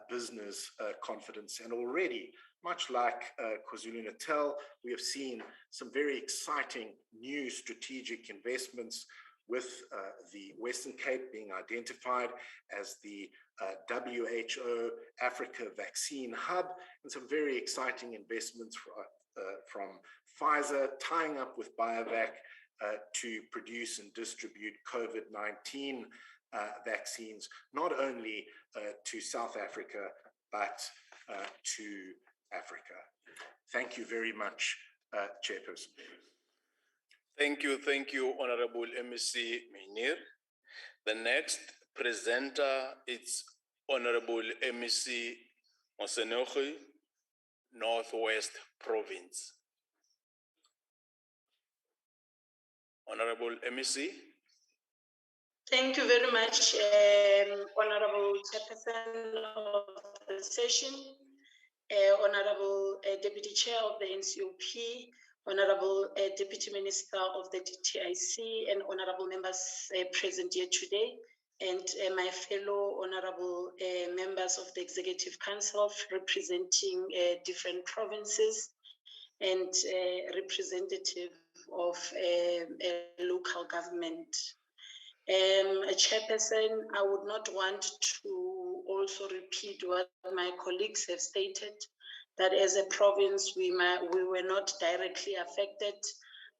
business confidence. And already Much like KwaZulu-Natal, we have seen some very exciting new strategic investments with the Western Cape being identified as the WHO Africa vaccine hub, and some very exciting investments from Pfizer tying up with BioVac to produce and distribute COVID-19 vaccines, not only to South Africa, but to Africa. Thank you very much, Chairperson. Thank you, Honorable MEC Minir. The next presenter is Honorable MEC Mosenogi, Northwest Province. Honorable MEC. Thank you very much, Honorable Chairperson of the session, Honorable Deputy Chair of the NCOP, Honorable Deputy Minister of the DTIC, and Honorable members present here today, and my fellow Honorable members of the Executive Council representing different provinces and representative of local government. Chairperson, I would not want to also repeat what my colleagues have stated, that as a province we were not directly affected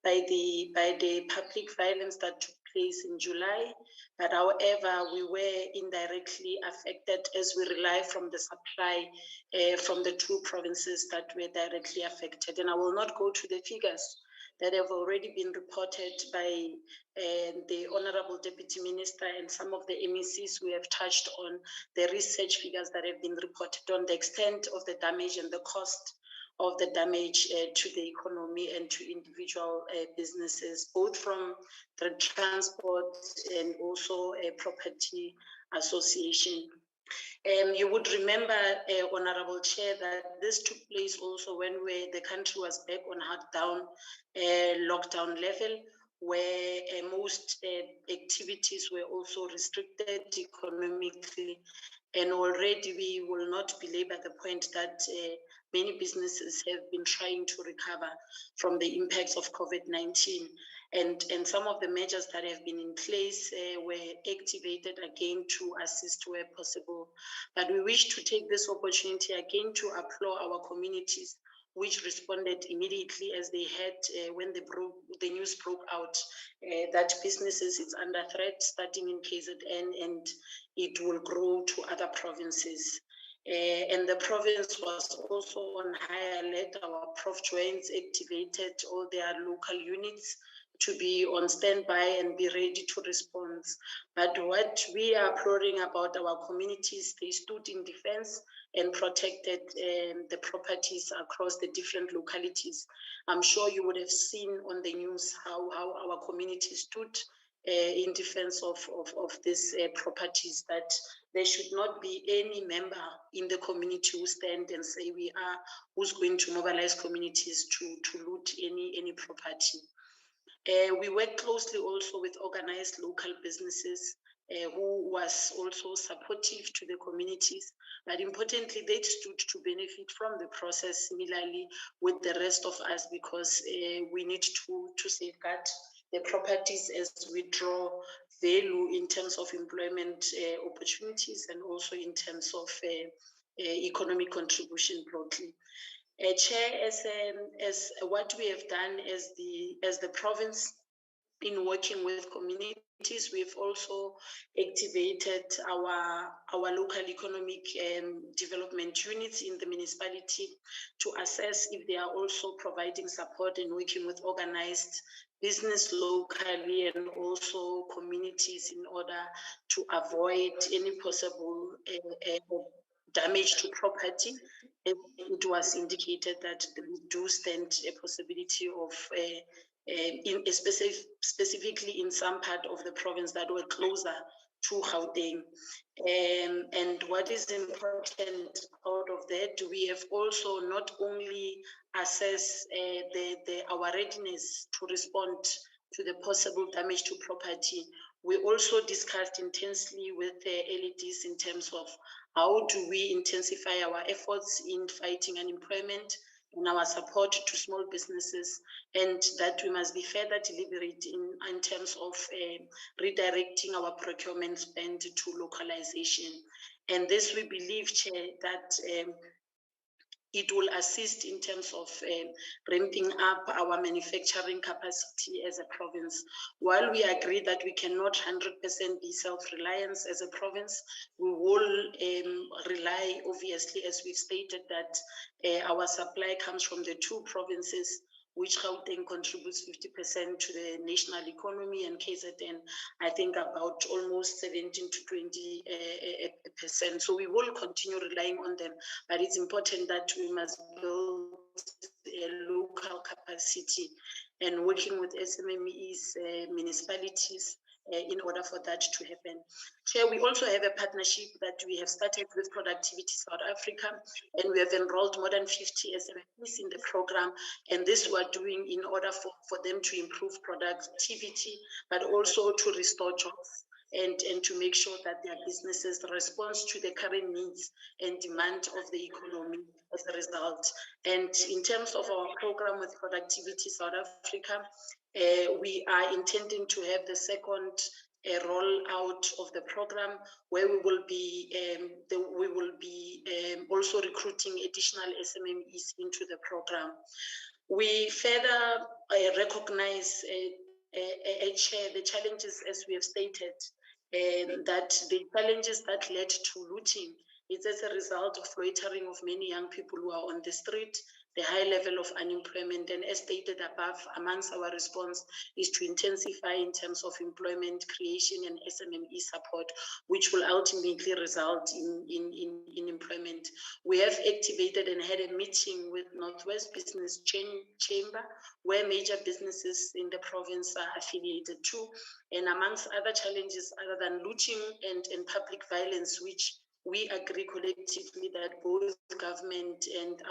by the public violence that took place in July, but however we were indirectly affected as we rely from the supply from the two provinces that were directly affected. And I will not go to the figures that have already been reported by the Honorable Deputy Minister and some of the MECs who have touched on the research figures that have been reported on the extent of the damage and the cost of the damage to the economy and to individual businesses, both from the transport and also a property association. You would remember, Honorable Chair, that this took place also when the country was back on lockdown level, where most activities were also restricted economically. And already we will not belabor the point that many businesses have been trying to recover from the impacts of COVID-19. And some of the measures that have been in place were activated again to assist where possible. But we wish to take this opportunity again to applaud our communities, which responded immediately as they had when the news broke out that businesses is under threat starting in KZN and it will grow to other provinces. And the province was also on high alert. Our Prof Joins activated all their local units to be on standby and be ready to respond. But what we are applauding about our communities, they stood in defense and protected the properties across the different localities. I'm sure you would have seen on the news how our community stood in defense of these properties, that there should not be any member in the community who stand and say who's going to mobilize communities to loot any property. We work closely also with organized local businesses who was also supportive to the communities, but importantly, they stood to benefit from the process similarly with the rest of us, because we need to safeguard the properties as we draw value in terms of employment opportunities and also in terms of economic contribution broadly. Chair, as what we have done as the province in working with communities, we've also activated our local economic development units in the municipality to assess if they are also providing support and working with organized business locally and also communities in order to avoid any possible damage to property. It was indicated that we do stand a possibility of specifically in some part of the province that were closer to Gauteng. And what is important out of that, we have also not only assessed our readiness to respond to the possible damage to property, We also discussed intensely with the LEDs in terms of how do we intensify our efforts in fighting unemployment and our support to small businesses, and that we must be further deliberate in terms of redirecting our procurement spend to localization. And this, we believe, Chair, that it will assist in terms of ramping up our manufacturing capacity as a province. While we agree that we cannot 100% be self-reliant as a province, we will rely, obviously, as we've stated, that our supply comes from the two provinces, which Gauteng contributes 50% to the national economy, and KZN, I think, about almost 17 to 20%. So we will continue relying on them, but it's important that we must build a local capacity and working with SMMEs, municipalities, in order for that to happen. Chair, we also have a partnership that we have started with Productivity South Africa, and we have enrolled more than 50 SMMEs in the program, and this we're doing in order for them to improve productivity, but also to restore jobs and to make sure that their businesses respond to the current needs and demand of the economy as a result. And in terms of our program with Productivity South Africa, we are intending to have the second rollout of the program, where we will be also recruiting additional SMMEs into the program. We further recognize, Chair, the challenges, as we have stated, that the challenges that led to looting is as a result of loitering of many young people who are on the street, the high level of unemployment, and as stated above, amongst our response is to intensify in terms of employment creation and SMME support, which will ultimately result in employment. We have activated and had a meeting with Northwest Business Chamber, where major businesses in the province are affiliated to, and amongst other challenges other than looting and public violence, which we agree collectively that both government and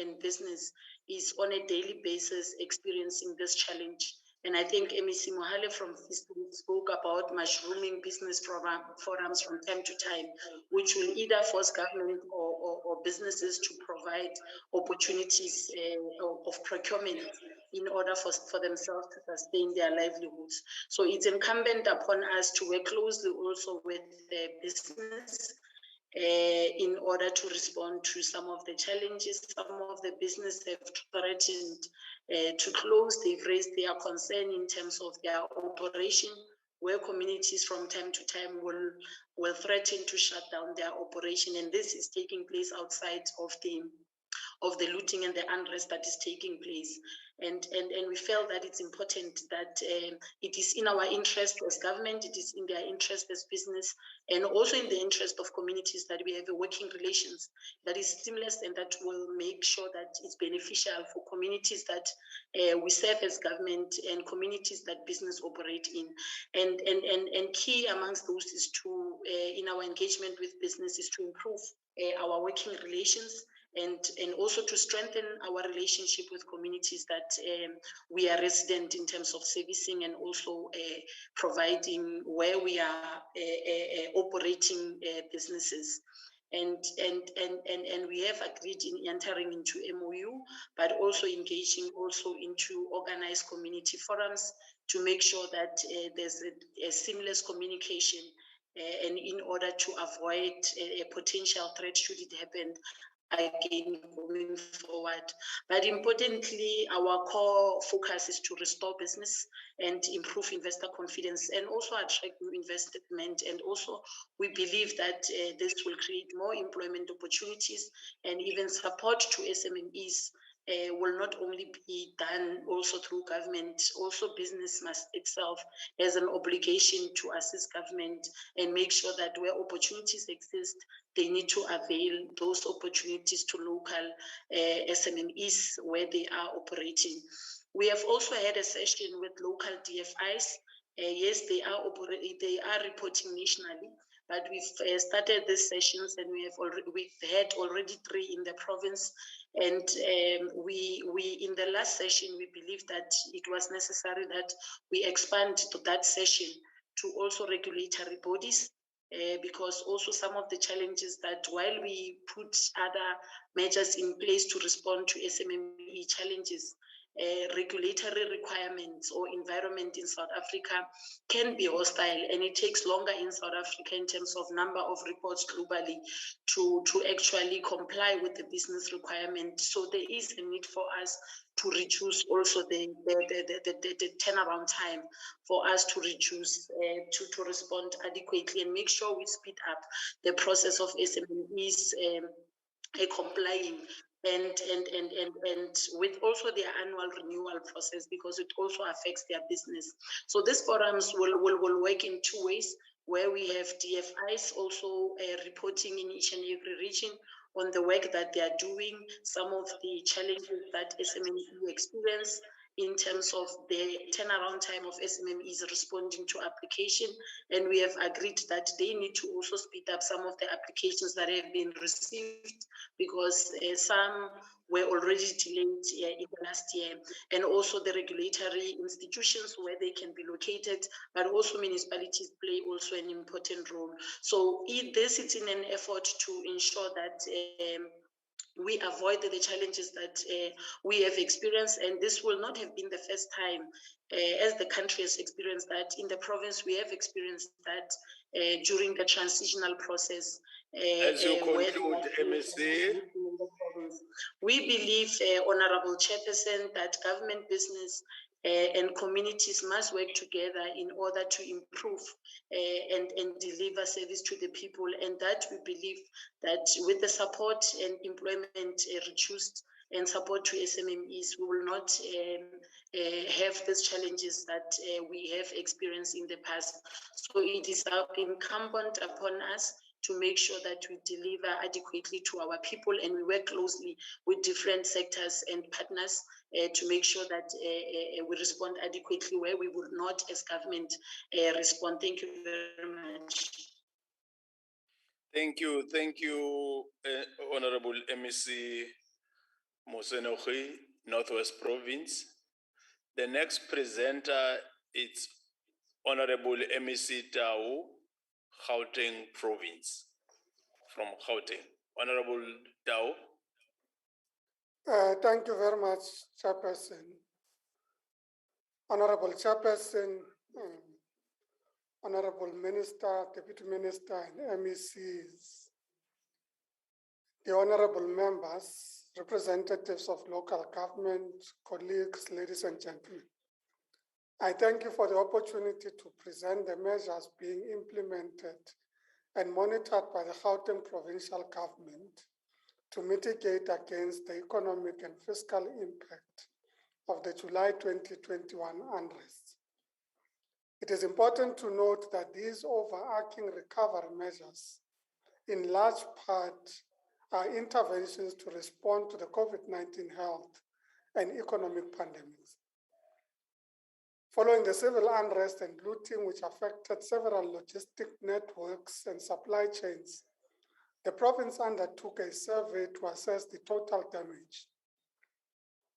and business is on a daily basis experiencing this challenge. And I think MEC Mohale from Fiscal spoke about mushrooming business forums from time to time, which will either force government or businesses to provide opportunities of procurement in order for themselves to sustain their livelihoods. So it's incumbent upon us to work closely also with the business in order to respond to some of the challenges. Some of the business have threatened to close. They've raised their concern in terms of their operation, where communities from time to time will threaten to shut down their operation, and this is taking place outside of the looting and the unrest that is taking place. And we felt that it's important that it is in our interest as government, it is in their interest as business, and also in the interest of communities that we have a working relations that is seamless and that will make sure that it's beneficial for communities that we serve as government and communities that business operate in. And key amongst those is to, in our engagement with business, is to improve our working relations, and also to strengthen our relationship with communities that we are resident in terms of servicing, and also providing where we are operating businesses. And we have agreed in entering into MOU, but also engaging also into organized community forums to make sure that there's a seamless communication, and in order to avoid a potential threat should it happen again going forward. But importantly, our core focus is to restore business and improve investor confidence, and also attract new investment. And also we believe that this will create more employment opportunities, and even support to SMMEs will not only be done also through government, also business must itself has an obligation to assist government and make sure that where opportunities exist, they need to avail those opportunities to local SMMEs where they are operating. We have also had a session with local DFIs. Yes, they are reporting nationally, but we've started these sessions and we've had already 3 in the province. And we in the last session, we believe that it was necessary that we expand to that session to also regulatory bodies, because also some of the challenges that while we put other measures in place to respond to SMME challenges, regulatory requirements or environment in South Africa can be hostile, and it takes longer in South Africa in terms of number of reports globally to actually comply with the business requirement. So there is a need for us to reduce also the turnaround time for us to reduce, to respond adequately and make sure we speed up the process of SMEs complying and with also their annual renewal process, because it also affects their business. So these forums will work in 2 ways, where we have DFIs also reporting in each and every region on the work that they are doing, some of the challenges that SMME experience in terms of the turnaround time of SMMEs responding to application. And we have agreed that they need to also speed up some of the applications that have been received, because some were already delayed in the last year, and also the regulatory institutions where they can be located, but also municipalities play also an important role. So this is in an effort to ensure that we avoid the challenges that we have experienced, and this will not have been the first time as the country has experienced that. In the province, we have experienced that during the transitional process. As you conclude, MEC. We believe, Honorable Chairperson, that government, business, and communities must work together in order to improve and deliver service to the people, and that we believe that with the support and employment reduced and support to SMMEs, we will not have these challenges that we have experienced in the past. So it is incumbent upon us to make sure that we deliver adequately to our people, and we work closely with different sectors and partners to make sure that we respond adequately where we would not as government respond. Thank you very much. Thank you, Honorable MEC Mosenogi, Northwest Province. The next presenter is Honorable MEC Tau, Gauteng Province, from Gauteng. Honorable Tau. Thank you very much, Chairperson. Honorable Chairperson, Honorable Minister, Deputy Minister, and MECs, the honorable members, representatives of local government, colleagues, ladies and gentlemen. I thank you for the opportunity to present the measures being implemented and monitored by the Gauteng Provincial Government to mitigate against the economic and fiscal impact of the July 2021 unrest. It is important to note that these overarching recovery measures, in large part, are interventions to respond to the COVID-19 health and economic pandemics. Following the civil unrest and looting which affected several logistic networks and supply chains, the province undertook a survey to assess the total damage.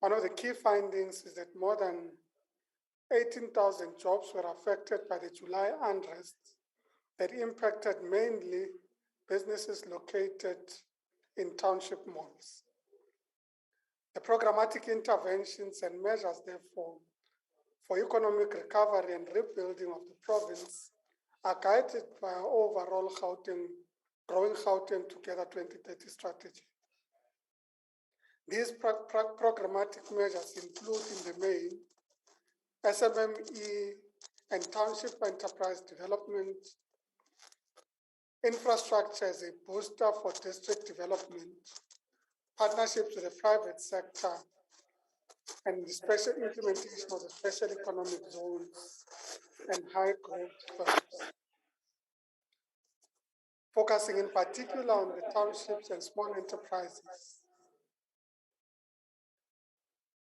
One of the key findings is that more than 18,000 jobs were affected by the July unrest that impacted mainly businesses located in township malls. The programmatic interventions and measures, therefore, for economic recovery and rebuilding of the province are guided by our overall Growing Gauteng Together 2030 strategy. These programmatic measures include, in the main, SMME and township enterprise development, infrastructure as a booster for district development, partnerships with the private sector, and the special implementation of the special economic zones and high growth firms. Focusing in particular on the townships and small enterprises.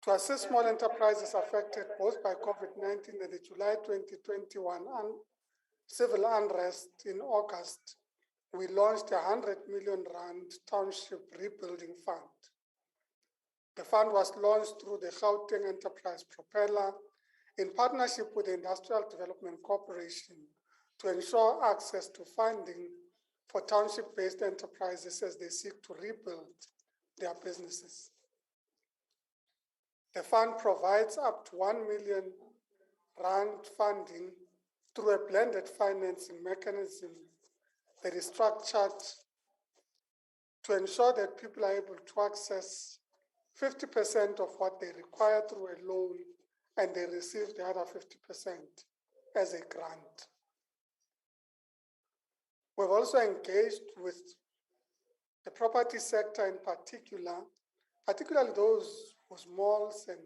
To assist small enterprises affected both by COVID-19 and the July 2021 civil unrest in August, we launched a 100 million rand township rebuilding fund. The fund was launched through the Gauteng Enterprise Propeller in partnership with the Industrial Development Corporation to ensure access to funding for township-based enterprises as they seek to rebuild their businesses. The fund provides up to 1 million rand funding through a blended financing mechanism that is structured to ensure that people are able to access 50% of what they require through a loan, and they receive the other 50% as a grant. We've also engaged with the property sector in particular, particularly those whose malls and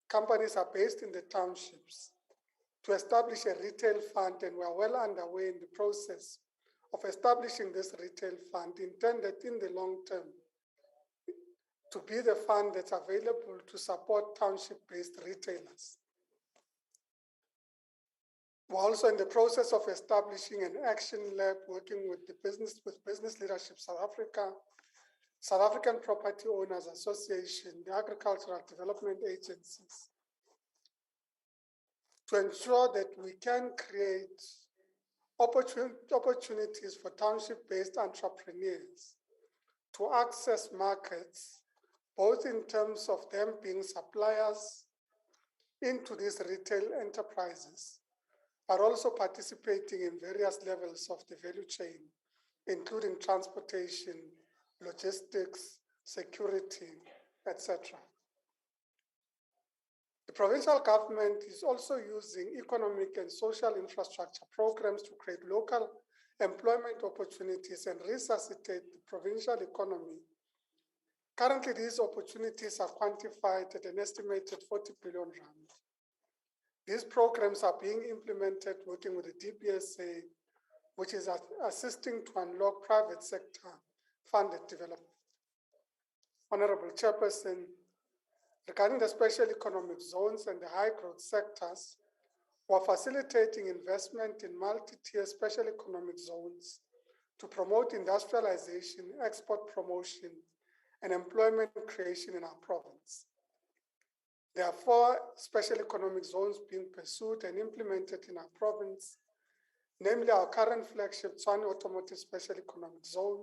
companies are based in the townships, to establish a retail fund, and we're well underway in the process of establishing this retail fund intended in the long term to be the fund that's available to support township-based retailers. We're also in the process of establishing an action lab working with Business Leadership South Africa, South African Property Owners Association, the Agricultural Development Agencies, to ensure that we can create opportunities for township-based entrepreneurs to access markets, both in terms of them being suppliers into these retail enterprises, but also participating in various levels of the value chain, including transportation, logistics, security, etc. The provincial government is also using economic and social infrastructure programs to create local employment opportunities and resuscitate the provincial economy. Currently, these opportunities are quantified at an estimated 40 billion rand. These programs are being implemented working with the DBSA, which is assisting to unlock private sector funded development. Honorable Chairperson, regarding the special economic zones and the high growth sectors, we're facilitating investment in multi-tier special economic zones to promote industrialization, export promotion, and employment creation in our province. There are 4 special economic zones being pursued and implemented in our province, namely our current flagship Tshwane Automotive Special Economic Zone,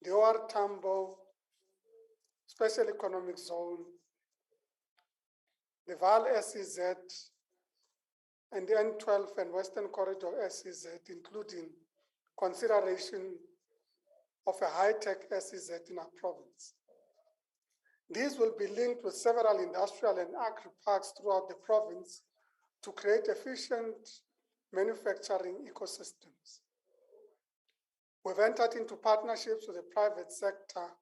the OR Tambo Special Economic Zone, the Vaal SEZ, and the N12 and Western Corridor SEZ, including consideration of a high-tech SEZ in our province. These will be linked with several industrial and agri-parks throughout the province to create efficient manufacturing ecosystems. We've entered into partnerships with the private sector,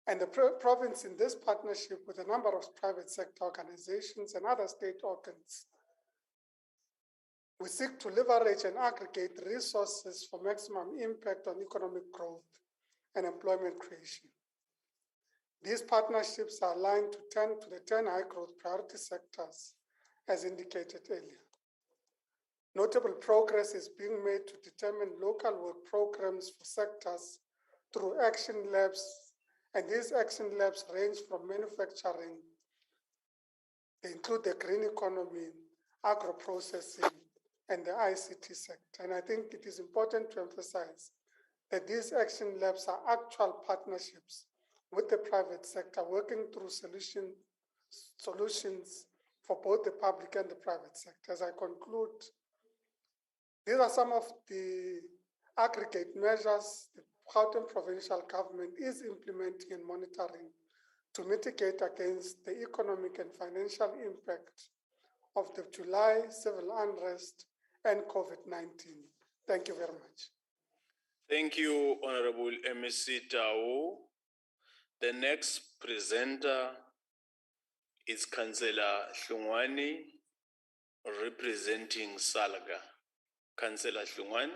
and the province in this partnership with a number of private sector organizations and other state organs. We seek to leverage and aggregate resources for maximum impact on economic growth and employment creation. These partnerships are aligned to the 10 high growth priority sectors as indicated earlier. Notable progress is being made to determine local work programs for sectors through action labs, and these action labs range from manufacturing, they include the green economy, agro-processing, and the ICT sector. And I think it is important to emphasize that these action labs are actual partnerships with the private sector working through solutions for both the public and the private sector. As I conclude, these are some of the aggregate measures the Gauteng provincial government is implementing and monitoring to mitigate against the economic and financial impact of the July civil unrest and COVID-19. Thank you very much. Thank you, Honorable MEC Tao. The next presenter is Councillor Hlungwane, representing Salga. Councillor Hlungwane.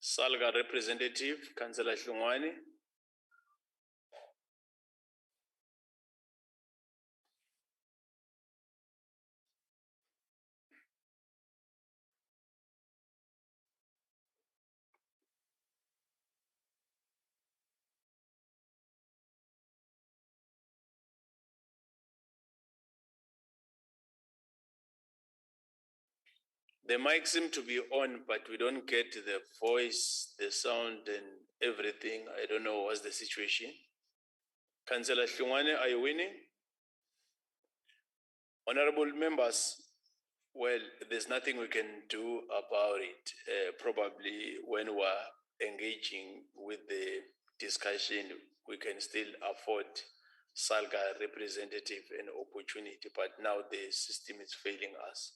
Salga representative, Councillor Hlungwane. The mic seems to be on, but we don't get the voice, the sound, and everything. I don't know what's the situation. Councillor Hlungwane, are you winning? Honorable members, well, there's nothing we can do about it. Probably when we're engaging with the discussion, we can still afford Salga representative an opportunity, but now the system is failing us.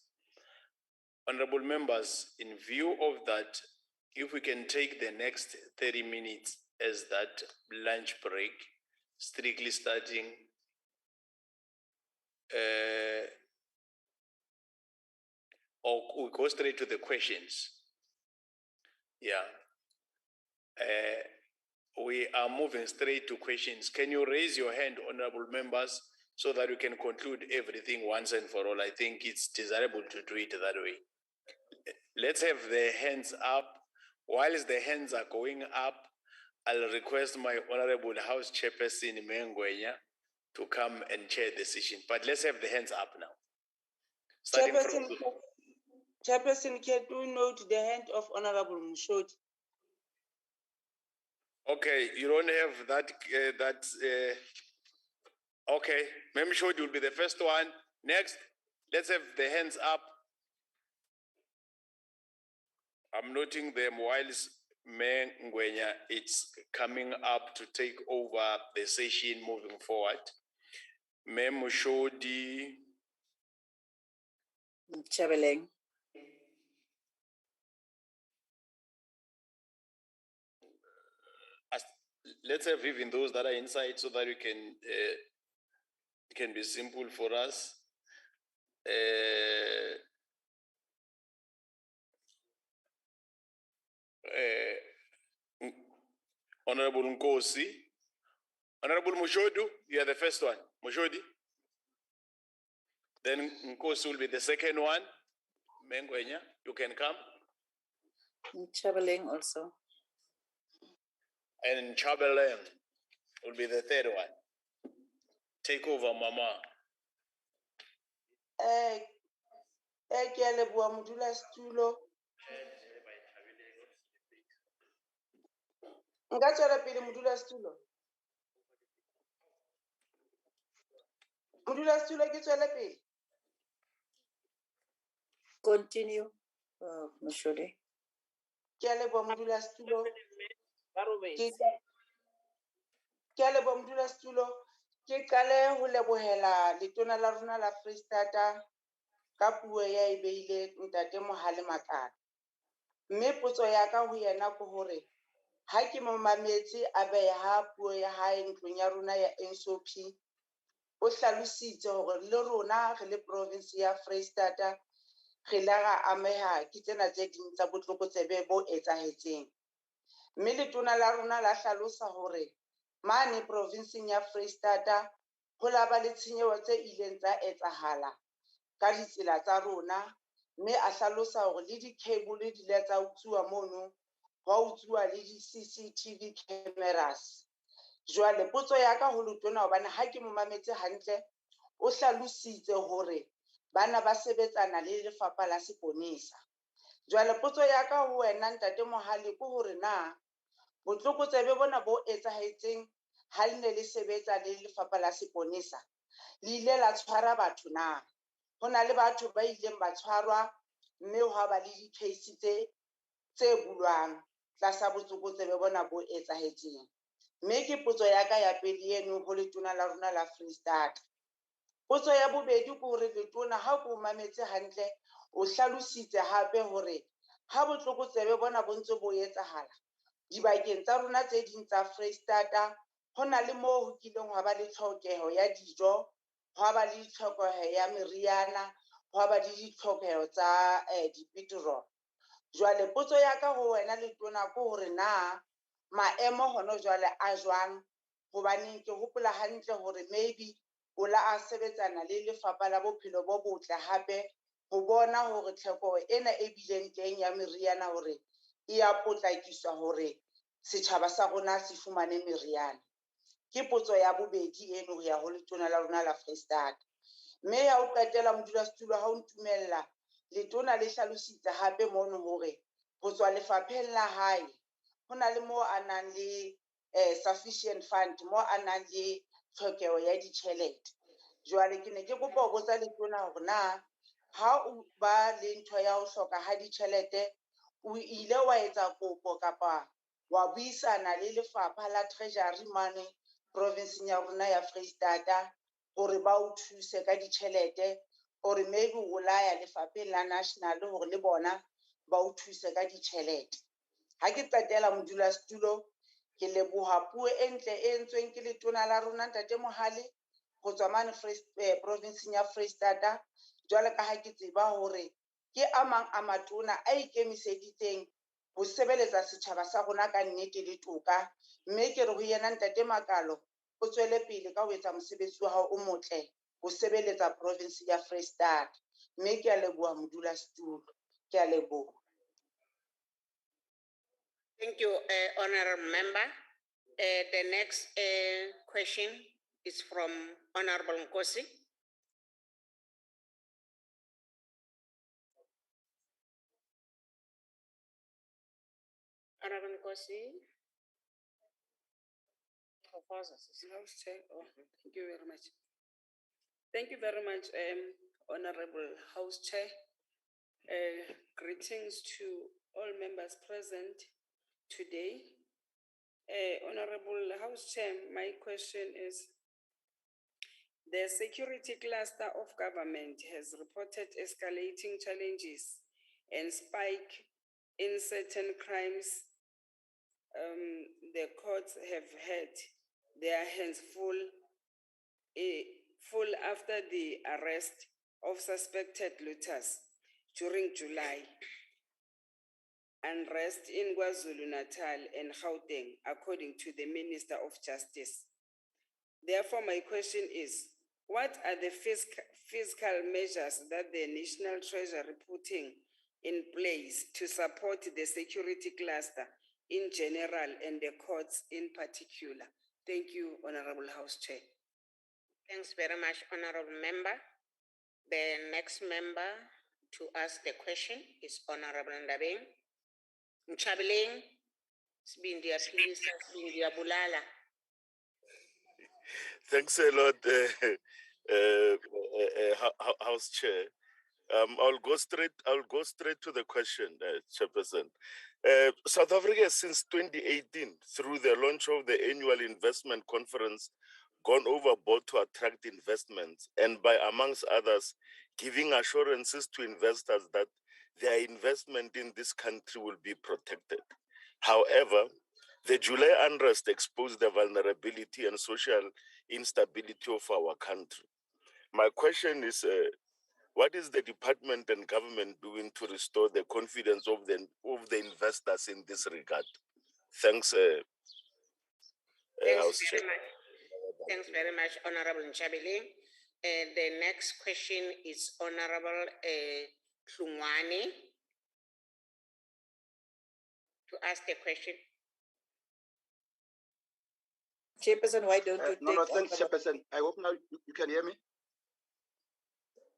Honorable members, in view of that, if we can take the next 30 minutes as that lunch break, strictly starting or we go straight to the questions. Yeah. We are moving straight to questions. Can you raise your hand, honorable members, so that we can conclude everything once and for all? I think it's desirable to do it that way. Let's have the hands up. Whilst the hands are going up, I'll request my honorable House Chairperson Mengwenya to come and chair the session. But let's have the hands up now. Chairperson, can you note the hand of Honorable Mushodi? Okay, you don't have that. Okay, Mem Mushodi will be the first one. Next, let's have the hands up. I'm noting them whilst Mengwenya it's coming up to take over the session moving forward. Mem Mushodi. Chabeleng. Let's have even those that are inside so that we can it can be simple for us. Honorable Nkosi. Honorable Mushodu, you are the first one. Mushodi. Then Nkosi will be the second one. Mengwenya, you can come. Chabeleng also. And Chabeleng will be the third one. Take over, Mama. Continue, Mushodi. Ke qale ho lebohela letona la rona la Freestata ka puo ya e beile ntate Mohale Makala. Mme potso ya ka ho yena ke hore ha ke mo mametse a beha puo ya hae ntlong ya rona ya NSOP, o hlalositse hore le rona re le province ya Freestata re la ga ameha ke tsena tse ding tsa botlokotsebe bo etsahetseng. Mme letona la rona la hlalosa hore mane provinseng ya Freistata ho la ba le tshenyeho tse ileng tsa etsahala ka ditsela tsa rona, mme a hlalosa hore le di-cable di ile tsa utsuwa mono, hwa utsuwa le di-CCTV cameras. Jwale potso ya ka ho letona hobane ha ke mo mametse hantle, o hlalositse hore bana ba sebetsana le lefapha la seponesa. Jwale potso ya ka ho wena ntate Mohale ke hore na botlokotsebe bona bo etsahetseng ha le ne le sebetsa le lefapha la seponesa, le ile la tshwara batho na? Ho na le batho ba ileng ba tshwarwa, mme ho ba le di-case tse bulwang tlasa botlokotsebe bona bo etsahetseng. Mme ke potso ya ka ya pele eno ho letona la rona la Freestata. Potso ya bobedi ke hore letona ha ke o mametse hantle, o hlalositse hape hore ha botlokotsebe bona bo ntse bo etsahala dibakeng tsa rona tse ding tsa Freistata, ho na le moo ho kileng hwa ba le tlhokeho ya dijo, hwa ba le tlhokeho ya meriana, hwa ba le ditlhokeho tsa dipetrol. Jwale potso ya ka ho wena letona ke hore na maemo hono jwale a jwang, hobaneng ke hopola hantle hore maybe o la a sebetsana le lefapha la bophelo bo botle hape ho bona hore tlhoko ena e bileng teng ya meriana hore e ya potlakiswa hore setjhaba sa rona se fumane meriana. Ke potso ya bobedi eno ho ya ho letona la rona la Freistata. Mme ya ho qetela modulasetulo ha o ntumella, letona le hlalositse hape mono hore ho tswa lefapheng la hae ho na le moo a nang le sufficient fund, moo a nang le tlhokeho ya ditjhelete. Jwale ke ne ke kopa ho botsa letona hore na ha o ba le ntho ya ho hloka ha ditjhelete, o ile wa etsa kopo kapa wa buisana le lefapha la treasury mane province ya rona ya Freistata hore ba o thuse ka ditjhelete, or maybe o laya lefapheng la national hore le bona ba o thuse ka ditjhelete. Ha ke qetela modulasetulo, ke leboha puo e ntle e entsweng ke letona la rona Ntate Mohale ho tswa mane province ya Freistata, jwale ka ha ke tseba hore ke a mang a matona a ikemiseditseng ho sebeletsa setjhaba sa rona ka nnete le toka, mme ke re ho yena Ntate Makalo o tswele pele ka ho etsa mosebetsi wa hao o motle ho sebeletsa province ya Freistata. Mme ke a leboha modulasetulo, ke a leboha. Thank you, Honourable Member. The next question is from Honourable Nkosi. Honourable Nkosi. Thank you very much. Thank you very much, Honourable House Chair. Greetings to all members present today. Honourable House Chair, my question is, the security cluster of government has reported escalating challenges and spike in certain crimes. The courts have had their hands full after the arrest of suspected looters during July. Unrest in KwaZulu-Natal and Gauteng, according to the Minister of Justice. Therefore, my question is, what are the fiscal measures that the National Treasury putting in place to support the security cluster in general and the courts in particular? Thank you, Honourable House Chair. Thanks very much, Honourable Member. The next member to ask the question is Honourable Ndabeng. Mchabeling, Sibindia, please, Sibindia Bulala. Thanks a lot, House Chair. I'll go straight to the question, Chairperson. South Africa has since 2018, through the launch of the annual investment conference, gone overboard to attract investments, and by, amongst others, giving assurances to investors that their investment in this country will be protected. However, the July unrest exposed the vulnerability and social instability of our country. My question is, what is the department and government doing to restore the confidence of the investors in this regard? Thanks, House Chair. Thanks very much, Honourable Nchabeling. The next question is Honourable Hlungwane to ask the question. Chairperson, why don't you No, thanks, Chairperson. I hope now you can hear me.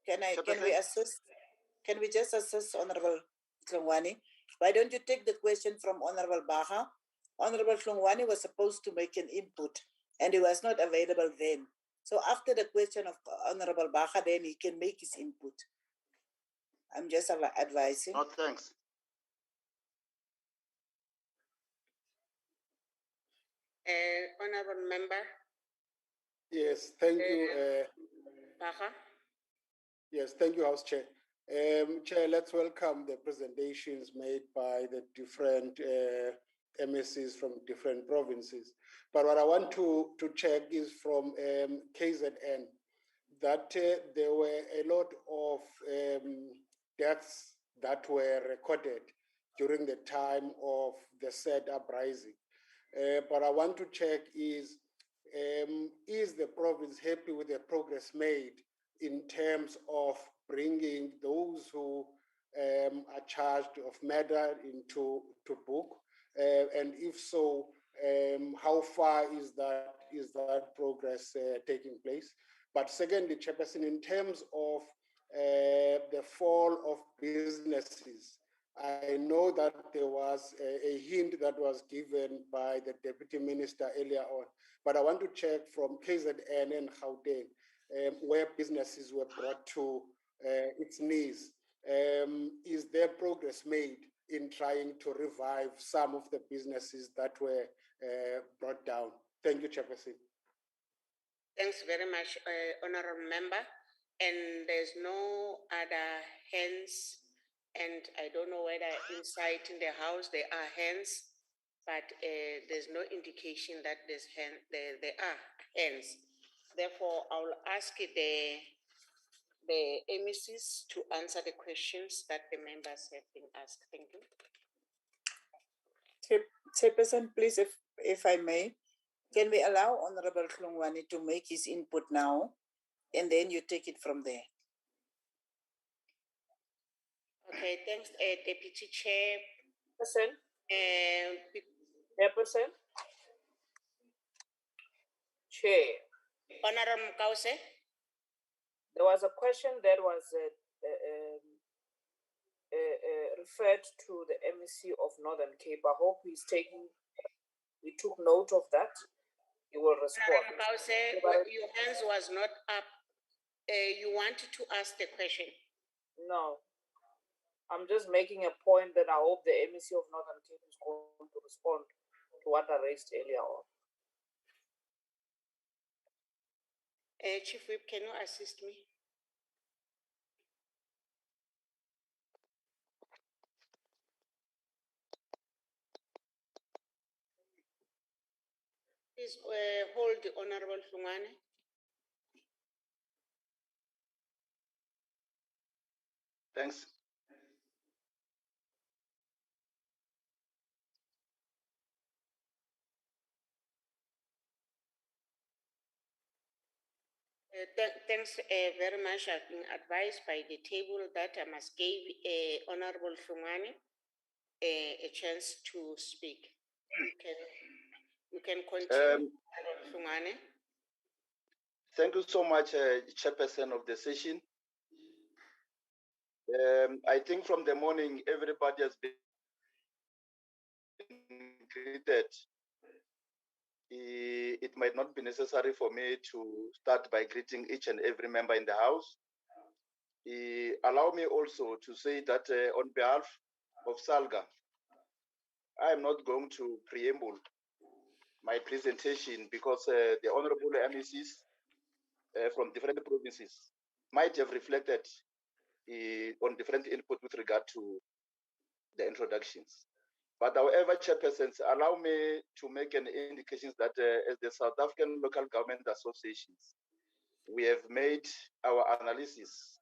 Can we assist? Can we just assist Honourable Hlungwane? Why don't you take the question from Honourable Baha? Honourable Hlungwane was supposed to make an input and he was not available then. So after the question of Honourable Baha, then he can make his input. I'm just advising. No, thanks. Honourable Member. Yes, thank you. Baha. Yes, thank you, House Chair. Chair, let's welcome the presentations made by the different MSCs from different provinces. But what I want to check is from KZN, that there were a lot of deaths that were recorded during the time of the said uprising. But I want to check is the province happy with the progress made in terms of bringing those who are charged of murder into book? And if so, how far is that progress taking place? But secondly, Chairperson, in terms of the fall of businesses, I know that there was a hint that was given by the Deputy Minister earlier on, but I want to check from KZN and Gauteng, where businesses were brought to its knees. Is there progress made in trying to revive some of the businesses that were brought down? Thank you, Chairperson. Thanks very much, Honorable Member. And there's no other hands, and I don't know whether inside in the house there are hands, but there's no indication that there are hands. Therefore, I will ask the MECs to answer the questions that the members have been asked. Thank you. Chairperson, please, if I may, can we allow Honorable Hlongwane to make his input now, and then you take it from there? Okay, thanks, Deputy Chairperson. Chairperson. Chair. Honorable Mkause. There was a question that was referred to the MEC of Northern Cape. I hope he took note of that. He will respond. Honorable Mkause, your hands was not up. You wanted to ask the question? No. I'm just making a point that I hope the MEC of Northern Cape is going to respond to what I raised earlier on. Chief Whip, can you assist me? Please hold the Honorable Hlongwane. Thanks. Thanks very much. I've been advised by the table that I must give Honorable Hlongwane a chance to speak. You can continue, Hlongwane. Thank you so much, Chairperson of the session. I think from the morning, everybody has been greeted. It might not be necessary for me to start by greeting each and every member in the House. Allow me also to say that on behalf of SALGA, I am not going to preamble my presentation because the honorable MECs from different provinces might have reflected on different input with regard to the introductions. But however, Chairpersons, allow me to make an indication that as the South African Local Government Associations, we have made our analysis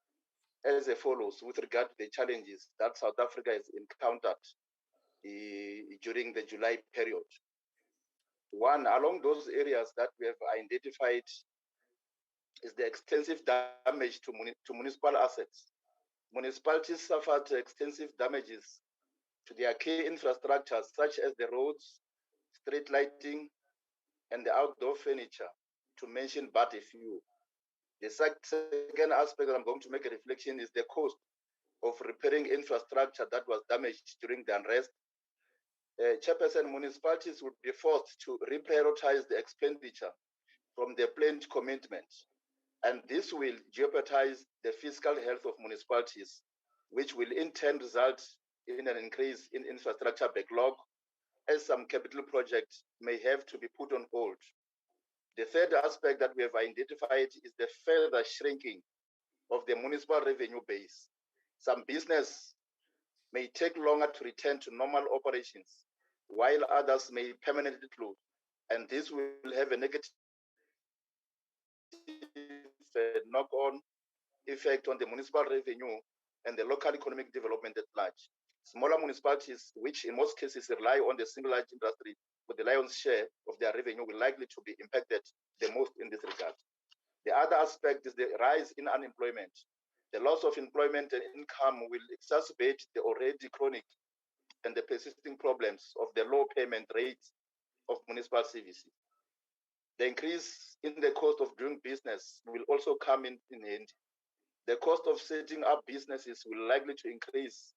as follows with regard to the challenges that South Africa has encountered during the July period. One, along those areas that we have identified is the extensive damage to municipal assets. Municipalities suffered extensive damages to their key infrastructures such as the roads, street lighting, and the outdoor furniture, to mention but a few. The second aspect that I'm going to make a reflection is the cost of repairing infrastructure that was damaged during the unrest. Chairperson, municipalities would be forced to reprioritize the expenditure from their planned commitment, and this will jeopardize the fiscal health of municipalities, which will in turn result in an increase in infrastructure backlog, as some capital projects may have to be put on hold. The third aspect that we have identified is the further shrinking of the municipal revenue base. Some business may take longer to return to normal operations, while others may permanently close, and this will have a negative knock-on effect on the municipal revenue and the local economic development at large. Smaller municipalities, which in most cases rely on the single large industry for the lion's share of their revenue, will likely to be impacted the most in this regard. The other aspect is the rise in unemployment. The loss of employment and income will exacerbate the already chronic and the persisting problems of the low payment rates of municipal services. The increase in the cost of doing business will also come in handy. The cost of setting up businesses will likely to increase,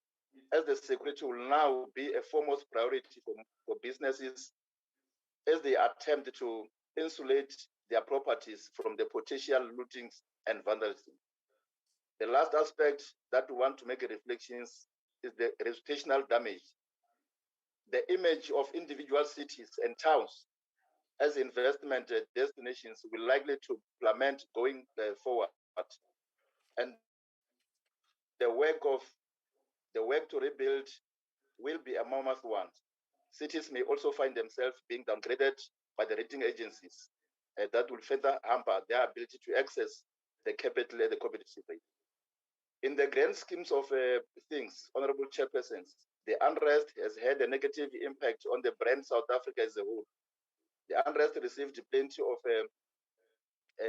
as the security will now be a foremost priority for businesses as they attempt to insulate their properties from the potential lootings and vandalism. The last aspect that we want to make a reflections is the reputational damage. The image of individual cities and towns as investment destinations will likely to plummet going forward, and the work to rebuild will be a mammoth one. Cities may also find themselves being downgraded by the rating agencies that will further hamper their ability to access the capital at the competitive rate. In the grand schemes of things, Honorable Chairpersons, the unrest has had a negative impact on the brand South Africa as a whole. The unrest received plenty of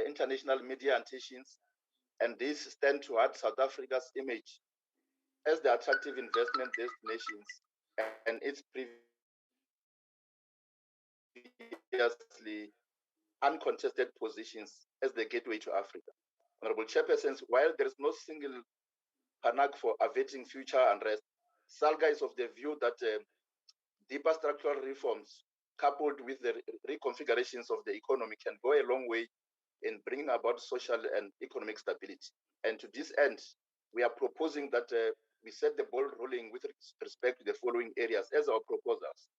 international media attentions, and this stand to hurt South Africa's image as the attractive investment destinations and its previously uncontested positions as the gateway to Africa. Honorable Chairpersons, while there is no single panac for averting future unrest, SALGA is of the view that deeper structural reforms coupled with the reconfigurations of the economy can go a long way in bringing about social and economic stability. And to this end, we are proposing that we set the ball rolling with respect to the following areas as our proposals.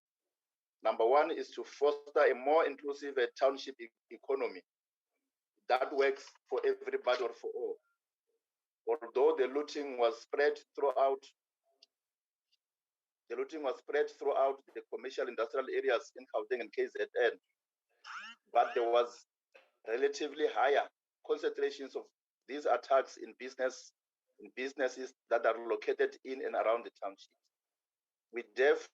Number one is to foster a more inclusive township economy that works for everybody or for all. Although the looting was spread throughout the commercial industrial areas in Gauteng and KZN, but there was relatively higher concentrations of these attacks in businesses that are located in and around the township. We therefore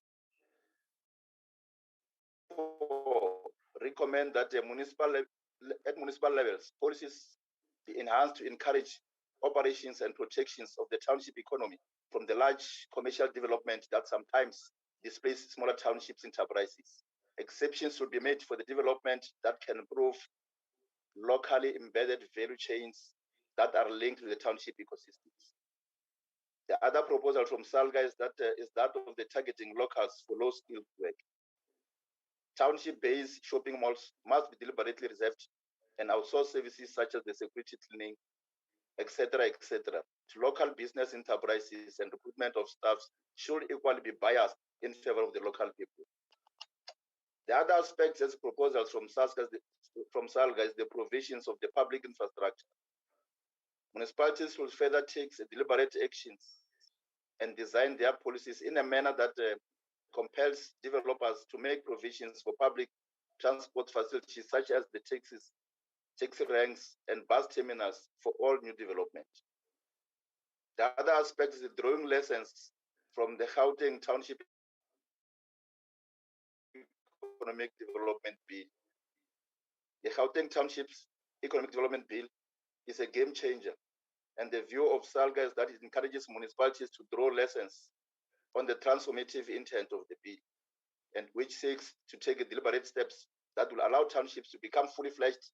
recommend that at municipal levels, policies be enhanced to encourage operations and protections of the township economy from the large commercial development that sometimes displaces smaller townships enterprises. Exceptions should be made for the development that can improve locally embedded value chains that are linked to the township ecosystems. The other proposal from SALGA is that of the targeting locals for low-skilled work. Township-based shopping malls must be deliberately reserved and outsource services such as the security cleaning, etc., to local business enterprises, and recruitment of staff should equally be biased in favor of the local people. The other aspects as proposals from SALGA is the provisions of the public infrastructure. Municipalities will further take deliberate actions and design their policies in a manner that compels developers to make provisions for public transport facilities such as the taxi ranks and bus terminals for all new development. The other aspect is the drawing lessons from the Gauteng Township Economic Development Bill. The Gauteng Township's Economic Development Bill is a game changer, and the view of SALGA is that it encourages municipalities to draw lessons on the transformative intent of the bill, and which seeks to take deliberate steps that will allow townships to become fully fledged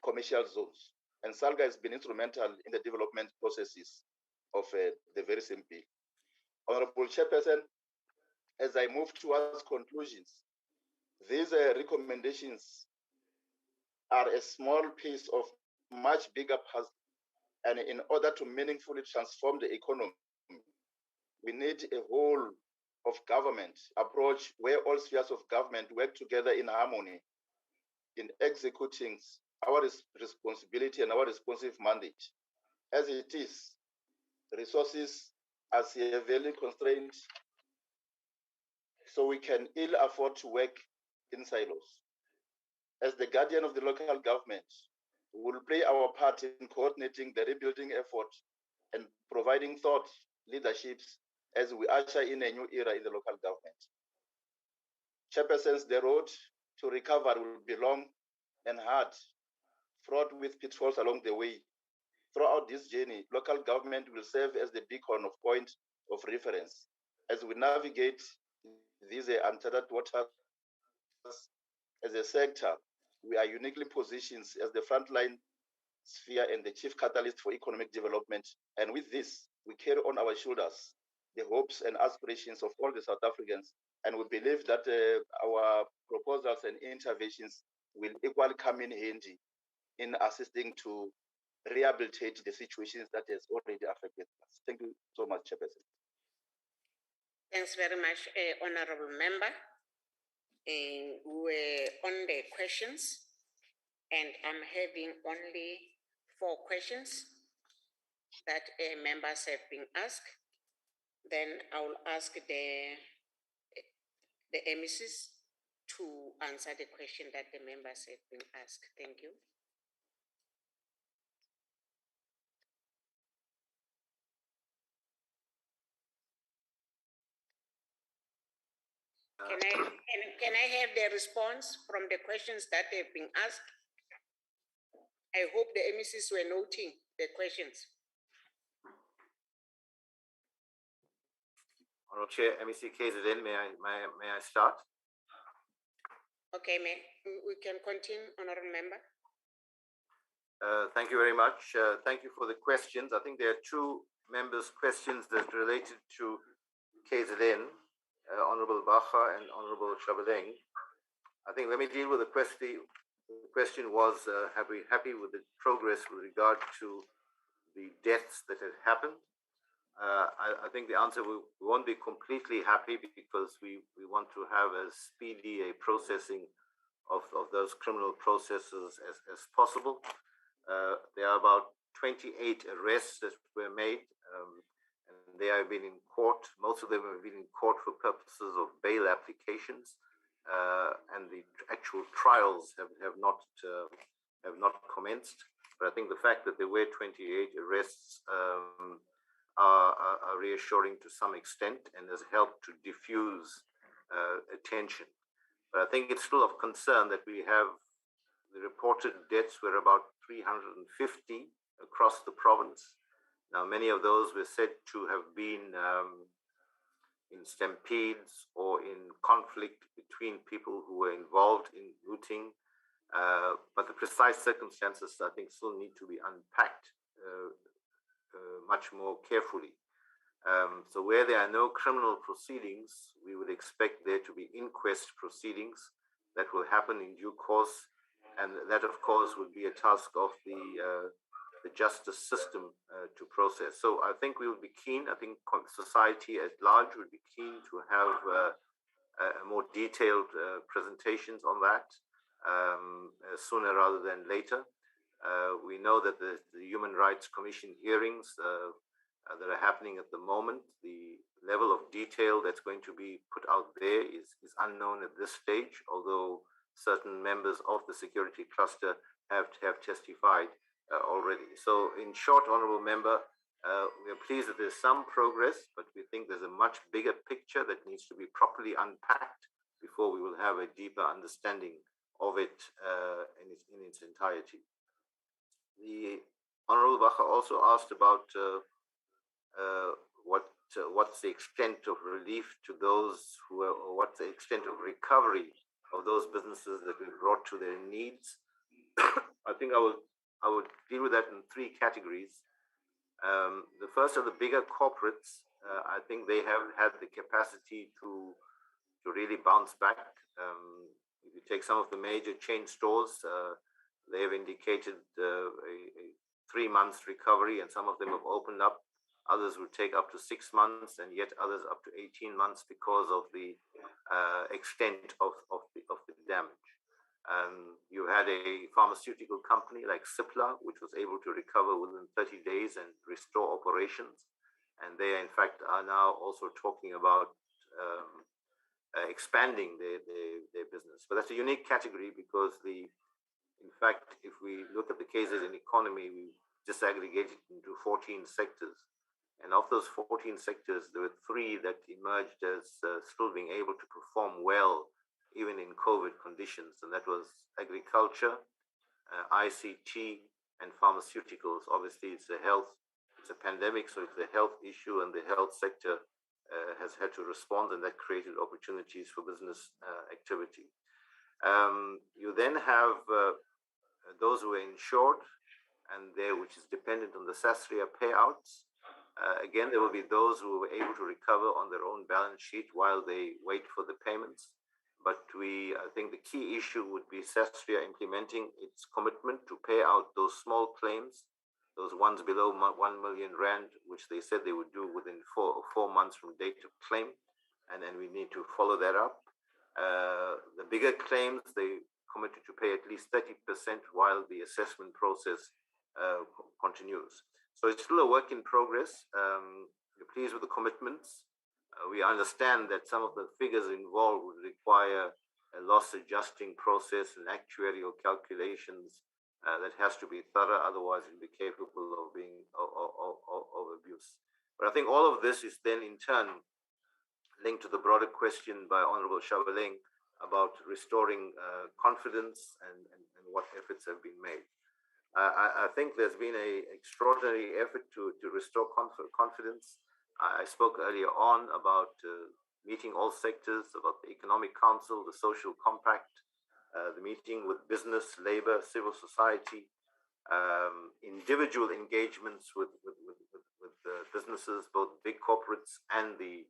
commercial zones. And SALGA has been instrumental in the development processes of the very same bill. Honorable Chairperson, as I move towards conclusions, these recommendations are a small piece of much bigger puzzle. And in order to meaningfully transform the economy, we need a whole of government approach where all spheres of government work together in harmony in executing our responsibility and our responsive mandate. As it is, resources are severely constrained, so we can ill afford to work in silos. As the guardian of the local government, we will play our part in coordinating the rebuilding effort and providing thought, leaderships, as we usher in a new era in the local government. Chairpersons, the road to recovery will be long and hard, fraught with pitfalls along the way. Throughout this journey, local government will serve as the beacon of point of reference. As we navigate these uncharted waters as a sector, we are uniquely positioned as the frontline sphere and the chief catalyst for economic development. And with this, we carry on our shoulders the hopes and aspirations of all the South Africans. And we believe that our proposals and interventions will equally come in handy in assisting to rehabilitate the situations that has already affected us. Thank you so much, Chairperson. Thanks very much, Honorable Member. We're on the questions, and I'm having only 4 questions that members have been asked. Then I will ask the MECs to answer the question that the members have been asked. Thank you. Can I have the response from the questions that have been asked? I hope the MECs were noting the questions. Honorable Chair, MEC KZN, may I start? Okay, we can continue, Honorable Member. Thank you very much. Thank you for the questions. I think there are 2 members' questions that related to KZN, Honorable Bacha and Honorable Shabeleng. I think let me deal with the question. The question was, have we happy with the progress with regard to the deaths that have happened? I think the answer, we won't be completely happy because we want to have as speedy a processing of those criminal processes as possible. There are about 28 arrests that were made, and they have been in court. Most of them have been in court for purposes of bail applications, and the actual trials have not commenced. But I think the fact that there were 28 arrests are reassuring to some extent and has helped to diffuse attention. But I think it's still of concern that we have the reported deaths were about 350 across the province. Now, many of those were said to have been in stampedes or in conflict between people who were involved in looting. But the precise circumstances, I think, still need to be unpacked much more carefully. So where there are no criminal proceedings, we would expect there to be inquest proceedings that will happen in due course. And that, of course, would be a task of the justice system to process. So I think we would be keen, I think society at large would be keen to have more detailed presentations on that sooner rather than later. We know that the Human Rights Commission hearings that are happening at the moment, the level of detail that's going to be put out there is unknown at this stage, although certain members of the security cluster have testified already. So in short, Honourable Member, we are pleased that there's some progress, but we think there's a much bigger picture that needs to be properly unpacked before we will have a deeper understanding of it in its entirety. The Honourable Bacha also asked about what's the extent of relief to those who are, or what's the extent of recovery of those businesses that we brought to their needs. I think I would deal with that in 3 categories. The first are the bigger corporates. I think they have had the capacity to really bounce back. If you take some of the major chain stores, they have indicated a 3 months recovery, and some of them have opened up. Others will take up to 6 months, and yet others up to 18 months because of the extent of the damage. You had a pharmaceutical company like Cipla, which was able to recover within 30 days and restore operations. And they, in fact, are now also talking about expanding their business. But that's a unique category because in fact, if we look at the KZN economy, we disaggregate it into 14 sectors. And of those 14 sectors, there were 3 that emerged as still being able to perform well, even in COVID conditions. And that was agriculture, ICT, and pharmaceuticals. Obviously, it's a pandemic, so it's a health issue, and the health sector has had to respond, and that created opportunities for business activity. You then have those who are insured, and there, which is dependent on the SASRIA payouts. Again, there will be those who were able to recover on their own balance sheet while they wait for the payments. But I think the key issue would be SASRIA implementing its commitment to pay out those small claims, those ones below 1 million rand, which they said they would do within four months from date of claim. And then we need to follow that up. The bigger claims, they committed to pay at least 30% while the assessment process continues. So it's still a work in progress. We're pleased with the commitments. We understand that some of the figures involved would require a loss adjusting process and actuarial calculations that has to be thorough, otherwise it'll be capable of being of abuse. But I think all of this is then in turn linked to the broader question by Honorable Shabaleng about restoring confidence and what efforts have been made. I think there's been an extraordinary effort to restore confidence. I spoke earlier on about meeting all sectors, about the Economic Council, the Social Compact, the meeting with business, labor, civil society, individual engagements with businesses, both big corporates and the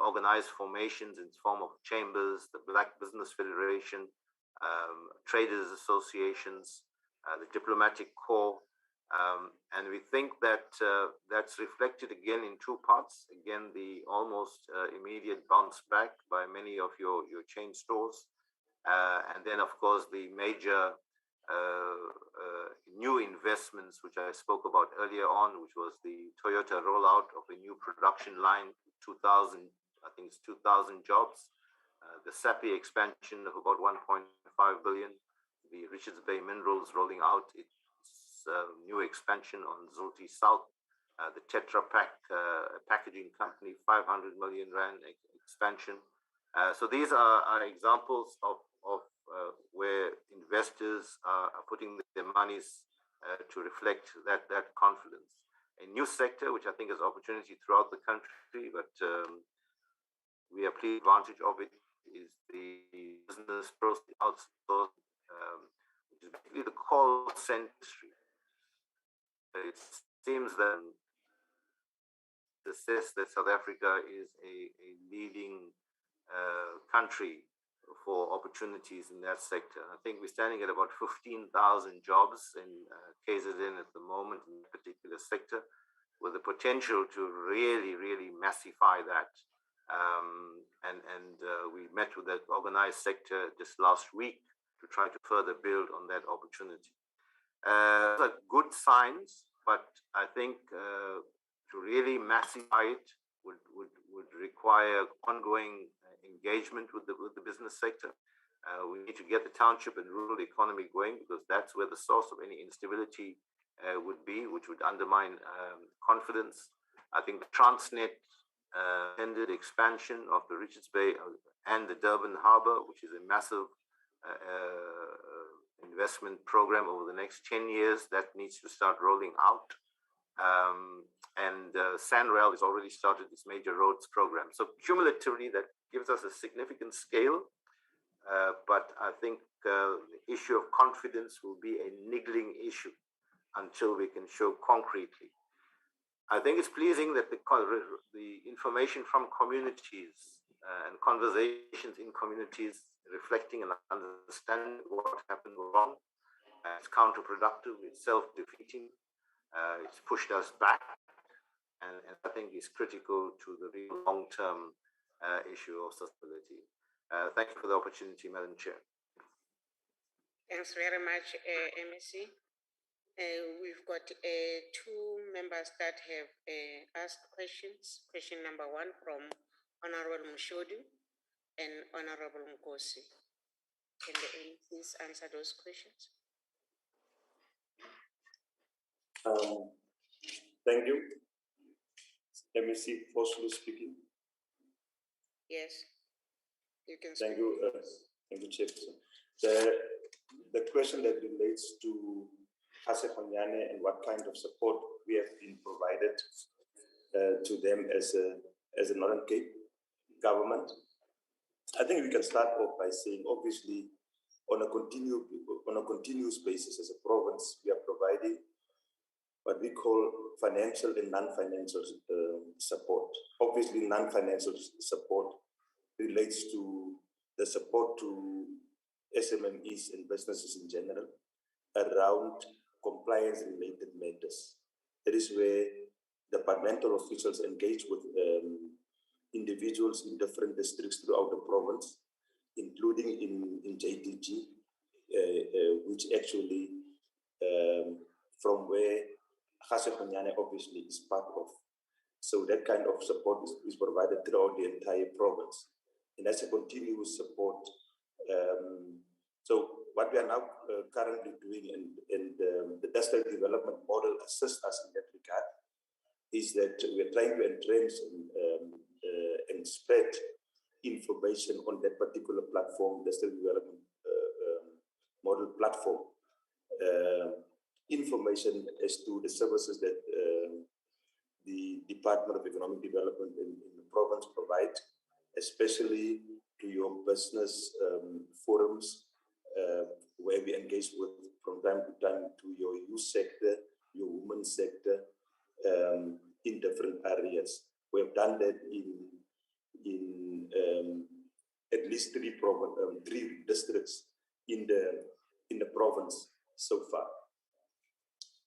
organized formations in the form of chambers, the Black Business Federation, traders associations, the diplomatic corps, and we think that that's reflected again in 2 parts. Again, the almost immediate bounce back by many of your chain stores, and then of course the major new investments which I spoke about earlier on, which was the Toyota rollout of a new production line, 2,000, I think it's 2,000 jobs, the SAPI expansion of about 1.5 billion, the Richards Bay Minerals rolling out its new expansion on Zulti South, the Tetra Pak packaging company, 500 million rand expansion. So these are examples of where investors are putting their monies to reflect that confidence. A new sector, which I think is opportunity throughout the country, but we are pleased advantage of it, is the business process outsourcing, which is basically the call center industry. It seems that South Africa is a leading country for opportunities in that sector. I think we're standing at about 15,000 jobs in KZN at the moment in that particular sector, with the potential to really massify that. We met with that organized sector just last week to try to further build on that opportunity. Those are good signs, but I think to really massify it would require ongoing engagement with the business sector. We need to get the township and rural economy going, because that's where the source of any instability would be, which would undermine confidence. I think the Transnet intended expansion of the Richards Bay and the Durban Harbour, which is a massive investment program over the next 10 years, that needs to start rolling out. SANRAL has already started this major roads program. So cumulatively, that gives us a significant scale, but I think the issue of confidence will be a niggling issue until we can show concretely. I think it's pleasing that the information from communities and conversations in communities reflecting and understanding what happened wrong. It's counterproductive, it's self-defeating, it's pushed us back, and I think it's critical to the real long-term issue of sustainability. Thank you for the opportunity, Madam Chair. Thanks very much, MEC. We've got 2 members that have asked questions. Question number 1 from Honorable Mushodu and Honorable Nkosi. Can the MECs answer those questions? Thank you. MEC Foslu speaking. Yes, you can Thank speak. you, Chairperson. The question that relates to Hasefanyane and what kind of support we have been provided to them as a Northern Cape government. I think we can start off by saying, obviously, on a continuous basis as a province, we are providing what we call financial and non-financial support. Obviously, non-financial support relates to the support to SMMEs and businesses in general around compliance-related matters. That is where departmental officials engage with individuals in different districts throughout the province, including in JTG, which actually from where Hasefanyane obviously is part of. So that kind of support is provided throughout the entire province. And that's a continuous support. So what we are now currently doing, and the district development model assists us in that regard, is that we are trying to entrench and spread information on that particular platform, district development model platform. Information as to the services that the Department of Economic Development in the province provide, especially to your business forums, where we engage with from time to time to your youth sector, your women's sector, in different areas. We have done that in at least three districts in the province so far.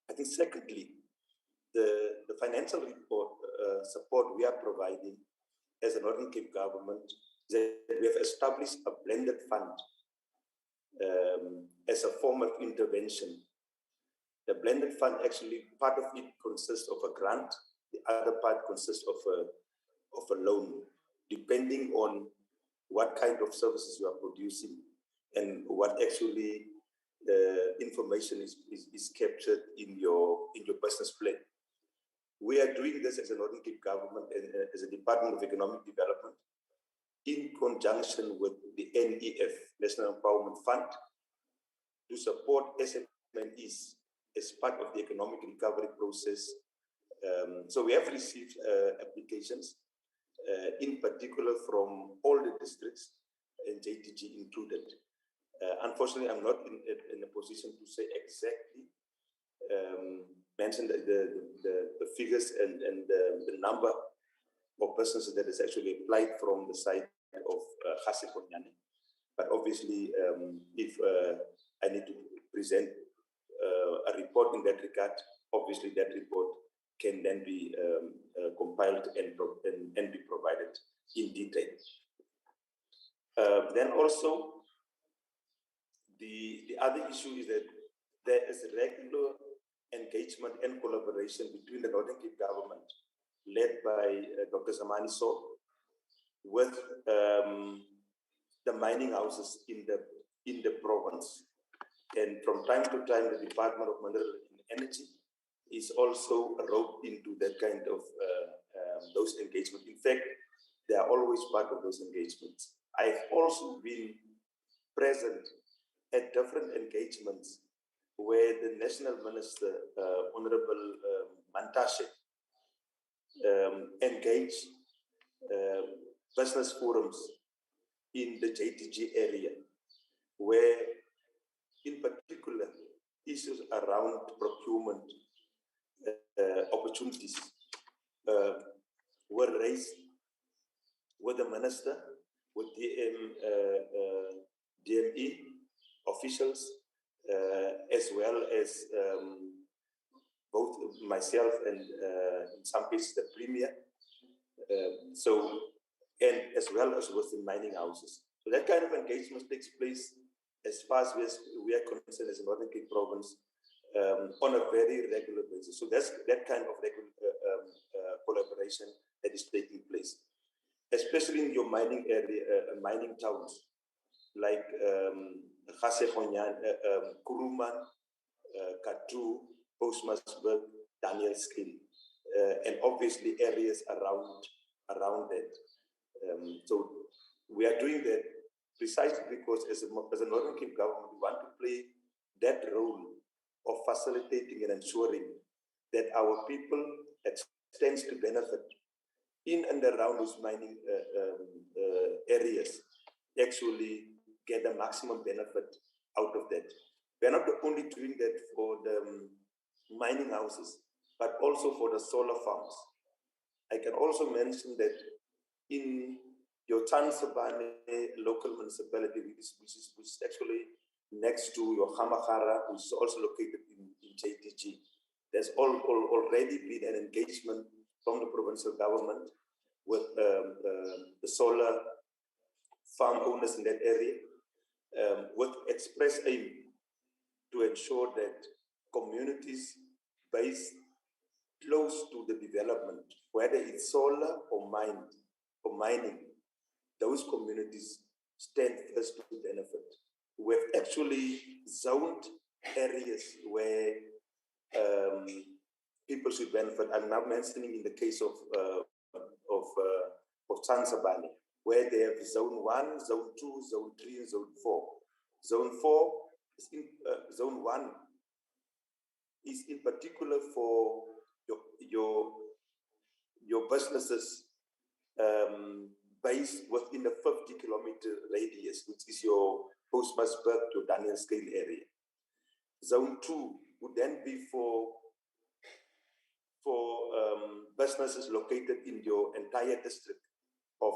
I think secondly, the financial support we are providing as a Northern Cape government is that we have established a blended fund as a form of intervention. The blended fund, actually, part of it consists of a grant, the other part consists of a loan, depending on what kind of services you are producing and what actually information is captured in your business plan. We are doing this as a Northern Cape government and as a Department of Economic Development in conjunction with the NEF, National Empowerment Fund, to support SMMEs as part of the economic recovery process. So we have received applications, in particular from all the districts, and JTG included. Unfortunately, I'm not in a position to say exactly, mention the figures and the number of businesses that is actually applied from the side of Hasefanyane. But obviously, if I need to present a report in that regard, obviously that report can then be compiled and be provided in detail. Then also, the other issue is that there is regular engagement and collaboration between the Northern Cape government, led by Dr. Zamani So, with the mining houses in the province. And from time to time, the Department of Mineral and Energy is also roped into that kind of those engagements. In fact, they are always part of those engagements. I've also been present at different engagements where the National Minister, Honorable Mantashe, engaged business forums in the JTG area, where in particular issues around procurement opportunities were raised with the minister, with DME officials, as well as both myself and in some cases the Premier, and as well as with the mining houses. So that kind of engagement takes place as far as we are concerned as a Northern Cape province on a very regular basis. So that's that kind of collaboration that is taking place, especially in your mining area, mining towns like Hasefanyane, Kuruman, Katu, Postmasburg, Danielskin. and obviously areas around that. So we are doing that precisely because as a Northern Cape government, we want to play that role of facilitating and ensuring that our people extends to benefit in and around those mining areas actually get the maximum benefit out of that. We are not only doing that for the mining houses, but also for the solar farms. I can also mention that in your Tansabane local municipality, which is actually next to your Hamahara, which is also located in JTG, there's already been an engagement from the provincial government with the solar farm owners in that area, with express aim to ensure that communities based close to the development, whether it's solar or mining, those communities stand first to benefit. We've actually zoned areas where people should benefit. I'm now mentioning in the case of Tansabane, where they have zone 1, zone 2, zone 3, and zone 4. Zone 4 is in zone 1 is in particular for your businesses based within a 50-kilometer radius, which is your Postmasburg to Daniel Scale area. Zone 2 would then be for businesses located in your entire district of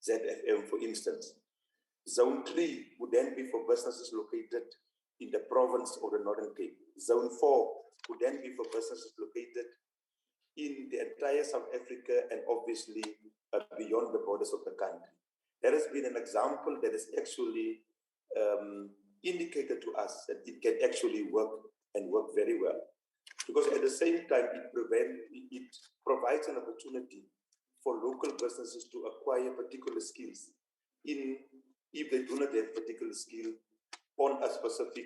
ZFM, for instance. Zone 3 would then be for businesses located in the province or the Northern Cape. Zone 4 would then be for businesses located in the entire South Africa and obviously beyond the borders of the country. There has been an example that is actually indicated to us that it can actually work and work very well. Because at the same time, it provides an opportunity for local businesses to acquire particular skills if they do not have particular skill on a specific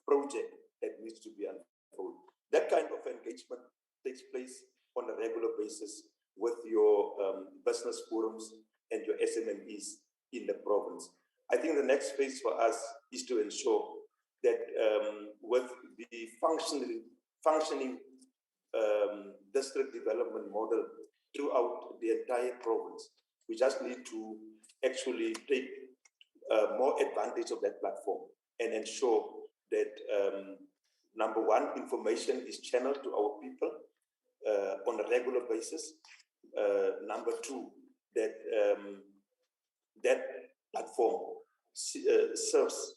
project that needs to be unfolded. That kind of engagement takes place on a regular basis with your business forums and your SMMEs in the province. I think the next phase for us is to ensure that with the functioning district development model throughout the entire province, we just need to actually take more advantage of that platform and ensure that number one, information is channeled to our people on a regular basis. Number two, that that platform serves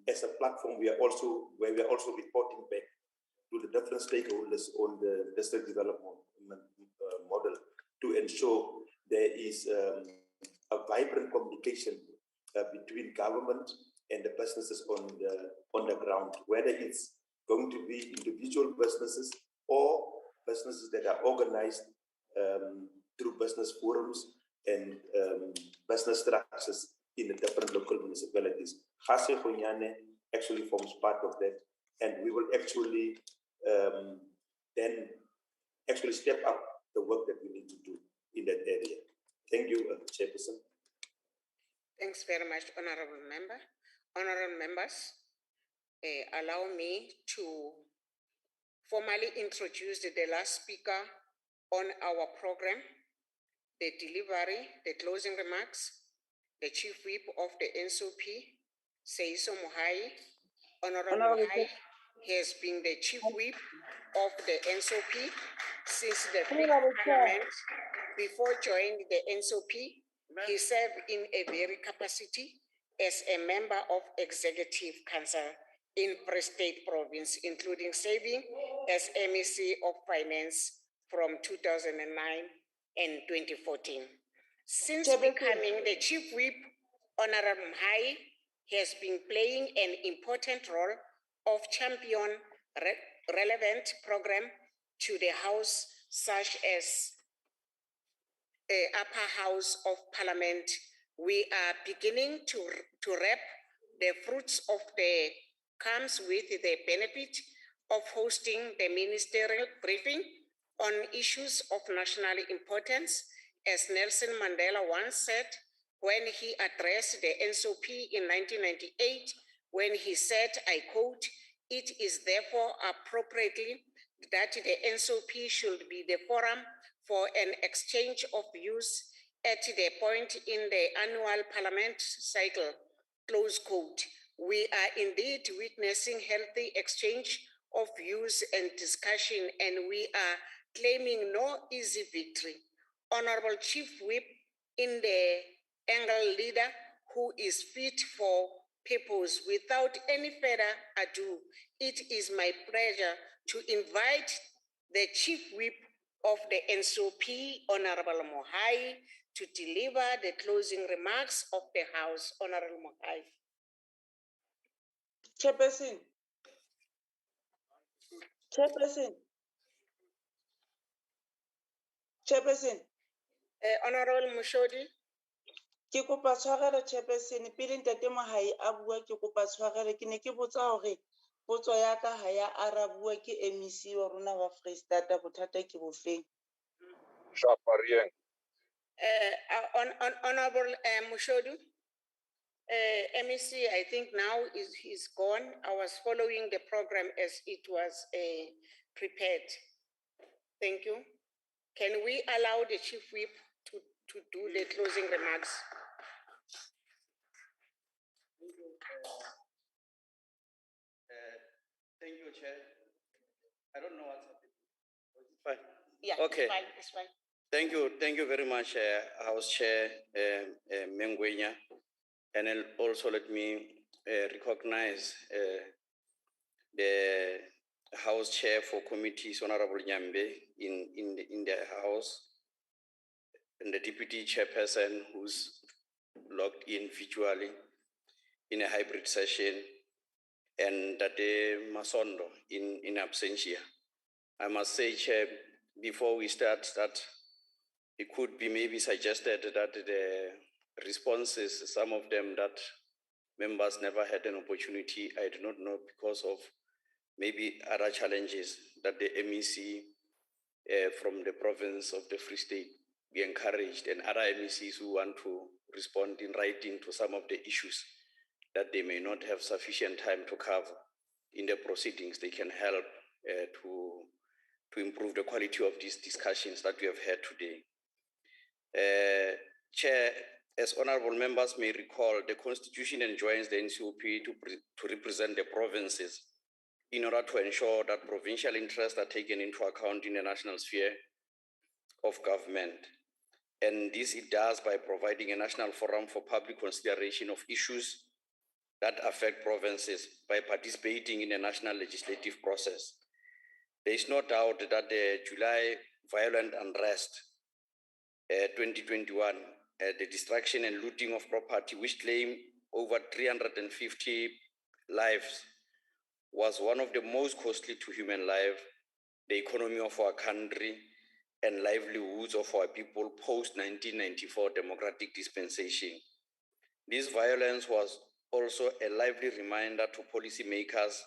as a platform where we are also reporting back to the different stakeholders on the district development model to ensure there is a vibrant communication between government and the businesses on the ground, whether it's going to be individual businesses or businesses that are organized through business forums and business structures in the different local municipalities. Khase Khonyane actually forms part of that, and we will actually then actually step up the work that we need to do in that area. Thank you, Chairperson. Thanks very much, Honorable Member. Honorable members, allow me to formally introduce the last speaker on our program, the delivery, the closing remarks, the Chief Whip of the NCOP, Seiso Mohai. Honorable Mohai has been the Chief Whip of the NCOP since the Parliament. Before joining the NCOP, he served in a very capacity as a member of Executive Council in Free State Province, including serving as MEC of Finance from 2009 and 2014. Since becoming the Chief Whip, Honorable Mohai has been playing an important role of champion relevant program to the House, such as Upper House of Parliament. We are beginning to reap the fruits of the comes with the benefit of hosting the ministerial briefing on issues of national importance, as Nelson Mandela once said when he addressed the NSOP in 1998, when he said, I quote, "It is therefore appropriately that the NSOP should be the forum for an exchange of views at the point in the annual parliament cycle," close quote. We are indeed witnessing healthy exchange of views and discussion, and we are claiming no easy victory. Honorable Chief Whip, in the Angle leader who is fit for purpose, without any further ado, it is my pleasure to invite the Chief Whip of the NSOP, Honorable Mohai, to deliver the closing remarks of the House. Honorable Mohai. Chairperson. Chairperson. Chairperson. Honorable Mushodi. Ke kopa tshwarelo Chairperson, pele ntate Mohai a bua ke kopa tshwarelo. Ke ne ke botsa hore potso ya ka ha ya arabua ke MEC wa rona wa Freistata, bothata ke bofeng? Honorable Mushodu, MEC, I think now he's gone. I was following the program as it was prepared. Thank you. Can we allow the Chief Whip to do the closing remarks? Thank you, Chair. I don't know what's happening. Fine. Yeah, Okay. It's fine. Thank you very much, House Chair Mengwenya. And then also let me recognize the House Chair for Committees, Honorable Nyambe, in the House, and the Deputy Chairperson who's logged in virtually in a hybrid session, and Dade Masondo in absentia. I must say, Chair, before we start, that it could be maybe suggested that the responses, some of them that members never had an opportunity, I do not know, because of maybe other challenges that the MEC from the province of the Free State be encouraged, and other MECs who want to respond in writing to some of the issues that they may not have sufficient time to cover in the proceedings, they can help to improve the quality of these discussions that we have had today. Chair, as honorable members may recall, the Constitution enjoins the NCOP to represent the provinces in order to ensure that provincial interests are taken into account in the national sphere of government. And this it does by providing a national forum for public consideration of issues that affect provinces by participating in the national legislative process. There is no doubt that the July violent unrest 2021, the destruction and looting of property, which claimed over 350 lives, was one of the most costly to human life, the economy of our country, and livelihoods of our people post-1994 democratic dispensation. This violence was also a lively reminder to policymakers,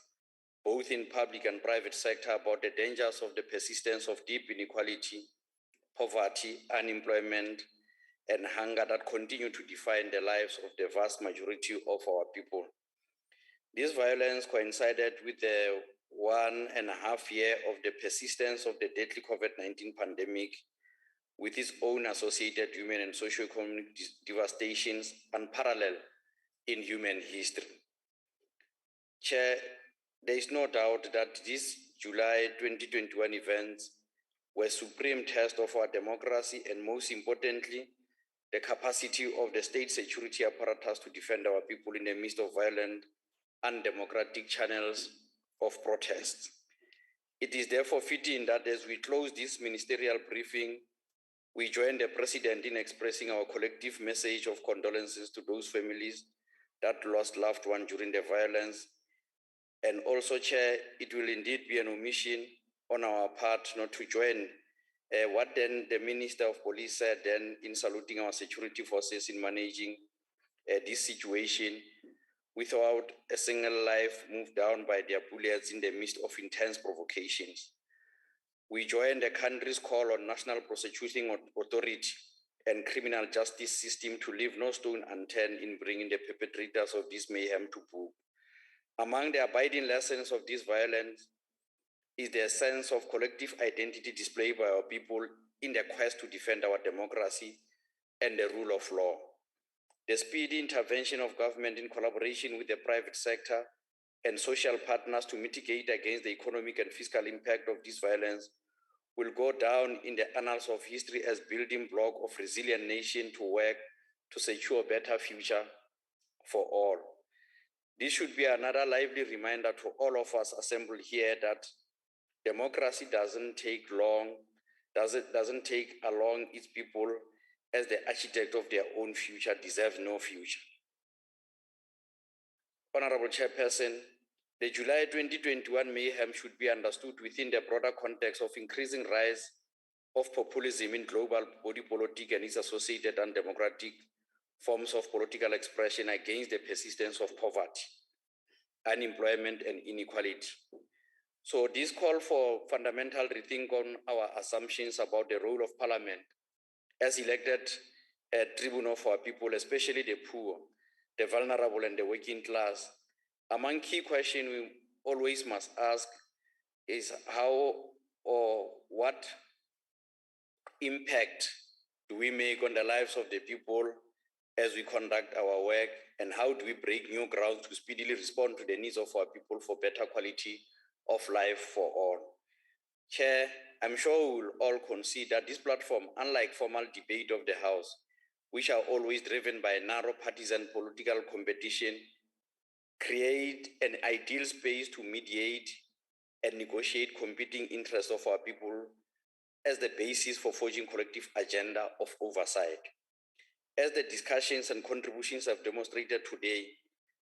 both in public and private sector, about the dangers of the persistence of deep inequality, poverty, unemployment, and hunger that continue to define the lives of the vast majority of our people. This violence coincided with the 1.5 years of the persistence of the deadly COVID-19 pandemic, with its own associated human and socio-economic devastations unparalleled in human history. Chair, there is no doubt that these July 2021 events were a supreme test of our democracy and, most importantly, the capacity of the state security apparatus to defend our people in the midst of violent, undemocratic channels of protest. It is therefore fitting that as we close this ministerial briefing, we join the President in expressing our collective message of condolences to those families that lost loved ones during the violence. And also, Chair, it will indeed be an omission on our part not to join what then the Minister of Police said then in saluting our security forces in managing this situation, without a single life moved down by their bullets in the midst of intense provocations. We join the country's call on National Prosecuting Authority and criminal justice system to leave no stone unturned in bringing the perpetrators of this mayhem to book. Among the abiding lessons of this violence is the sense of collective identity displayed by our people in their quest to defend our democracy and the rule of law. The speedy intervention of government in collaboration with the private sector and social partners to mitigate against the economic and fiscal impact of this violence will go down in the annals of history as building block of resilient nation to work to secure a better future for all. This should be another lively reminder to all of us assembled here that democracy doesn't take along its people as the architect of their own future deserve no future. Honorable Chairperson, the July 2021 mayhem should be understood within the broader context of increasing rise of populism in global body politic and its associated undemocratic forms of political expression against the persistence of poverty, unemployment, and inequality. So this call for fundamental rethink on our assumptions about the role of Parliament as elected tribunal for our people, especially the poor, the vulnerable, and the working class. Among key questions we always must ask is how or what impact do we make on the lives of the people as we conduct our work, and how do we break new ground to speedily respond to the needs of our people for better quality of life for all. Chair, I'm sure we will all concede that this platform, unlike formal debate of the House, which are always driven by narrow partisan political competition, create an ideal space to mediate and negotiate competing interests of our people as the basis for forging collective agenda of oversight. As the discussions and contributions have demonstrated today,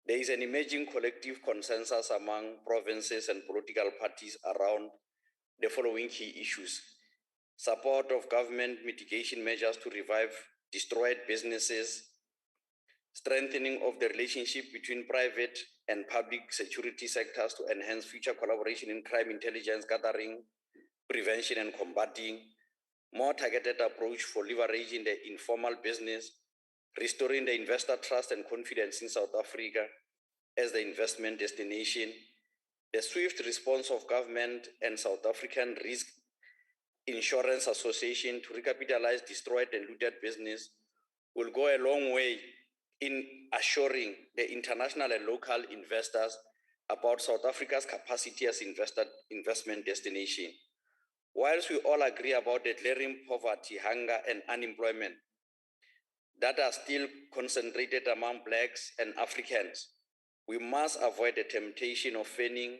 there is an emerging collective consensus among provinces and political parties around the following key issues: support of government mitigation measures to revive destroyed businesses, strengthening of the relationship between private and public security sectors to enhance future collaboration in crime intelligence gathering, prevention and combating, more targeted approach for leveraging the informal business, restoring the investor trust and confidence in South Africa as the investment destination, the swift response of government and South African Risk Insurance Association to recapitalize destroyed and looted business will go a long way in assuring the international and local investors about South Africa's capacity as investment destination. Whilst we all agree about the glaring poverty, hunger, and unemployment that are still concentrated among Blacks and Africans, we must avoid the temptation of feigning,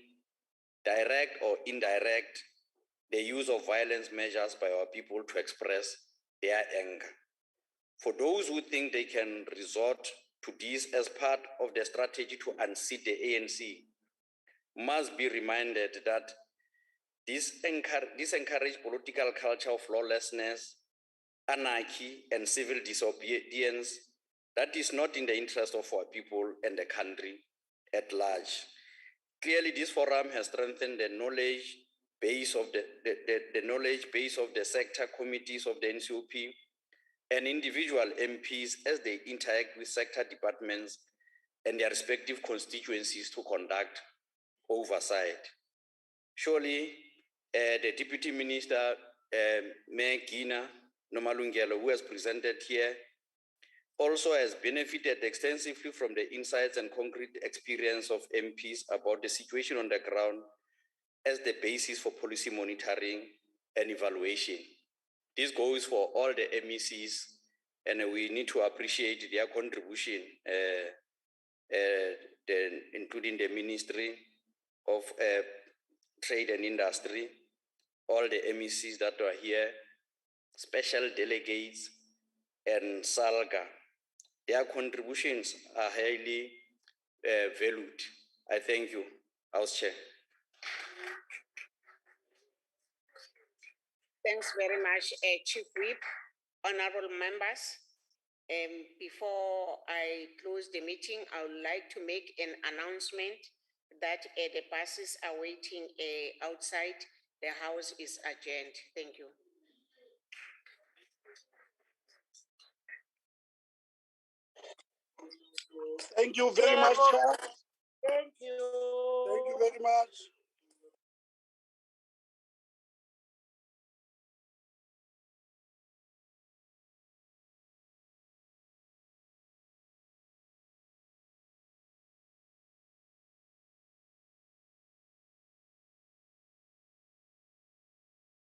direct or indirect, the use of violence measures by our people to express their anger. For those who think they can resort to this as part of the strategy to unseat the ANC, must be reminded that this encourages political culture of lawlessness, anarchy, and civil disobedience that is not in the interest of our people and the country at large. Clearly, this forum has strengthened the knowledge base of the sector committees of the NCOP and individual MPs as they interact with sector departments and their respective constituencies to conduct oversight. Surely, the Deputy Minister, Mayor Gina Nomalungelo, who has presented here, also has benefited extensively from the insights and concrete experience of MPs about the situation on the ground as the basis for policy monitoring and evaluation. This goes for all the MECs, and we need to appreciate their contribution, including the Ministry of Trade and Industry, all the MECs that are here, special delegates, and SALGA. Their contributions are highly valued. I thank you, House Chair. Thanks very much, Chief Whip, honorable members. Before I close the meeting, I would like to make an announcement that the buses are waiting outside. The house is adjourned. Thank you. Thank you very much, Chair. Thank you. Thank you very much.